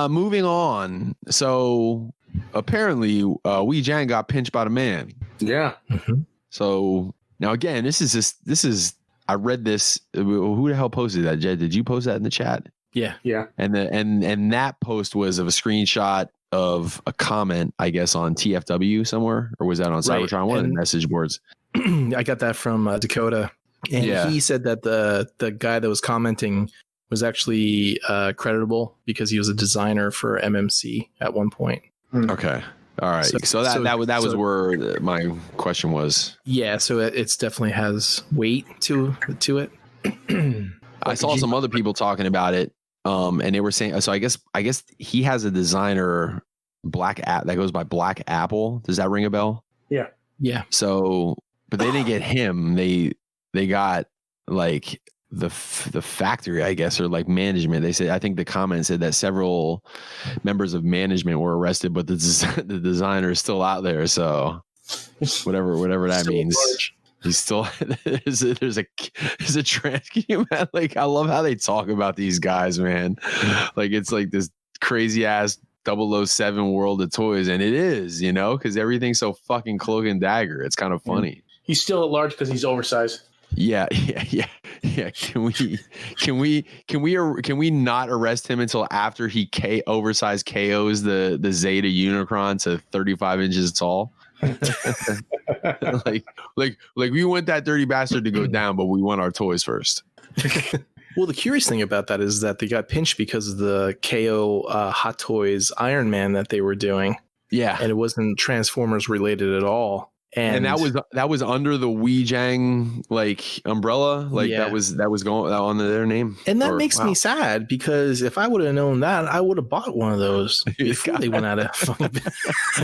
Speaker 2: Moving on. So apparently, Wee Jang got pinched by the man.
Speaker 3: Yeah.
Speaker 1: Mm-hmm.
Speaker 2: So now again, this is. I read this. Who the hell posted that? Jed, did you post that in the chat?
Speaker 1: Yeah.
Speaker 2: And that post was of a screenshot of a comment, I guess, on TFW somewhere, or was that on Cybertron? One of the message boards.
Speaker 1: I got that from Dakota, and he said that the guy that was commenting was actually creditable because he was a designer for MMC at one point.
Speaker 2: Okay, all right. So that was where my question was.
Speaker 1: Yeah, so it's definitely has weight to it.
Speaker 2: I saw some other people talking about it. And they were saying, so I guess he has a designer that goes by Black Apple. Does that ring a bell?
Speaker 1: Yeah.
Speaker 2: So, but they didn't get him. They got like the factory, I guess, or like management. They said, I think the comment said that several members of management were arrested, but the designer is still out there. So whatever that means. He's still there's a trans. Can you imagine? Like, I love how they talk about these guys, man. Like it's like this crazy ass 007 world of toys, and it is, you know, because everything's so fucking cloak and dagger. It's kind of funny.
Speaker 3: He's still at large because he's oversized.
Speaker 2: Yeah. Can we not arrest him until after he oversized KOs the Zeta Unicron to 35 inches tall? like we want that dirty bastard to go down, but we want our toys first.
Speaker 1: Well, the curious thing about that is that they got pinched because of the KO Hot Toys Iron Man that they were doing.
Speaker 2: Yeah,
Speaker 1: and it wasn't Transformers related at all. And
Speaker 2: that was under the Wee Jang like umbrella, like that was going on their name.
Speaker 1: And that makes me sad because if I would have known that, I would have bought one of those before they went out of fucking.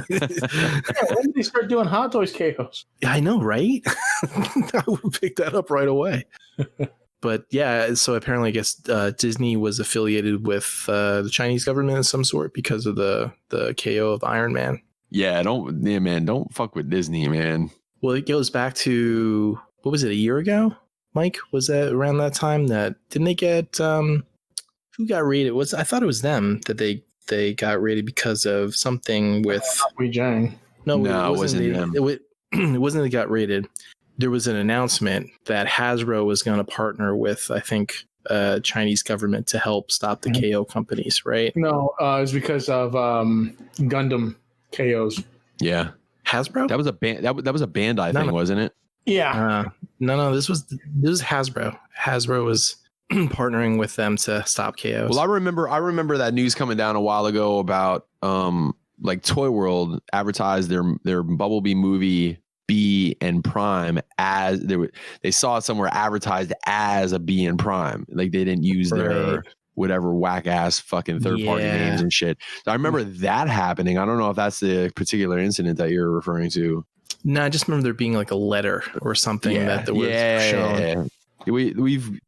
Speaker 3: When did they start doing Hot Toys KOs?
Speaker 1: I know, right? I would have picked that up right away. But yeah, so apparently, I guess Disney was affiliated with the Chinese government of some sort because of the KO of Iron Man.
Speaker 2: Yeah, don't fuck with Disney, man.
Speaker 1: Well, it goes back to, what was it, a year ago, Mike? Was that around that time that, didn't they get Who got raided? I thought it was them that they got raided because of something with.
Speaker 3: Weijang.
Speaker 1: No,
Speaker 2: it wasn't them.
Speaker 1: It wasn't they got raided. There was an announcement that Hasbro was going to partner with, I think, Chinese government to help stop the KO companies, right?
Speaker 3: No, it's because of Gundam KOs.
Speaker 2: Yeah,
Speaker 1: Hasbro.
Speaker 2: That was a band. That was a Bandai thing, wasn't it?
Speaker 3: Yeah.
Speaker 1: No. This was Hasbro. Hasbro was partnering with them to stop KOs.
Speaker 2: Well, I remember that news coming down a while ago about like Toy World advertised their Bumblebee movie B and Prime as they saw it somewhere advertised as a B and Prime. Like they didn't use their whatever whack ass fucking third party names and shit. So I remember that happening. I don't know if that's the particular incident that you're referring to.
Speaker 1: No, I just remember there being like a letter or something that was shown.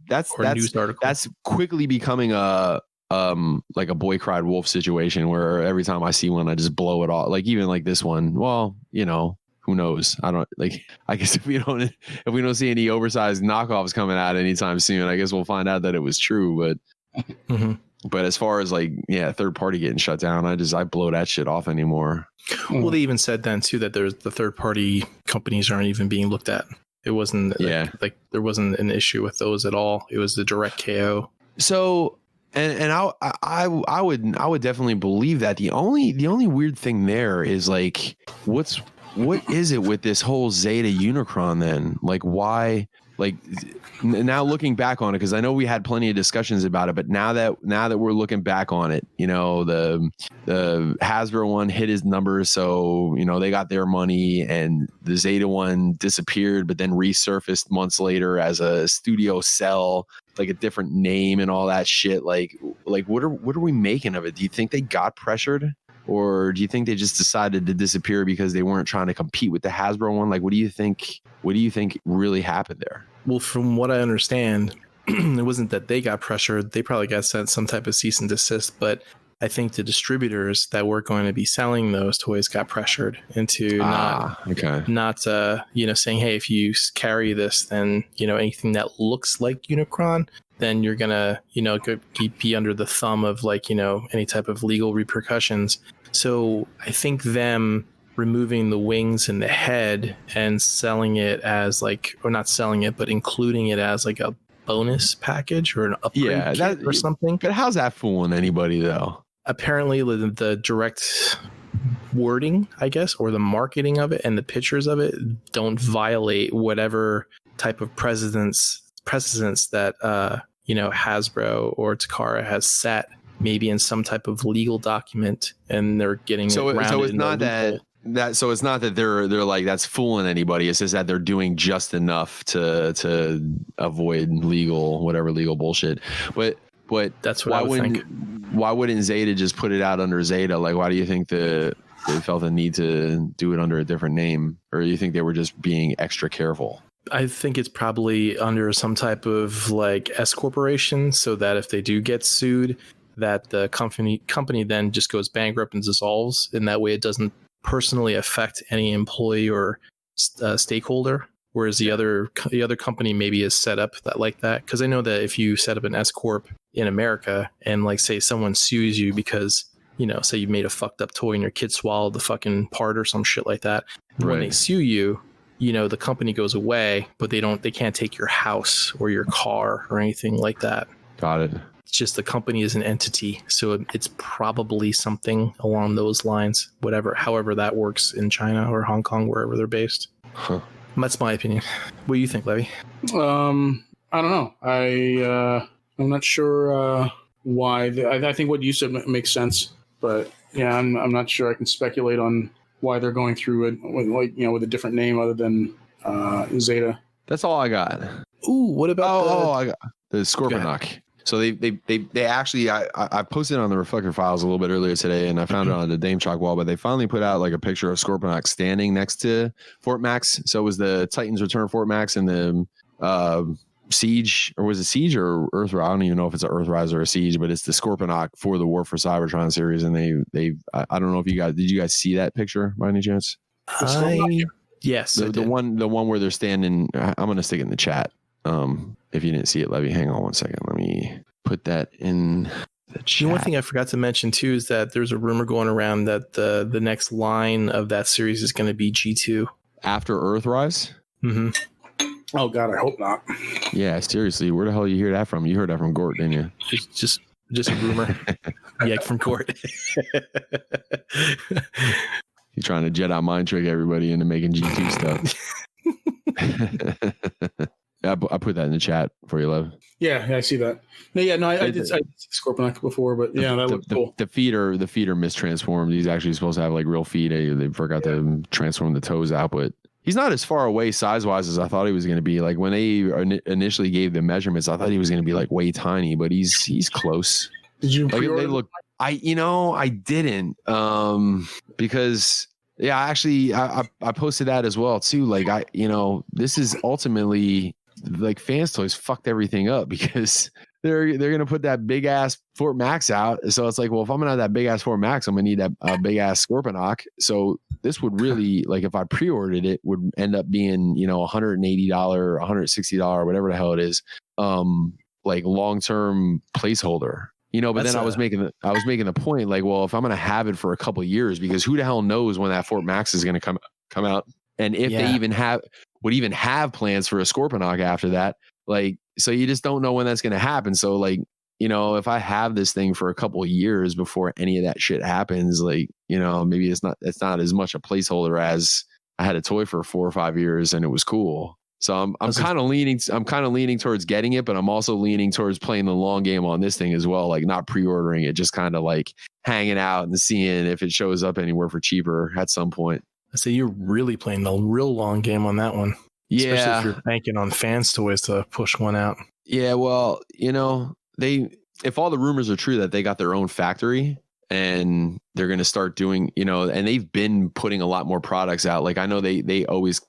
Speaker 2: That's
Speaker 1: news article.
Speaker 2: That's quickly becoming a like a boy cried wolf situation where every time I see one, I just blow it off. Like even like this one. Well, you know, who knows? I guess if we don't see any oversized knockoffs coming out anytime soon, I guess we'll find out that it was true. But but as far as like third party getting shut down, I blow that shit off anymore.
Speaker 1: Well, they even said then too that there's the third party companies aren't even being looked at. It wasn't like there wasn't an issue with those at all. It was the direct KO.
Speaker 2: So and I would definitely believe that. The only weird thing there is like what is it with this whole Zeta Unicron then? Like why? Like now looking back on it, because I know we had plenty of discussions about it, but now that we're looking back on it, you know, the Hasbro one hit his numbers, so you know they got their money, and the Zeta one disappeared, but then resurfaced months later as a studio cell, like a different name and all that shit. Like what are we making of it? Do you think they got pressured? Or do you think they just decided to disappear because they weren't trying to compete with the Hasbro one? Like, what do you think really happened there?
Speaker 1: Well, from what I understand, it wasn't that they got pressured. They probably got sent some type of cease and desist. But I think the distributors that were going to be selling those toys got pressured into not saying, hey, if you carry this, then, you know, anything that looks like Unicron, then you're gonna, you know, be under the thumb of like, you know, any type of legal repercussions. So I think them removing the wings and the head and selling it as like, or not selling it, but including it as like a bonus package or an upgrade kit or something.
Speaker 2: But how's that fooling anybody though? Apparently
Speaker 1: the direct wording, I guess, or the marketing of it and the pictures of it don't violate whatever type of precedence that you know, Hasbro or Takara has set, maybe in some type of legal document, and they're getting
Speaker 2: so it's not
Speaker 1: that
Speaker 2: so it's not that they're like that's fooling anybody. It's just that they're doing just enough to avoid legal bullshit. But
Speaker 1: that's what I would think.
Speaker 2: Why wouldn't Zeta just put it out under Zeta? Like, why do you think they felt the need to do it under a different name, or do you think they were just being extra careful?
Speaker 1: I think it's probably under some type of like S corporation, so that if they do get sued, that the company then just goes bankrupt and dissolves. In that way, it doesn't personally affect any employee or stakeholder. Whereas the other company maybe is set up like that. Because I know that if you set up an S corp in America and like say someone sues you because, you know, say you made a fucked up toy and your kid swallowed the fucking part or some shit like that, when they sue you, you know, the company goes away, but they can't take your house or your car or anything like that.
Speaker 2: Got it.
Speaker 1: It's just the company is an entity. So it's probably something along those lines, however that works in China or Hong Kong, wherever they're based.
Speaker 2: Huh.
Speaker 1: That's my opinion. What do you think, Levy?
Speaker 3: I don't know. I'm not sure why. I think what you said makes sense, but yeah, I'm not sure I can speculate on why they're going through it with a different name other than Zeta.
Speaker 2: That's all I got.
Speaker 1: Ooh, what about
Speaker 2: I got the Scorponok. So they actually I posted on the Reflector Files a little bit earlier today, and I found it on the Dame Chalk wall, but they finally put out like a picture of Scorponok standing next to Fort Max. So it was the Titans Return Fort Max and the Siege, or was it Siege or Earthrise? I don't even know if it's an Earthrise or a Siege, but it's the Scorponok for the War for Cybertron series. And I don't know if did you guys see that picture by any chance?
Speaker 1: Yes.
Speaker 2: The one where they're standing. I'm going to stick it in the chat. If you didn't see it, Levy, hang on one second. put that in the chat.
Speaker 1: One thing I forgot to mention too is that there's a rumor going around that the next line of that series is going to be G2
Speaker 2: after Earthrise.
Speaker 1: Mm-hmm.
Speaker 3: Oh God, I hope not.
Speaker 2: Yeah, seriously, where the hell you hear that from? You heard that from Gort, didn't you?
Speaker 1: Just a rumor. Yeah, from Court.
Speaker 2: You're trying to Jedi mind trick everybody into making G2 stuff. I put that in the chat for you, Lev.
Speaker 3: Yeah, I see that. No, I did see Scorponok before, but yeah, that looked cool.
Speaker 2: The feet are mistransformed. He's actually supposed to have like real feet. They forgot to transform the toes out, but he's not as far away size-wise as I thought he was going to be. Like when they initially gave the measurements, I thought he was going to be like way tiny, but he's close.
Speaker 3: Did you?
Speaker 2: Like they look. I didn't because actually I posted that as well too. Like this is ultimately like Fans Toys fucked everything up because they're gonna put that big ass Fort Max out. So it's like, well, if I'm gonna have that big ass Fort Max, I'm gonna need that big ass Scorponok. So this would really, like, if I pre-ordered it, would end up being $180, $160, whatever the hell it is, like long-term placeholder. But then I was making the point, like, well, if I'm gonna have it for a couple of years, because who the hell knows when that Fort Max is gonna come out, and if they would even have plans for a Scorponok after that, like, so you just don't know when that's gonna happen. So like, if I have this thing for a couple of years before any of that shit happens, like, maybe it's not as much a placeholder as I had a toy for 4 or 5 years and it was cool. So I'm kind of leaning towards getting it, but I'm also leaning towards playing the long game on this thing as well, like not pre-ordering it, just kind of like hanging out and seeing if it shows up anywhere for cheaper at some point.
Speaker 1: So you're really playing the real long game on that one.
Speaker 2: Yeah.
Speaker 1: Especially if you're banking on Fans Toys to push one out.
Speaker 2: Yeah, well, if all the rumors are true that they got their own factory and they're going to start doing, and they've been putting a lot more products out. Like I know they always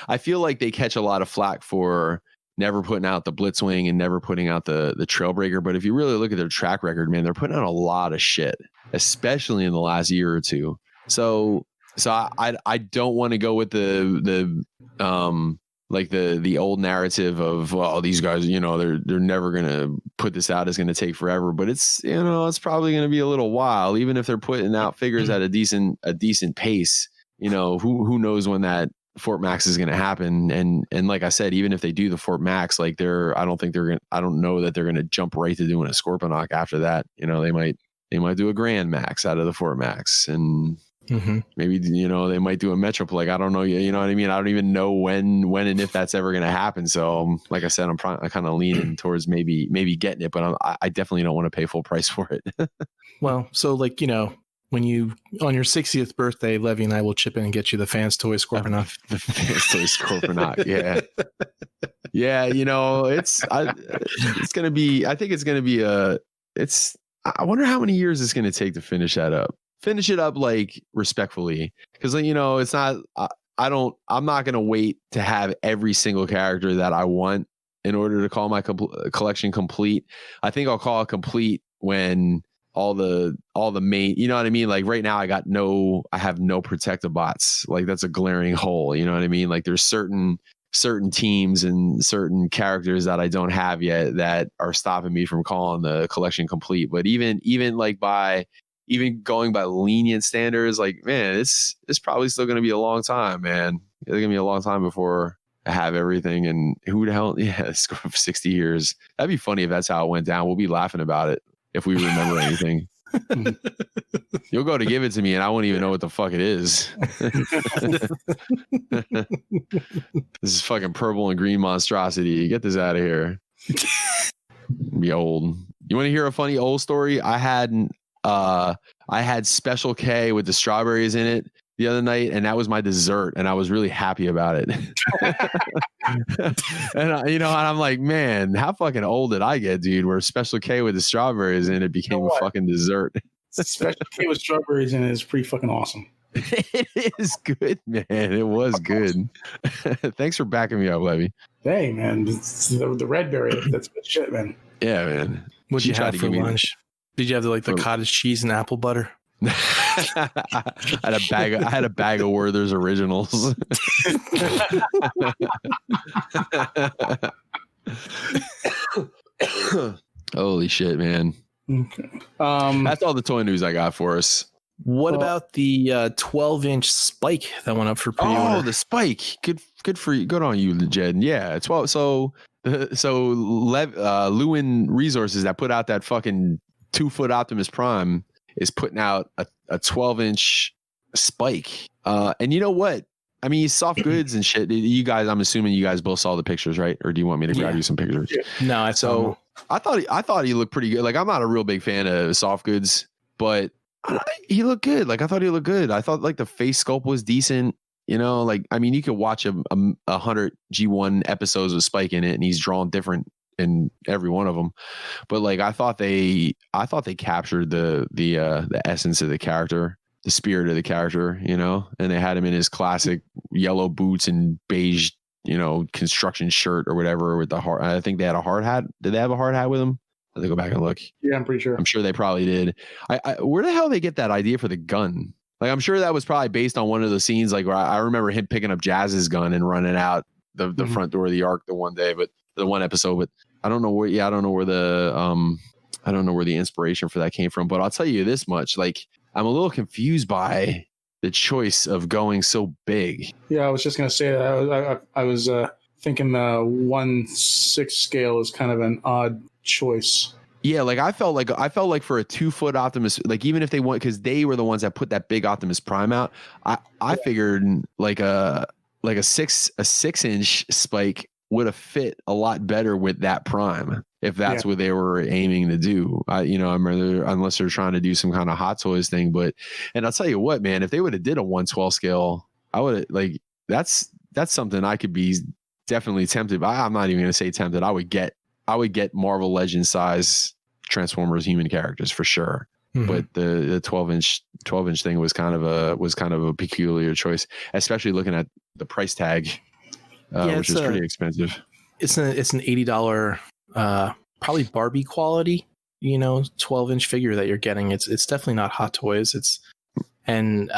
Speaker 2: I feel like they catch a lot of flack for never putting out the Blitzwing and never putting out the Trailbreaker. But if you really look at their track record, man, they're putting out a lot of shit, especially in the last year or two. So I don't want to go with the old narrative of, well, these guys, they're never going to put this out. It's going to take forever, but it's probably going to be a little while, even if they're putting out figures at a decent pace. Who knows when that Fort Max is going to happen. And like I said, even if they do the Fort Max, like I don't know that they're going to jump right to doing a Scorponok after that. They might do a Grand Max out of the Fort Max, and maybe, they might do a Metroplex. I don't know. You know what I mean? I don't even know when and if that's ever going to happen. So like I said, I'm kind of leaning towards maybe getting it, but I definitely don't want to pay full price for it.
Speaker 1: Well, so like, when you, on your 60th birthday, Levy and I will chip in and get you the Fans Toys Scorponok.
Speaker 2: The Fans Toys Scorponok, yeah. Yeah, it's going to be, I think it's going to be I wonder how many years it's going to take to finish that up. Finish it up, like, respectfully. Because, it's not, I'm not going to wait to have every single character that I want in order to call my collection complete. I think I'll call it complete when all the main, you know what I mean? Like right now I have no Protectobots. Like that's a glaring hole. You know what I mean? Like there's certain teams and certain characters that I don't have yet that are stopping me from calling the collection complete. But even going by lenient standards, like, man, it's probably still going to be a long time, man. It's going to be a long time before I have everything. And who the hell? Yeah, it's going for 60 years. That'd be funny if that's how it went down. We'll be laughing about it if we remember anything. You'll go to give it to me and I won't even know what the fuck it is. This is fucking purple and green monstrosity. Get this out of here. Be old. You want to hear a funny old story? I had Special K with the strawberries in it the other night, and that was my dessert, and I was really happy about it. And I'm like, man, how fucking old did I get, dude? Where Special K with the strawberries in it became a fucking dessert.
Speaker 3: Special K with strawberries in it is pretty fucking awesome.
Speaker 2: It is good, man. It was good. Thanks for backing me up, Levy.
Speaker 3: Hey, man, the red berry. That's good shit, man.
Speaker 2: Yeah, man.
Speaker 1: What'd you have for lunch? Did you have the cottage cheese and apple butter?
Speaker 2: I had a bag of Werther's Originals. Holy shit, man.
Speaker 3: Okay.
Speaker 2: That's all the toy news I got for us.
Speaker 1: What about the 12-inch Spike that went up for pre-order?
Speaker 2: Oh, the Spike. Good for you. Good on you, Jed. Yeah, 12. So Lewin Resources that put out that fucking 2-foot Optimus Prime is putting out a 12-inch Spike. And you know what? I mean, soft goods and shit. You guys, I'm assuming you guys both saw the pictures, right? Or do you want me to grab you some pictures?
Speaker 1: Yeah. No, I saw.
Speaker 2: I thought he looked pretty good. Like, I'm not a real big fan of soft goods, but he looked good. Like, I thought he looked good. I thought like the face sculpt was decent. You know, like, I mean, you could watch a 100 G1 episodes with Spike in it, and he's drawn different in every one of them. But like, I thought they captured the essence of the character, the spirit of the character, you know, and they had him in his classic yellow boots and beige, you know, construction shirt or whatever with the hard. I think they had a hard hat. Did they have a hard hat with them? Let me go back and look.
Speaker 3: Yeah, I'm pretty sure.
Speaker 2: I'm sure they probably did. Where the hell did they get that idea for the gun? Like, I'm sure that was probably based on one of the scenes, like where I remember him picking up Jazz's gun and running out the front door of the Ark the one day, but the one episode. But I don't know where. Yeah, I don't know where the inspiration for that came from. But I'll tell you this much: like, I'm a little confused by the choice of going so big.
Speaker 3: Yeah, I was just gonna say that. I was thinking the 1/6 scale is kind of an odd choice.
Speaker 2: Yeah, like I felt like for a 2-foot Optimus, like even if they want, because they were the ones that put that big Optimus Prime out, I figured like a 6-inch Spike would have fit a lot better with that Prime if that's what they were aiming to do. I remember, unless they're trying to do some kind of Hot Toys thing, and I'll tell you what, man, if they would have did a 1/12 scale, I would like that's something I could be definitely tempted by. I'm not even gonna say tempted. I would get Marvel Legends size Transformers human characters for sure. Mm-hmm. But the 12-inch thing was kind of a peculiar choice, especially looking at the price tag, which is pretty expensive. It's
Speaker 1: an $80 probably Barbie quality, 12-inch figure that you're getting. It's definitely not Hot Toys. And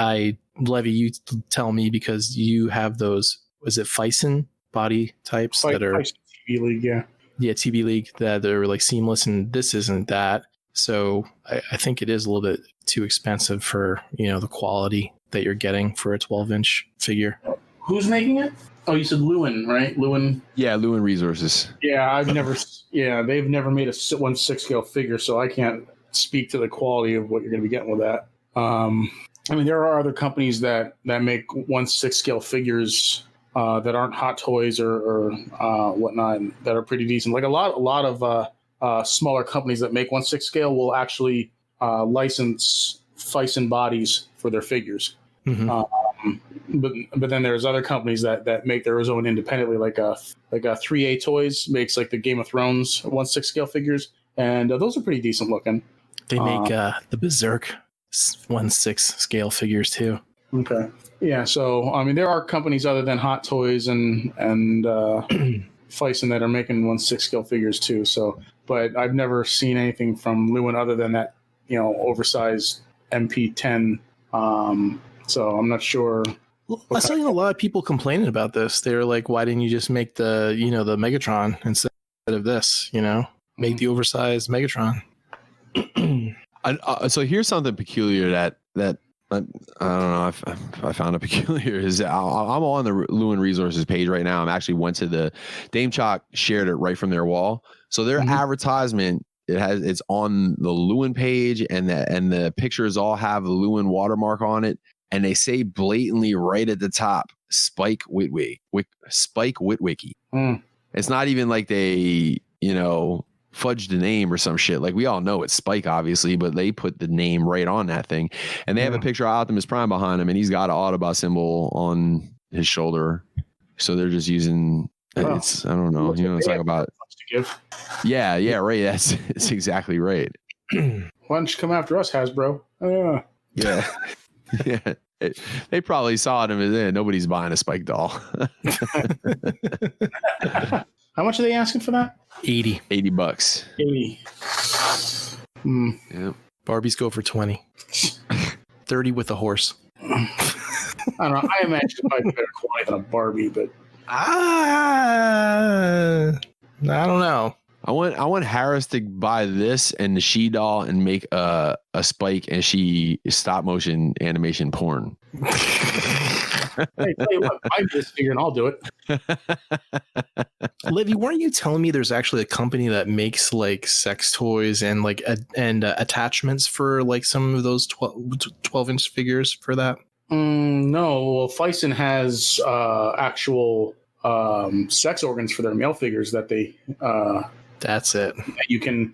Speaker 1: Levy, you tell me, because you have those, was it Fison body types that are
Speaker 3: TB League, yeah.
Speaker 1: Yeah, TB League, that are like seamless, and this isn't that. So I think it is a little bit too expensive for, the quality that you're getting for a 12-inch figure.
Speaker 3: Who's making it? Oh, you said Lewin, right? Lewin.
Speaker 2: Yeah, Lewin Resources.
Speaker 3: Yeah, they've never made a 1/6 scale figure, so I can't speak to the quality of what you're going to be getting with that. I mean, there are other companies that make 1/6 scale figures that aren't Hot Toys or whatnot, that are pretty decent. Like a lot of smaller companies that make 1/6 scale will actually license Fison bodies for their figures. Mm-hmm. But then there's other companies that make their own independently, like a 3A Toys makes like the Game of Thrones 1/6 scale figures, and those are pretty decent looking.
Speaker 1: They make the Berserk 1/6 scale figures too.
Speaker 3: Okay. Yeah, so I mean, there are companies other than Hot Toys and Fison that are making 1/6 scale figures too. So, but I've never seen anything from Lewin other than that, oversized MP10. So I'm not sure.
Speaker 1: Well, I saw a lot of people complaining about this. They were like, "Why didn't you just make the the Megatron instead of this? Make the oversized Megatron."
Speaker 2: So here's something peculiar that I don't know if I found it peculiar is I'm on the Lewin Resources page right now. I'm actually went to the Dame Chalk shared it right from their wall. So their advertisement, it's on the Lewin page, and the pictures all have the Lewin watermark on it, and they say blatantly right at the top, Spike Witwicky. It's not even like they fudged the name or some shit. Like, we all know it's Spike, obviously, but they put the name right on that thing, and they have a picture of Optimus Prime behind him, and he's got an Autobot symbol on his shoulder. So they're just using it's, I don't know, it's like about
Speaker 3: to give.
Speaker 2: Yeah, right. That's exactly right.
Speaker 3: Why don't you come after us, Hasbro?
Speaker 2: Yeah. Yeah. They probably saw it and nobody's buying a Spike doll.
Speaker 3: How much are they asking for that?
Speaker 1: $80.
Speaker 2: $80.
Speaker 3: 80.
Speaker 2: Yeah.
Speaker 1: Barbies go for 20. 30 with a horse.
Speaker 3: I don't know. I imagine it might be better quality than a Barbie, but
Speaker 1: I don't know.
Speaker 2: I want Harris to buy this and the She Doll and make a Spike and She stop motion animation porn.
Speaker 3: Hey, tell you what, buy this figure and I'll do it.
Speaker 1: Livy, weren't you telling me there's actually a company that makes like sex toys and like attachments for like some of those 12-inch figures for that?
Speaker 3: No, well, Fison has actual sex organs for their male figures that they.
Speaker 1: That's it.
Speaker 3: You can.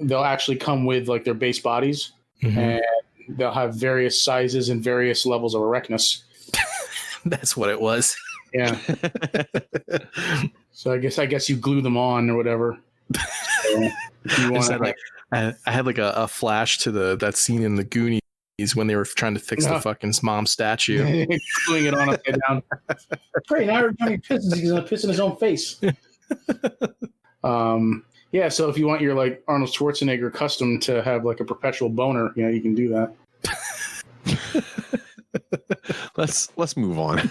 Speaker 3: They'll actually come with like their base bodies, and they'll have various sizes and various levels of erectness.
Speaker 1: That's what it was.
Speaker 3: Yeah. So I guess you glue them on or whatever. So if you want to,
Speaker 1: I had like a flash to that scene in the Goonies when they were trying to fix the fucking mom statue.
Speaker 3: gluing it on upside down. Great, now every time he pisses, he's gonna piss in his own face. Yeah. So if you want your like Arnold Schwarzenegger custom to have like a perpetual boner, you can do that.
Speaker 2: Let's move on.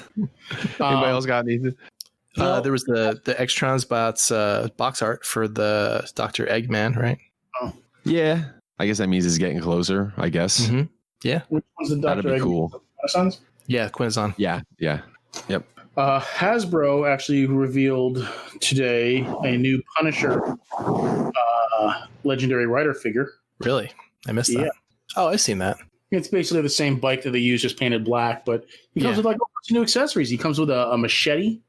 Speaker 2: Anybody else got anything?
Speaker 1: There was the Extrons box art for the Dr. Eggman, right?
Speaker 3: Oh.
Speaker 2: Yeah, I guess that means it's getting closer. I guess.
Speaker 1: Mm-hmm. Yeah.
Speaker 3: Which one's the Dr.
Speaker 2: That'd be cool.
Speaker 3: Sons?
Speaker 1: Yeah, Quintesson.
Speaker 2: Yeah. Yep.
Speaker 3: Hasbro actually revealed today a new Punisher legendary rider figure.
Speaker 1: Really? I missed that. Oh, I've seen that.
Speaker 3: It's basically the same bike that they use, just painted black, but he comes with like a bunch of new accessories. He comes with a machete.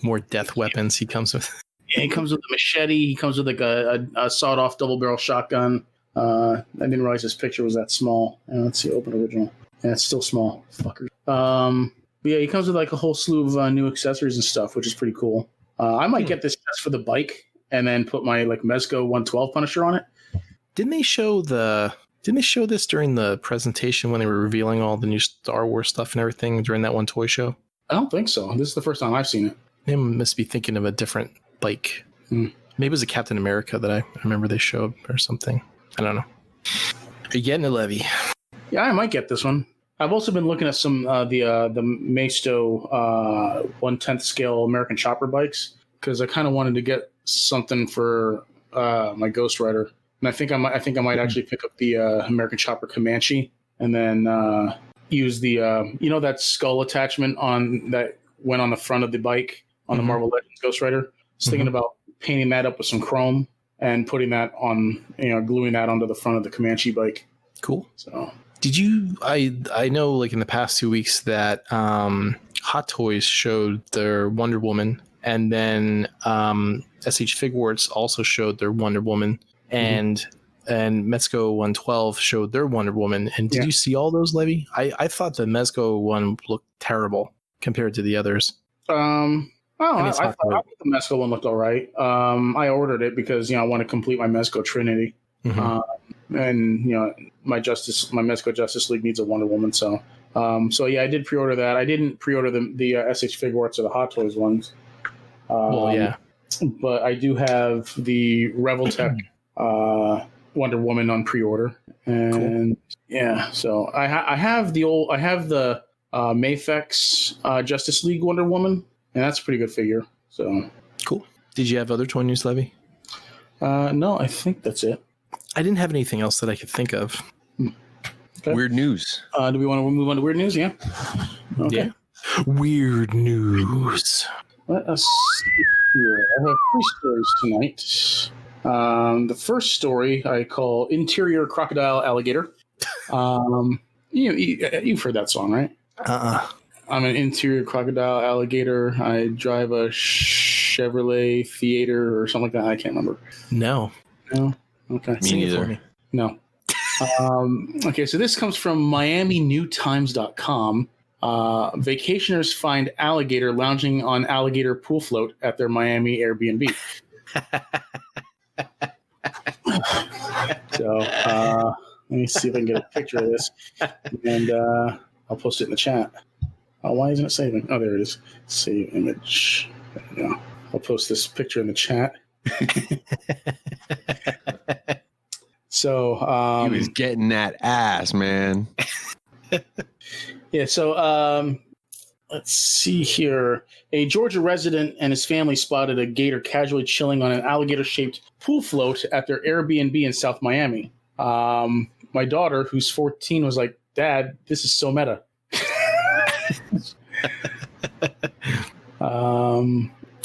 Speaker 1: More death weapons he comes with.
Speaker 3: Yeah, he comes with a machete. He comes with like a sawed-off double-barrel shotgun. I didn't realize this picture was that small. Let's see, open original. Yeah, it's still small. Fucker. But yeah, he comes with like a whole slew of new accessories and stuff, which is pretty cool. I might get this just for the bike and then put my like Mezco 112 Punisher on it.
Speaker 1: Didn't they show this during the presentation when they were revealing all the new Star Wars stuff and everything during that one toy show?
Speaker 3: I don't think so. This is the first time I've seen it.
Speaker 1: They must be thinking of a different bike. Maybe it was a Captain America that I remember they showed or something. I don't know. Are you getting a Levy?
Speaker 3: Yeah, I might get this one. I've also been looking at some the Maisto 1/10 scale American chopper bikes because I kind of wanted to get something for my Ghost Rider. And I think I might actually pick up the American Chopper Comanche and then use the that skull attachment on that went on the front of the bike on the Marvel Legends Ghost Rider. I was thinking about painting that up with some chrome and putting that on, gluing that onto the front of the Comanche bike.
Speaker 1: Cool.
Speaker 3: So
Speaker 1: did you? I know like in the past 2 weeks that Hot Toys showed their Wonder Woman, and then SH Figuarts also showed their Wonder Woman. And Mezco 112 showed their Wonder Woman. And did you see all those, Levy? I thought the Mezco one looked terrible compared to the others.
Speaker 3: I thought the Mezco one looked all right. I ordered it because I want to complete my Mezco Trinity, and my Mezco Justice League needs a Wonder Woman. So yeah, I did pre-order that. I didn't pre-order the SH Figuarts or the Hot Toys ones. But I do have the Reveltech Wonder Woman on pre-order, and so I have the Mafex Justice League Wonder Woman, and that's a pretty good figure. So
Speaker 1: cool. Did you have other toy news, Levy?
Speaker 3: No, I think that's it.
Speaker 1: I didn't have anything else that I could think of.
Speaker 2: Okay. Weird news.
Speaker 3: Do we want to move on to weird news? Yeah. Okay.
Speaker 1: Yeah. Weird news.
Speaker 3: Let us see here. I have 3 stories tonight. The first story I call Interior Crocodile Alligator. You've heard that song, right? I'm an interior crocodile alligator. I drive a Chevrolet Theater or something like that. I can't remember.
Speaker 1: No.
Speaker 3: Okay.
Speaker 2: Me neither.
Speaker 3: No. Okay, so this comes from MiamiNewTimes.com. Vacationers find alligator lounging on alligator pool float at their Miami Airbnb. So let me see if I can get a picture of this, and I'll post it in the chat. Oh, why isn't it saving? Oh, there it is. Save image. There we go. I'll post this picture in the chat. So
Speaker 2: he was getting that ass, man.
Speaker 3: Yeah. So let's see here. A Georgia resident and his family spotted a gator casually chilling on an alligator-shaped pool float at their Airbnb in South Miami. My daughter, who's 14, was like, "Dad, this is so meta."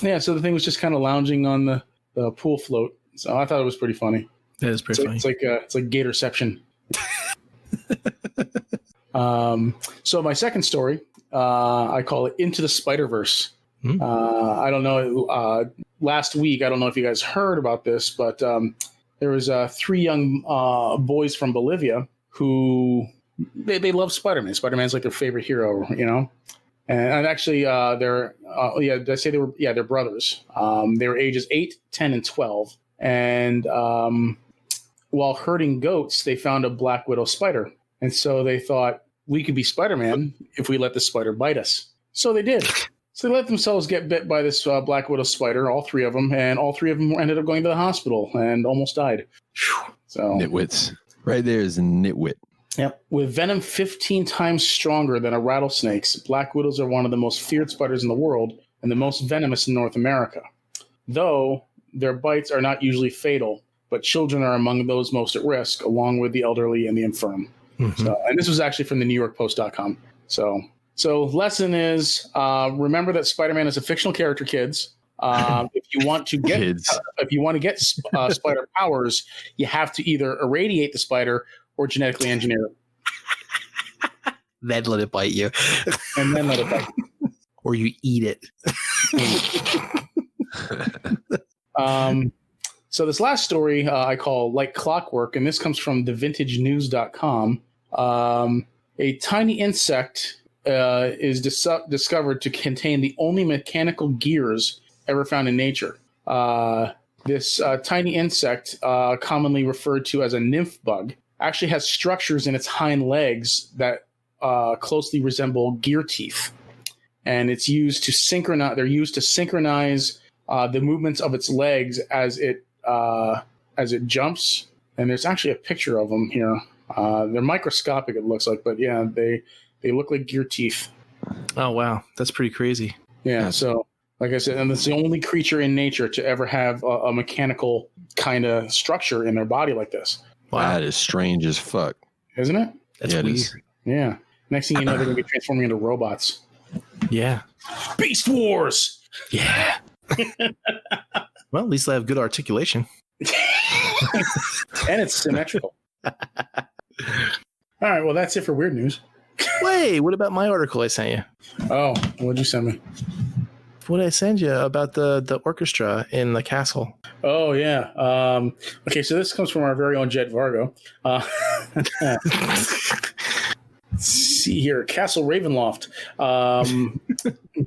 Speaker 3: Yeah, so the thing was just kind of lounging on the pool float. So I thought it was pretty funny.
Speaker 1: That is pretty funny.
Speaker 3: It's like Gatorception. So my second story, I call it Into the Spider-Verse. I don't know. Last week, I don't know if you guys heard about this, but there was 3 young boys from Bolivia who they love Spider-Man. Spider-Man's like their favorite hero, you know. And actually, they're brothers. They were ages 8, 10, and 12. And while herding goats, they found a black widow spider. And so they thought, we could be Spider-Man if we let the spider bite us. So they did. So they let themselves get bit by this black widow spider, all 3 of them. And all 3 of them ended up going to the hospital and almost died. So
Speaker 2: Nitwits. Right there is a nitwit.
Speaker 3: Yep. With venom 15 times stronger than a rattlesnake's, black widows are one of the most feared spiders in the world and the most venomous in North America. Though their bites are not usually fatal, but children are among those most at risk, along with the elderly and the infirm. Mm-hmm. So, and this was actually from the NewYorkPost.com. So lesson is remember that Spider-Man is a fictional character, kids. If you want to get spider powers, you have to either irradiate the spider or genetically engineer it.
Speaker 1: Then let it bite you.
Speaker 3: And then let it bite you.
Speaker 1: Or you eat it.
Speaker 3: So this last story I call Like Clockwork, and this comes from thevintagenews.com. A tiny insect is discovered to contain the only mechanical gears ever found in nature. This tiny insect, commonly referred to as a nymph bug, actually has structures in its hind legs that closely resemble gear teeth, and it's used to synchronize. They're used to synchronize the movements of its legs as it jumps. And there's actually a picture of them here. They're microscopic, it looks like, but yeah, they look like gear teeth.
Speaker 1: Oh wow, that's pretty crazy.
Speaker 3: Yeah. So, like I said, and it's the only creature in nature to ever have a mechanical kind of structure in their body like this.
Speaker 2: Wow. That is strange as fuck.
Speaker 3: Isn't it?
Speaker 1: That's weird.
Speaker 3: Yeah. Next thing you know, they're going to be transforming into robots.
Speaker 1: Yeah.
Speaker 3: Beast Wars!
Speaker 1: Yeah. Well, at least they have good articulation.
Speaker 3: And it's symmetrical. All right. Well, that's it for weird news.
Speaker 1: Wait, what about my article I sent you?
Speaker 3: Oh, what'd you send me?
Speaker 1: What did I send you about the orchestra in the castle?
Speaker 3: Oh, yeah. Okay, so this comes from our very own Jet Vargo. Let's see here. Castle Ravenloft.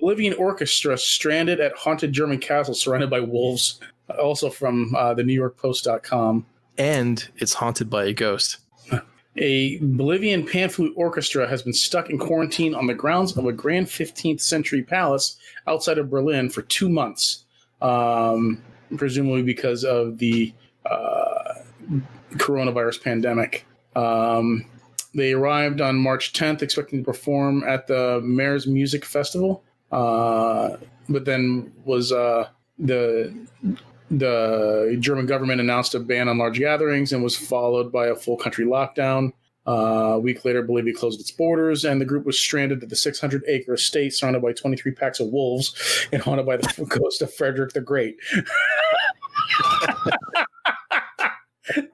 Speaker 3: Bolivian orchestra stranded at haunted German castle surrounded by wolves. Also from the NewYorkPost.com.
Speaker 1: And it's haunted by a ghost.
Speaker 3: A Bolivian pan flute orchestra has been stuck in quarantine on the grounds of a grand 15th century palace outside of Berlin for 2 months, presumably because of the coronavirus pandemic. They arrived on March 10th, expecting to perform at the Mayor's Music Festival, but then was the German government announced a ban on large gatherings and was followed by a full country lockdown. A week later, Bolivia closed its borders, and the group was stranded at the 600-acre estate surrounded by 23 packs of wolves and haunted by the ghost of Frederick the Great.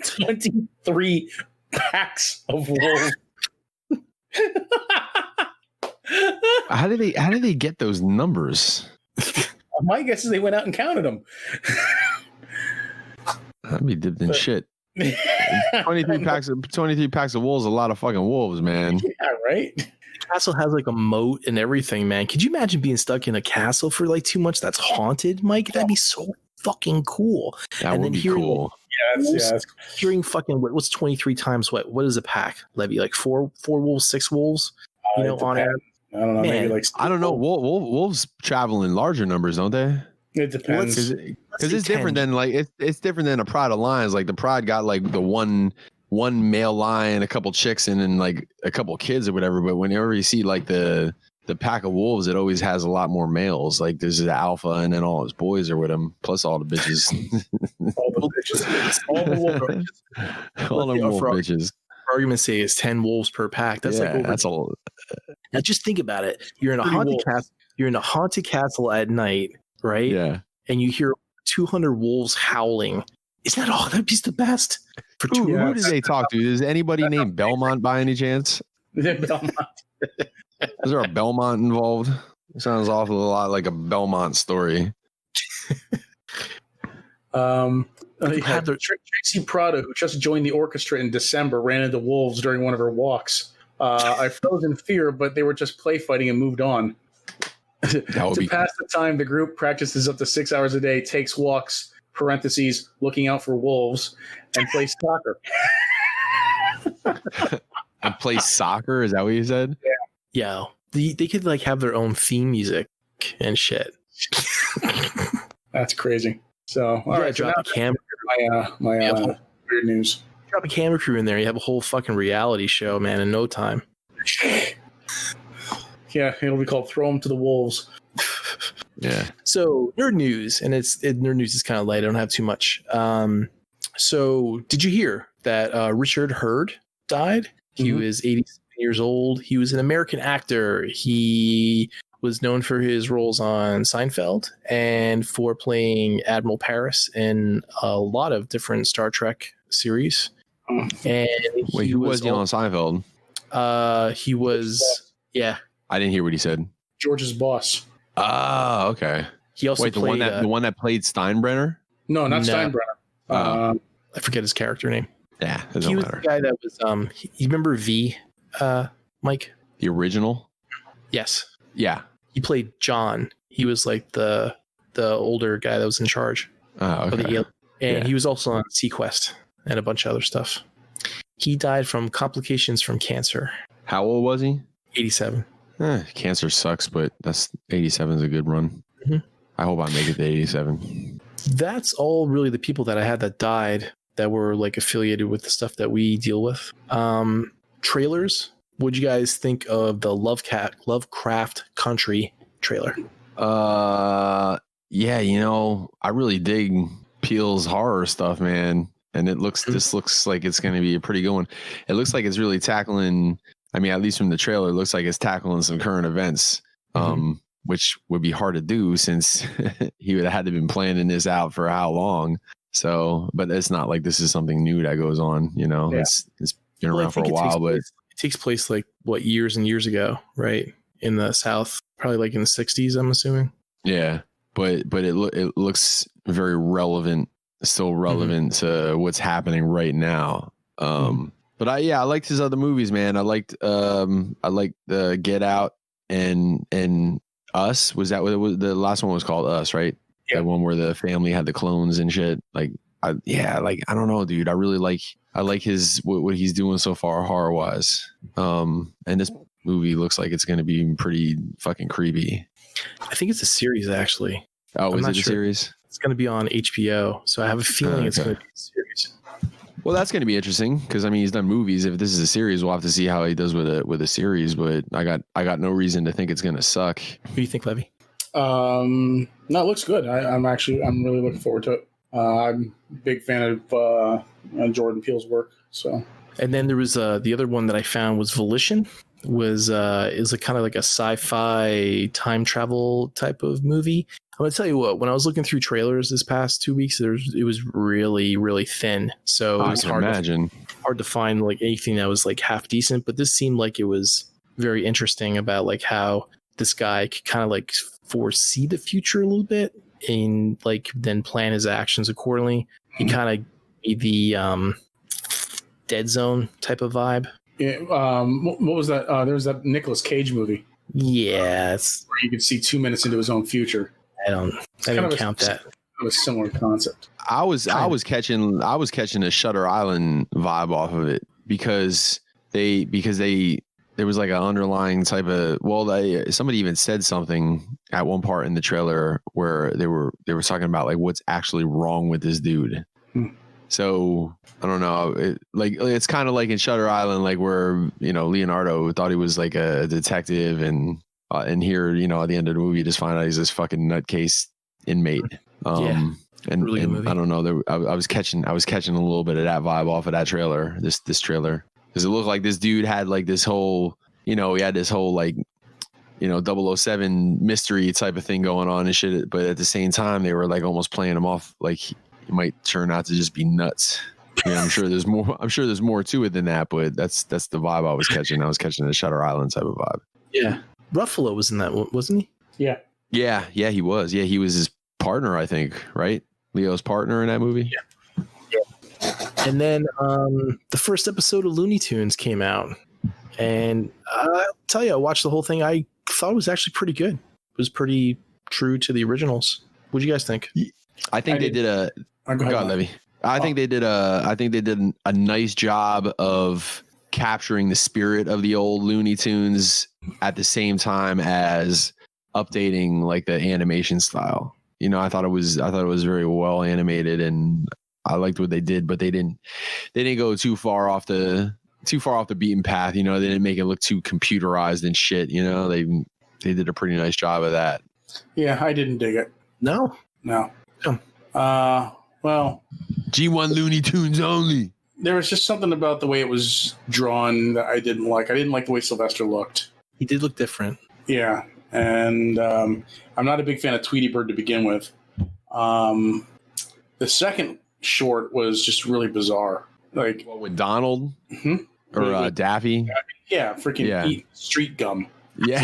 Speaker 3: 23 packs of wolves.
Speaker 2: How did they get those numbers?
Speaker 3: My guess is they went out and counted them.
Speaker 2: I'd be dipped in shit. 23 packs of wolves, a lot of fucking wolves, man.
Speaker 3: Yeah, right?
Speaker 1: The castle has like a moat and everything, man. Could you imagine being stuck in a castle for like 2 months that's haunted, Mike? That'd be so fucking cool.
Speaker 2: That would be cool.
Speaker 1: Hearing fucking what's 23 times what is a pack, Levy? Like four wolves, 6 wolves? You know, on average.
Speaker 3: I don't know.
Speaker 1: Man,
Speaker 3: maybe like
Speaker 2: I don't know. Wolves travel in larger numbers, don't they?
Speaker 3: It depends.
Speaker 2: Because it's different than like it's different than a pride of lions. Like the pride got like the one male lion, a couple chicks, and then like a couple kids or whatever. But whenever you see like the the pack of wolves, it always has a lot more males. Like there's the alpha, and then all his boys are with him, plus all the bitches.
Speaker 3: All the bitches. All the wolf bitches.
Speaker 2: All the wolf bitches.
Speaker 1: For argument's sake, is 10 wolves per pack. That's like over.
Speaker 2: That's all.
Speaker 1: Now just think about it. You're in a haunted castle. You're in a haunted castle at night, right?
Speaker 2: Yeah.
Speaker 1: And you hear 200 wolves howling. Isn't that all? That'd be the best.
Speaker 2: Who do they talk to? Is anybody named Belmont by any chance?
Speaker 3: Belmont.
Speaker 2: Is there a Belmont involved? It sounds awful a lot like a Belmont story.
Speaker 3: Tracy Prada, who just joined the orchestra in December, ran into wolves during one of her walks. I froze in fear, but they were just play fighting and moved on. To pass the time, the group practices up to 6 hours a day, takes walks, parentheses, looking out for wolves, and plays soccer.
Speaker 2: And play soccer? Is that what you said?
Speaker 1: Yeah. They could like have their own theme music and shit.
Speaker 3: That's crazy. So, all right,
Speaker 1: drop a camera.
Speaker 3: My weird news.
Speaker 1: Drop a camera crew in there. You have a whole fucking reality show, man, in no time.
Speaker 3: Yeah, it'll be called "Throw 'Em to the Wolves."
Speaker 2: Yeah.
Speaker 1: So nerd news, and nerd news is kind of light. I don't have too much. So did you hear that Richard Hurd died? He was 87 years old. He was an American actor. He was known for his roles on Seinfeld and for playing Admiral Paris in a lot of different Star Trek series. And
Speaker 2: wait, who was he on Seinfeld?
Speaker 1: He was, yeah.
Speaker 2: I didn't hear what he said.
Speaker 3: George's boss.
Speaker 2: Ah, okay.
Speaker 1: He also played
Speaker 2: the one that played Steinbrenner.
Speaker 3: No, not Steinbrenner.
Speaker 1: I forget his character name.
Speaker 2: Yeah,
Speaker 1: he was the guy that was. You remember V, Mike?
Speaker 2: The original.
Speaker 1: Yes.
Speaker 2: Yeah.
Speaker 1: He played John. He was like the older guy that was in charge.
Speaker 2: Oh, okay.
Speaker 1: And he was also on Sequest and a bunch of other stuff. He died from complications from cancer.
Speaker 2: How old was he?
Speaker 1: 87.
Speaker 2: Cancer sucks, but 87 is a good run.
Speaker 1: Mm-hmm.
Speaker 2: I hope I make it to 87.
Speaker 1: That's all really the people that I had that died that were like affiliated with the stuff that we deal with. Trailers. What'd you guys think of the Lovecraft Country trailer?
Speaker 2: Yeah, I really dig Peele's horror stuff, man. And this looks like it's going to be a pretty good one. It looks like it's really tackling, at least from the trailer, it looks like it's tackling some current events, which would be hard to do since he would have had to been planning this out for how long. So, but it's not like this is something new that goes on, it's been around for a while, but
Speaker 1: it takes place like what, years and years ago, right? In the South, probably like in the 60s, I'm assuming.
Speaker 2: Yeah. But it looks very relevant, still relevant to what's happening right now. But I liked his other movies, man. I liked the Get Out and Us. Was that what it was? The last one was called Us, right? Yeah. That one where the family had the clones and shit. I don't know, dude. I like his what he's doing so far horror wise. And this movie looks like it's going to be pretty fucking creepy.
Speaker 1: I think it's a series, actually.
Speaker 2: Oh, is it a series?
Speaker 1: It's going to be on HBO, so I have a feeling it's going to be a series.
Speaker 2: Well, that's going to be interesting because he's done movies. If this is a series, we'll have to see how he does with a series. But I got no reason to think it's going to suck.
Speaker 1: What do you think, Levy?
Speaker 3: No, it looks good. I'm really looking forward to it. I'm a big fan of Jordan Peele's work. So,
Speaker 1: and then there was the other one that I found was Volition. Is a kind of like a sci-fi time travel type of movie. I'm gonna tell you what, when I was looking through trailers this past 2 weeks, it was really, really thin. So it was hard to find like anything that was like half decent. But this seemed like it was very interesting about like how this guy could kind of like foresee the future a little bit and like then plan his actions accordingly. He kind of gave the Dead Zone type of vibe.
Speaker 3: Yeah, what was that? There was that Nicolas Cage movie.
Speaker 1: Yeah,
Speaker 3: where you could see 2 minutes into his own future.
Speaker 1: I don't count that.
Speaker 3: It was a similar concept.
Speaker 2: I was catching a Shutter Island vibe off of it because there was like an underlying type of somebody even said something at one part in the trailer where they were talking about like what's actually wrong with this dude. So I don't know. It's kind of like in Shutter Island, like where Leonardo thought he was like a detective, and And here, you know, at the end of the movie, you just find out he's this fucking nutcase inmate.
Speaker 1: Yeah.
Speaker 2: And,
Speaker 1: Really good movie.
Speaker 2: I don't know, I was catching a little bit of that vibe off of that trailer, this trailer, because it looked like this dude had like this whole, you know, he had this whole like, you know, 007 mystery type of thing going on and shit. But at the same time, they were like almost playing him off like he might turn out to just be nuts. Yeah, I'm sure there's more to it than that, but that's the vibe I was catching. I was catching the Shutter Island type of vibe.
Speaker 1: Yeah. Ruffalo was in that, wasn't he?
Speaker 3: Yeah.
Speaker 2: Yeah, he was. Yeah, he was his partner, I think, right? Leo's partner in that movie.
Speaker 1: Yeah. And then the first episode of Looney Tunes came out. And I'll tell you, I watched the whole thing. I thought it was actually pretty good. It was pretty true to the originals. What do you guys think?
Speaker 2: I think they did a. Go ahead, Levy. I think they did a nice job of capturing the spirit of the old Looney Tunes at the same time as updating like the animation style. You know, I thought it was very well animated, and I liked what they did, but they didn't go too far off the beaten path. You know, they didn't make it look too computerized and shit. You know, they did a pretty nice job of that.
Speaker 3: Yeah, I didn't dig it.
Speaker 1: No.
Speaker 3: Well,
Speaker 2: G1 Looney Tunes only.
Speaker 3: There was just something about the way it was drawn that I didn't like. I didn't like the way Sylvester looked.
Speaker 1: He did look different.
Speaker 3: Yeah, and I'm not a big fan of Tweety Bird to begin with. The second short was just really bizarre. Like
Speaker 2: with Donald or Daffy.
Speaker 3: Yeah, freaking eat street gum.
Speaker 2: Yeah,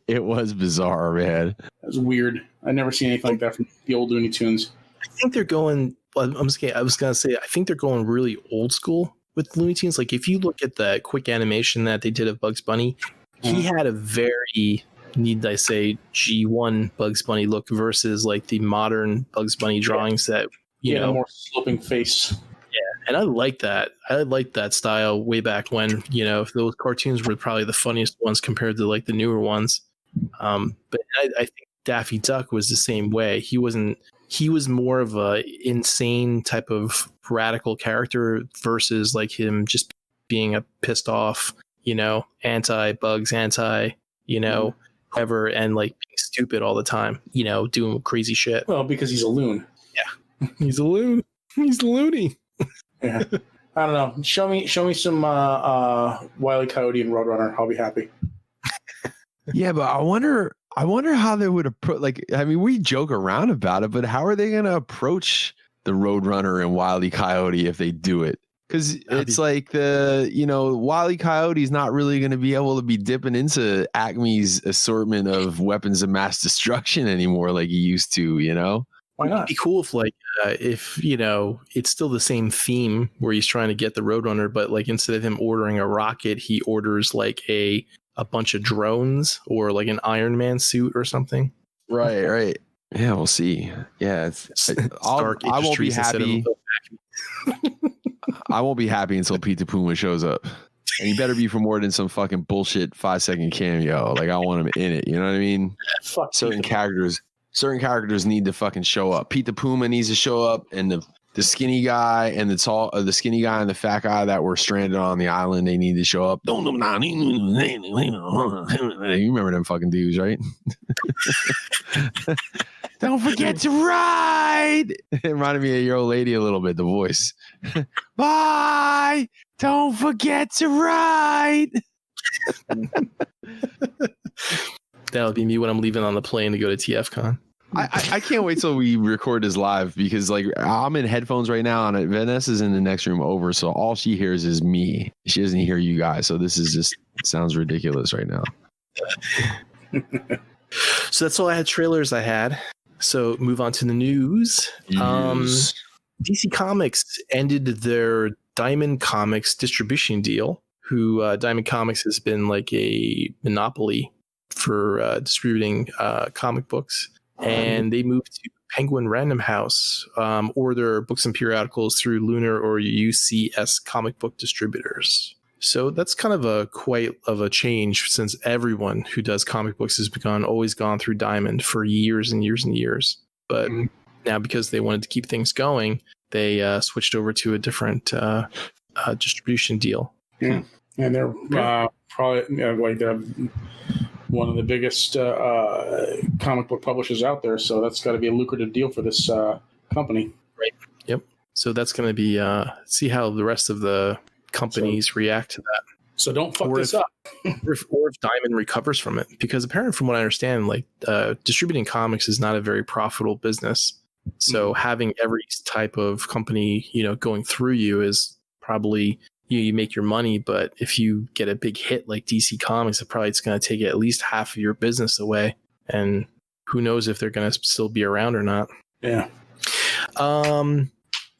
Speaker 2: it was bizarre, man.
Speaker 3: It was weird. I never seen anything like that from the old Looney Tunes.
Speaker 1: I think they're going. I was gonna say, I think they're going really old school with Looney Tunes. Like if you look at the quick animation that they did of Bugs Bunny, he had a very, need I say, G1 Bugs Bunny look versus like the modern Bugs Bunny drawings that you know,
Speaker 3: a more sloping face.
Speaker 1: Yeah, and I like that. I liked that style way back when, you know, those cartoons were probably the funniest ones compared to like the newer ones. But I think Daffy Duck was the same way. He was more of a insane type of radical character versus like him just being a pissed off, you know, anti-Bugs, you know, whatever, and like being stupid all the time, you know, doing crazy shit.
Speaker 3: Well, because he's a loon.
Speaker 1: Yeah, he's a loon. He's loony.
Speaker 3: Yeah, I don't know. Show me some Wile E. Coyote and Roadrunner. I'll be happy.
Speaker 2: Yeah, but I wonder how they would approach. Like, I mean, we joke around about it, but how are they going to approach the Roadrunner and Wile E. Coyote if they do it? Because it's like Wile E. Coyote's not really going to be able to be dipping into Acme's assortment of weapons of mass destruction anymore like he used to. You know.
Speaker 3: Why not?
Speaker 1: It'd be cool if you know, it's still the same theme where he's trying to get the Roadrunner, but like instead of him ordering a rocket, he orders like a bunch of drones or like an Iron Man suit or something.
Speaker 2: Right. Yeah, we'll see. Yeah, I won't be happy. I won't be happy until Pete the Puma shows up. And he better be for more than some fucking bullshit 5-second cameo. Like, I want him in it. You know what I mean? Certain characters need to fucking show up. Pete the Puma needs to show up, and the skinny guy and the skinny guy and the fat guy that were stranded on the island, they need to show up. You remember them fucking dudes, right? Don't forget to ride. It reminded me of your old lady a little bit, the voice. Bye. Don't forget to ride.
Speaker 1: That'll be me when I'm leaving on the plane to go to TFCon.
Speaker 2: I can't wait till we record this live, because like I'm in headphones right now and Vanessa's in the next room over, so all she hears is me. She doesn't hear you guys, so this is just sounds ridiculous right now.
Speaker 1: So that's all I had. Trailers I had. So move on to the news. DC Comics ended their Diamond Comics distribution deal. Diamond Comics has been like a monopoly for distributing comic books. And they moved to Penguin Random House, or their books and periodicals through Lunar or UCS comic book distributors. So that's kind of quite a change, since everyone who does comic books has always gone through Diamond for years and years and years. But now, because they wanted to keep things going, they switched over to a different distribution deal.
Speaker 3: Yeah, and they're probably like one of the biggest comic book publishers out there. So that's got to be a lucrative deal for this company.
Speaker 1: Right. Yep. So that's going to be see how the rest of the companies react to that.
Speaker 3: So don't fuck this up.
Speaker 1: or if Diamond recovers from it, because apparently, from what I understand, like distributing comics is not a very profitable business. So having every type of company, going through you is probably you make your money. But if you get a big hit like DC Comics, it's going to take at least half of your business away. And who knows if they're going to still be around or not.
Speaker 3: Yeah.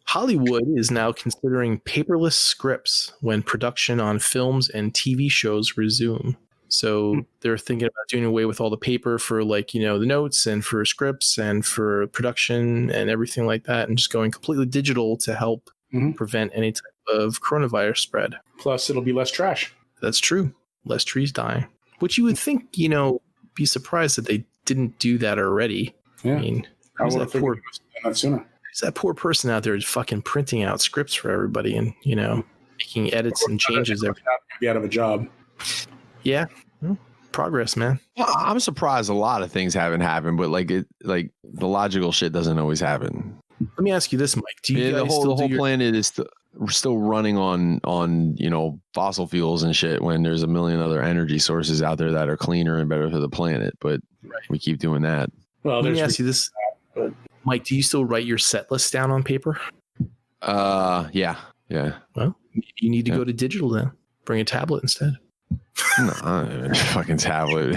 Speaker 1: Hollywood is now considering paperless scripts when production on films and TV shows resume. So they're thinking about doing away with all the paper for the notes and for scripts and for production and everything like that, and just going completely digital to help prevent any type of coronavirus spread.
Speaker 3: Plus, it'll be less trash.
Speaker 1: That's true. Less trees dying. Which you would think, be surprised that they didn't do that already.
Speaker 3: Yeah.
Speaker 1: I mean,
Speaker 3: I would have figured that sooner.
Speaker 1: There's that poor person out there fucking printing out scripts for everybody and, making edits and changes.
Speaker 3: Be out of a job.
Speaker 1: Yeah. Progress, man.
Speaker 2: Well, I'm surprised a lot of things haven't happened, but the logical shit doesn't always happen.
Speaker 1: Let me ask you this, Mike. Do you
Speaker 2: the whole planet is still running on fossil fuels and shit when there's a million other energy sources out there that are cleaner and better for the planet, but we keep doing that.
Speaker 3: Well,
Speaker 1: let me ask you this, Mike. Do you still write your set list down on paper?
Speaker 2: Yeah.
Speaker 1: Well, you need to go to digital then. Bring a tablet instead.
Speaker 2: No, a fucking tablet.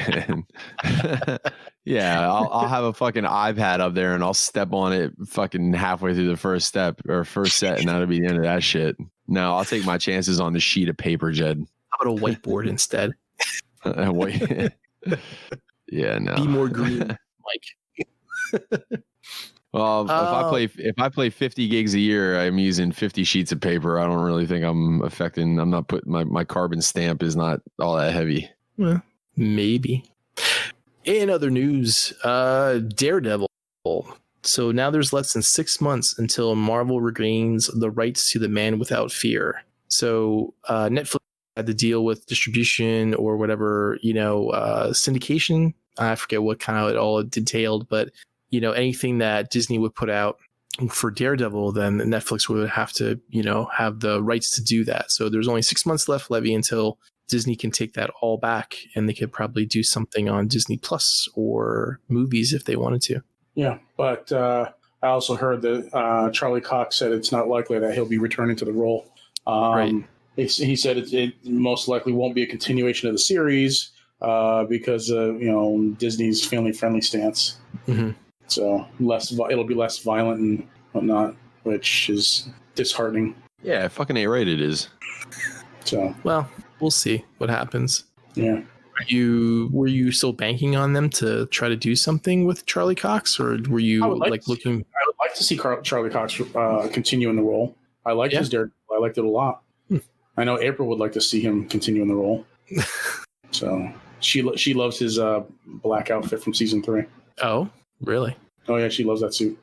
Speaker 2: Yeah, I'll have a fucking iPad up there and I'll step on it fucking halfway through the first step or first set, and that'll be the end of that shit. No, I'll take my chances on the sheet of paper, Jed.
Speaker 1: How about a whiteboard instead?
Speaker 2: Yeah, no.
Speaker 1: Be more green, Mike.
Speaker 2: Well, if I play 50 gigs a year, I'm using 50 sheets of paper. I don't really think I'm not putting my carbon stamp is not all that heavy.
Speaker 1: Well, maybe. In other news, Daredevil. So now there's less than 6 months until Marvel regains the rights to The Man Without Fear. So Netflix had to deal with distribution or whatever, syndication. I forget what kind of it all detailed, but anything that Disney would put out for Daredevil, then Netflix would have to, have the rights to do that. So there's only 6 months left, Levy, until Disney can take that all back, and they could probably do something on Disney Plus or movies if they wanted to.
Speaker 3: Yeah, but I also heard that Charlie Cox said it's not likely that he'll be returning to the role.
Speaker 1: Right.
Speaker 3: He said it most likely won't be a continuation of the series because Disney's family-friendly stance.
Speaker 1: Mm-hmm.
Speaker 3: So it'll be less violent and whatnot, which is disheartening.
Speaker 2: Yeah, fucking A-rated is.
Speaker 3: So
Speaker 1: well, we'll see what happens.
Speaker 3: Yeah.
Speaker 1: Were you still banking on them to try to do something with Charlie Cox, or were you looking?
Speaker 3: I would like to see Charlie Cox continue in the role. I liked his Daredevil. I liked it a lot. I know April would like to see him continue in the role. So she loves his black outfit from season 3.
Speaker 1: Oh, really?
Speaker 3: Oh yeah, she loves that suit.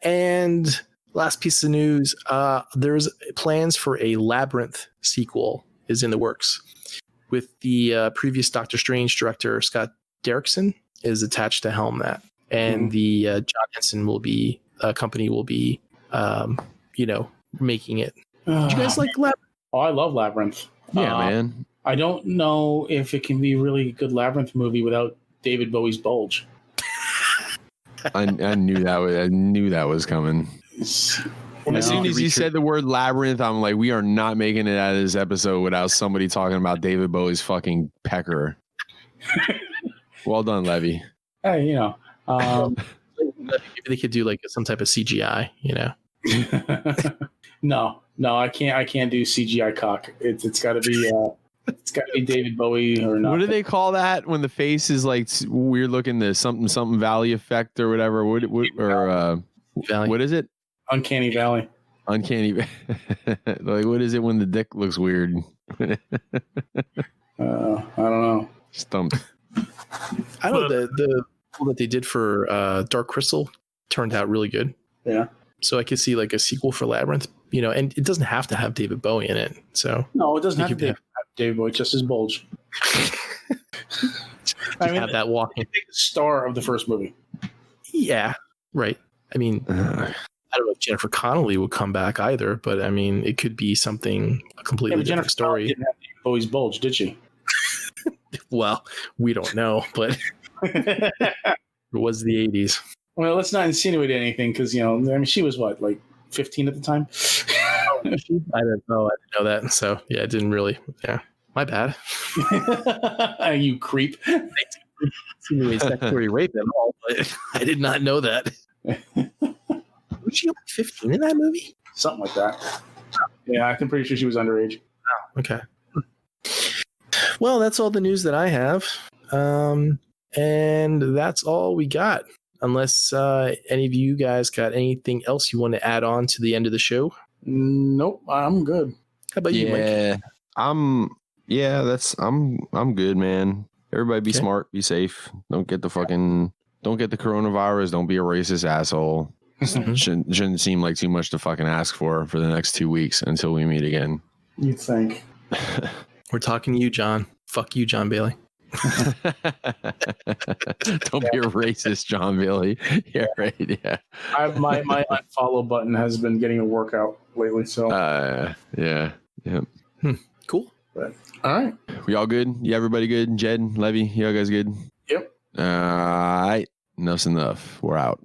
Speaker 1: And last piece of news, there's plans for a Labyrinth sequel is in the works, with the previous Doctor Strange director Scott Derrickson is attached to helm that, and the John Henson company will be making it. Do you guys like Labyrinth?
Speaker 3: Oh, I love Labyrinth.
Speaker 2: Yeah, man.
Speaker 3: I don't know if it can be a really good Labyrinth movie without David Bowie's bulge.
Speaker 2: I knew that was coming. As soon as you said the word Labyrinth, I'm like, we are not making it out of this episode without somebody talking about David Bowie's fucking pecker. Well done, Levy.
Speaker 3: Hey,
Speaker 1: maybe they could do like some type of CGI,
Speaker 3: No, I can't do CGI cock. It's got to be David Bowie or not.
Speaker 2: What do they call that when the face is like weird looking? The something valley effect or whatever.
Speaker 1: Valley.
Speaker 2: What is it?
Speaker 3: Uncanny Valley.
Speaker 2: Uncanny. Like, what is it when the dick looks weird?
Speaker 3: I don't know.
Speaker 2: Stumped.
Speaker 1: I know the that they did for Dark Crystal turned out really good.
Speaker 3: Yeah.
Speaker 1: So I could see like a sequel for Labyrinth, and it doesn't have to have David Bowie in it. So
Speaker 3: no, it doesn't have to David Boy just as bulge.
Speaker 1: I mean, have that walking
Speaker 3: star of the first movie.
Speaker 1: Yeah, right. I mean, I don't know if Jennifer Connelly would come back either, but I mean, it could be something a completely different
Speaker 3: Jennifer
Speaker 1: story.
Speaker 3: Didn't have Bowie's bulge, did she?
Speaker 1: Well, we don't know, but it was the 80s.
Speaker 3: Well, let's not insinuate anything because, you know, I mean, she was what, like 15 at the time?
Speaker 1: I didn't know that. So, yeah, it didn't really. Yeah, my bad.
Speaker 3: You creep.
Speaker 1: Insinuate statutory rape at all, but I did not know that. Was she only 15 in that movie?
Speaker 3: Something like that. Yeah, I'm pretty sure she was underage.
Speaker 1: Oh, okay. Well, that's all the news that I have. And that's all we got. Unless any of you guys got anything else you want to add on to the end of the show?
Speaker 3: Nope, I'm good.
Speaker 1: How about you, Mike?
Speaker 2: I'm good, man. Everybody be smart, be safe. Don't get the coronavirus. Don't be a racist asshole. Shouldn't seem like too much to fucking ask for the next 2 weeks until we meet again.
Speaker 3: You'd think.
Speaker 1: We're talking to you, John. Fuck you, John Bailey.
Speaker 2: Don't be a racist, John Bailey. Yeah, right. Yeah.
Speaker 3: My unfollow button has been getting a workout lately. So.
Speaker 2: Yeah.
Speaker 1: Cool.
Speaker 3: But, all right.
Speaker 2: We all good? Yeah, everybody good? Jed, Levy, y'all guys good?
Speaker 3: Yep.
Speaker 2: All right. Enough's enough. We're out.